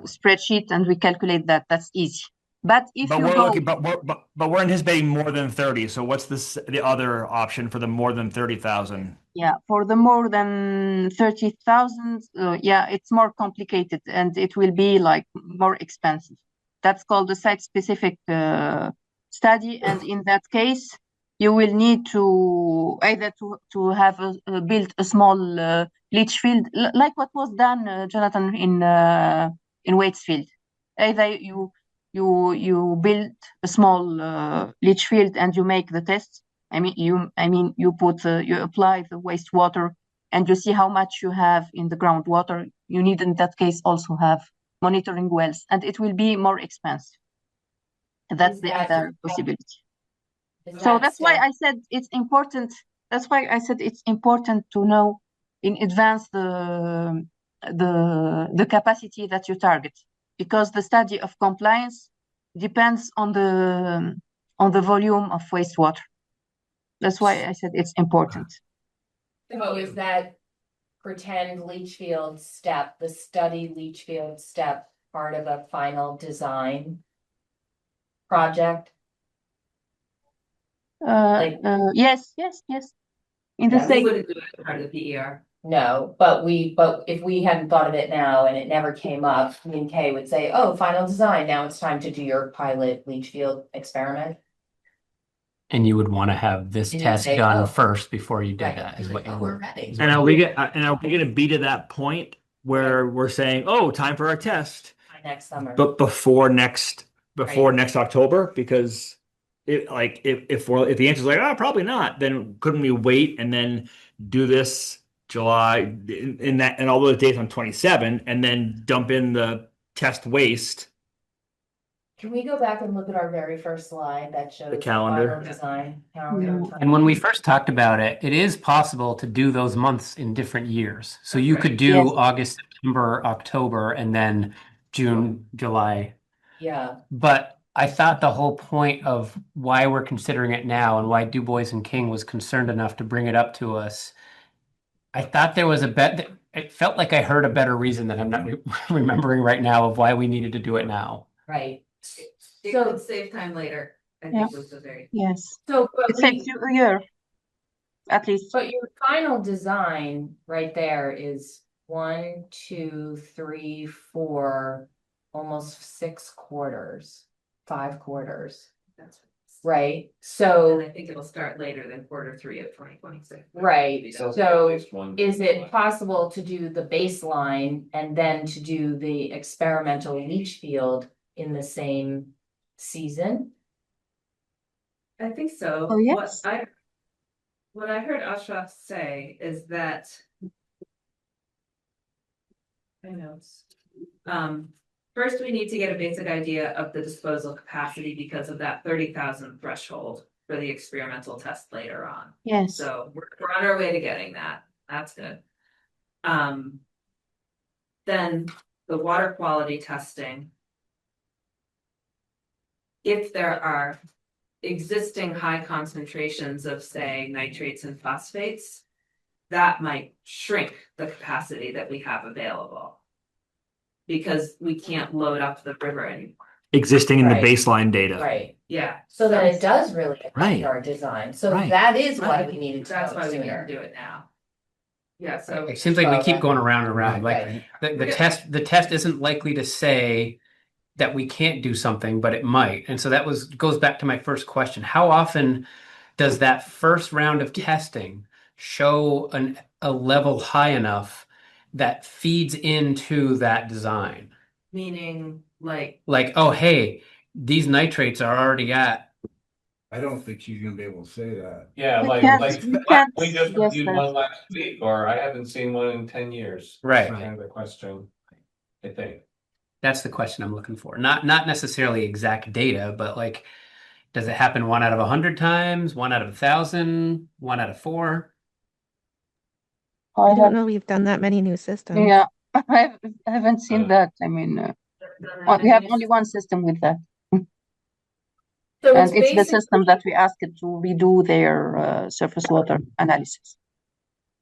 spreadsheet and we calculate that. That's easy. But if But you we're go, looking, but we're anticipating more than 30. So what's the other option for the more than 30,000? yeah, for the more than 30,000, yeah, it's more complicated and it will be like more expensive. That's called a site-specific study, and in that case, you will need to either to have built a small leach field, like what was done, Jonathan, in Waitsfield. Either you build a small leach field and you make the tests. I mean, you apply the wastewater and you see how much you have in the groundwater. You need, in that case, also have monitoring wells, and it will be more expensive. That's Is the that- other possibility. Is So that that's why still- I said it's important. That's why I said it's important to know in advance the capacity that you target, because the study of compliance depends on the volume of wastewater. That's why I said it's important. So is that pretend leach field step, the study leach field step, part of a final design project? Like- Yes. In the Yeah, we same, Wouldn't do it as part of the PER. No, but if we hadn't thought of it now and it never came up, me and Kay would say, oh, final design, now it's time to do your pilot leach field experiment. And you would want to have this And you'd test say, done oh, first before you did Right, that, he's is like, what you oh, we're would. ready. And are we going to be to that point where we're saying, oh, time for our test, By next summer. but before next October? Because if the answer is like, oh, probably not, then couldn't we wait and then do this July in all those dates on 27 and then dump in the test waste? Can we go back and look at our very first slide that shows The calendar. final design calendar? And when we first talked about it, it is possible to do those months in different years. So you could do Yes. August, September, October, and then June, July. Yeah, But I thought the whole point of why we're considering it now and why Du Bois and King was concerned enough to bring it up to us. I thought there was it felt like I heard a better reason that I'm not remembering right now of why we needed to do it now. Right. It So- could save time later, I Yeah. think was the very. Yes. So, but It takes you a year, at least. But your final design right there is 1, 2, 3, 4, almost 6 quarters, 5 quarters, That's right? And So, I think it'll start later than Q3 of 2026. right, So so at least one- is it possible to do the baseline and then to do the experimental leach field in the same season? I think so. Oh, yes. What I heard Ashraf say is that. I know. First, we need to get a basic idea of the disposal capacity because of that 30,000 threshold for the experimental test later on. Yes. So we're on our way to getting that. That's good. Then the water quality testing. If there are existing high concentrations of, say, nitrates and phosphates, that might shrink the capacity that we have available. Because we can't load up the river anymore. Existing in the Right. baseline data. Right, Yeah. so then it does really affect Right. our design, so Right. that is why Right. we needed to That's know why we need sooner. to do it now. Yeah, so. It seems like we Well, keep that- going around and around. Like Right. the test isn't likely to say that we can't do something, but it might. And so goes back to my first question. How often does that first round of testing show a level high enough that feeds into that design? Meaning like, Like, oh, hey, these nitrates are already at. I don't think she's gonna be able to say that. Yeah, We like, can't- like, we can't we just guess reviewed that. one last week, or I haven't seen one in 10 years. Right. That's kind of the question, I think. That's the question I'm looking for. Not necessarily exact data, but like, does it happen 1 out of 100 times, 1 out of 1,000, 1 out of 4? I I have, don't know we've done that many new systems. yeah, I haven't seen Uh, that. I mean, we have only one system with that. So And it's the basically- system that we asked it to redo their surface water analysis.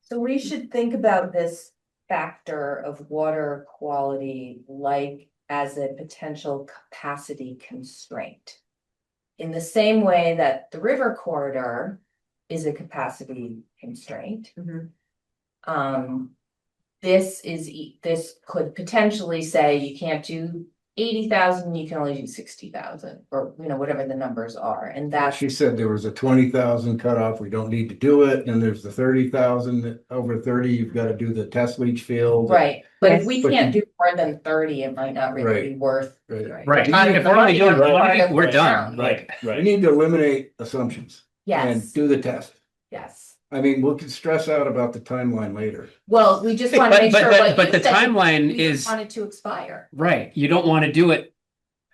So we should think about this factor of water quality like as a potential capacity constraint. In the same way that the river corridor is a capacity constraint. Mhm. This could potentially say you can't do 80,000, you can only do 60,000, or whatever the numbers are, and that's. She said there was a 20,000 cutoff, we don't need to do it, and there's the 30,000, over 30, you've got to do the test leach field. Right, but if we But can't you- do more than 30, it might not really be worth. Right. Right. You need- If we're only doing 20, we're done. Right, We right. need to eliminate assumptions and Yes, do the test. yes. I mean, we can stress out about the timeline later. Well, we just want to make sure. what But you the said, timeline we is Want it to expire. right. You don't want to do it.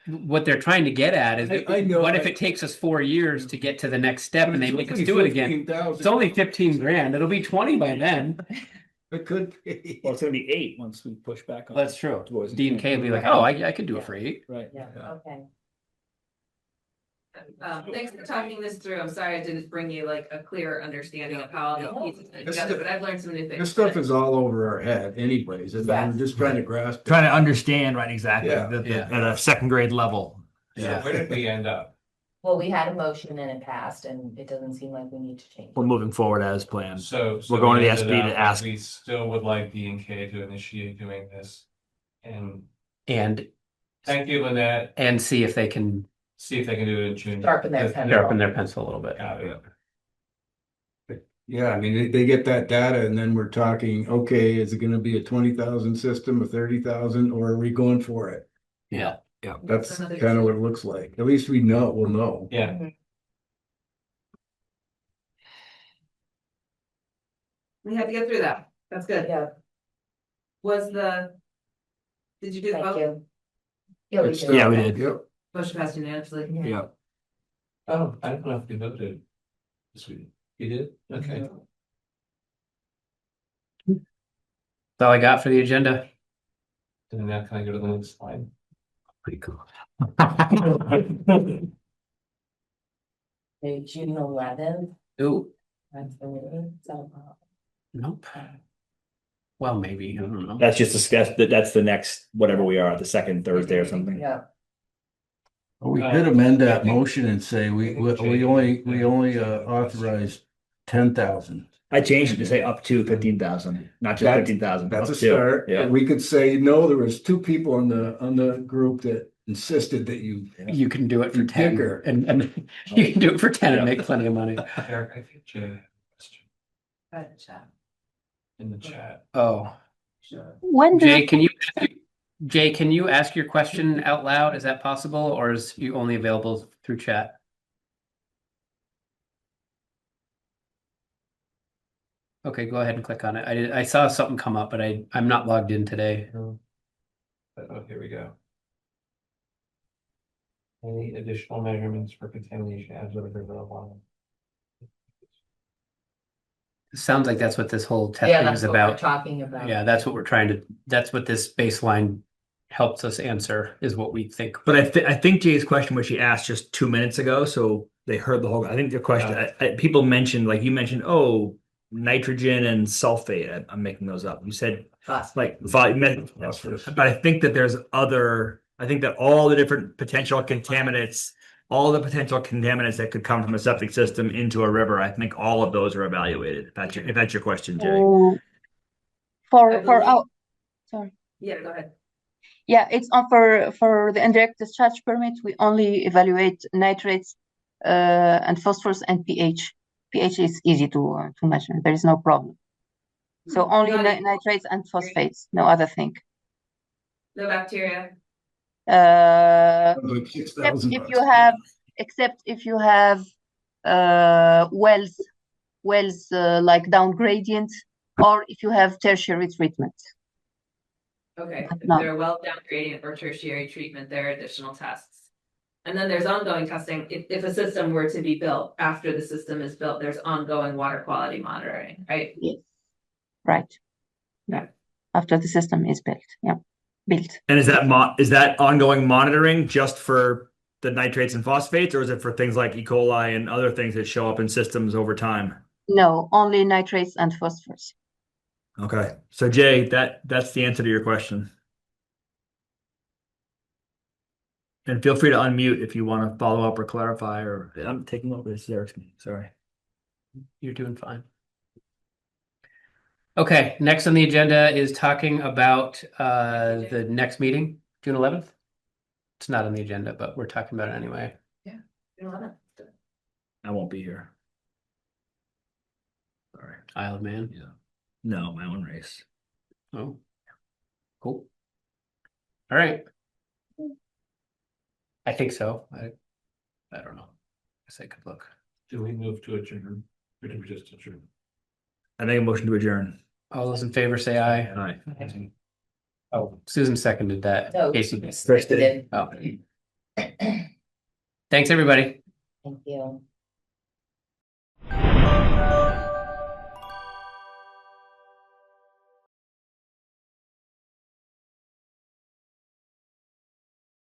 What they're trying to get at is, I know, what if it takes us 4 years to get to the next step and they make us do it again? 15,000. It's only 15 grand. It'll be 20 by then. It could be. Well, it's gonna be 8 once we push back on. That's true. Towards- D and K will be like, oh, I could do it for 8. Right. Yeah, okay. Thanks for talking this through. I'm sorry I didn't bring you like a clear understanding of how Yeah. all the pieces fit This together, is- but I've learned some new things. This stuff is all over our head anyways, and Yes. we're just trying to grasp. it. Trying to understand, right, exactly, Yeah. at a second grade level. So where did we end up? Well, we had a motion and it passed, and it doesn't seem like we need to change. We're moving forward as planned. So. We're going to we the ended SB to up that ask- We still would like D and K to initiate doing this. And And thank you, Lynette. see if they can See if they can do it in June. Sharpen their pencil. sharpen their pencil a little bit. Got it. Yeah, I mean, they get that data and then we're talking, okay, is it gonna be a 20,000 system, a 30,000, or are we going for it? Yeah. That's kind of what it looks like. At least we'll know. Yeah, We have to get through that. That's good. Yeah, Did you do the thank vote? you. Yeah, we It's did. Yeah, we did. Yep. Motion passed unanimously. Yeah. oh, I don't know if you voted this week. You did? Okay. That's all I got for the agenda. And now can I go to the next slide? Pretty cool. June 11th. Ooh, That's the meeting. Is that a problem? nope. Well, maybe, I don't know. That's just that's the next, whatever we are, the second Thursday or something. Yeah. We could amend that motion and say we only authorized 10,000. I changed it to say up to 15,000, not just 15,000. That's a up to. start. Yeah. And we could say, no, there was two people on the group that insisted that You can do it for You 10 bigger. and you can do it for 10 and Yeah. make plenty of money. Eric, I think Jay had a question Chat. in the chat. Oh, When do Jay, can you ask your question out loud? Is that possible, or is you only available through chat? Okay, go ahead and click on it. I saw something come up, but I'm not logged in today. Oh, here we go. Any additional measurements for contamination as of the water? It sounds like that's what this whole Yeah, testing that's is what we're about. talking about. Yeah, that's what we're that's what this baseline helps us answer, is what we think. But I think Jay's question was she asked just 2 minutes ago, so they heard the whole. I think the question people mentioned, like you mentioned, oh, nitrogen and sulfate. I'm making those up. You said like but I think that there's other. I think that all the different potential contaminants, that could come from a septic system into a river, I think all of those are evaluated. If that's your question, Jay. for I believe- our sorry. Yeah, go ahead. Yeah, it's on for the indirect discharge permit. We only evaluate nitrates, and phosphorus and pH. pH is easy to measure. There is no problem. So only Not a- nitrates and phosphates, no other thing. No bacteria. like Except $6,000. if you have wells like down gradient, or if you have tertiary treatment. Okay, if No. they're well down gradient or tertiary treatment, there are additional tests. And then there's ongoing testing. If a system were to be built, after the system is built, there's ongoing water quality monitoring, right? Yes. Right. Yeah. After the system is built. Yeah. Built. And is that ongoing monitoring just for the nitrates and phosphates, or is it for things like E. coli and other things that show up in systems over time? No, only nitrates and phosphorus. Okay, so Jay, that's the answer to your question. And feel free to unmute if you want to follow up or clarify. Or I'm taking over. This is Eric's meeting. Sorry. You're doing fine. Okay, next on the agenda is talking about the next meeting, June 11th. It's not on the agenda, but we're talking about it anyway. I won't be here. Sorry. Isle of Man. Yeah. No, my own race. Oh, cool. All right. I think so. I don't know. I guess I could look. Do we move to adjourn? Or do we just adjourn? I make a motion to adjourn. All those in favor say aye. Aye. Oh, Susan seconded that. No, Casey. Chris did. did. Oh. Thanks, everybody. Thank you.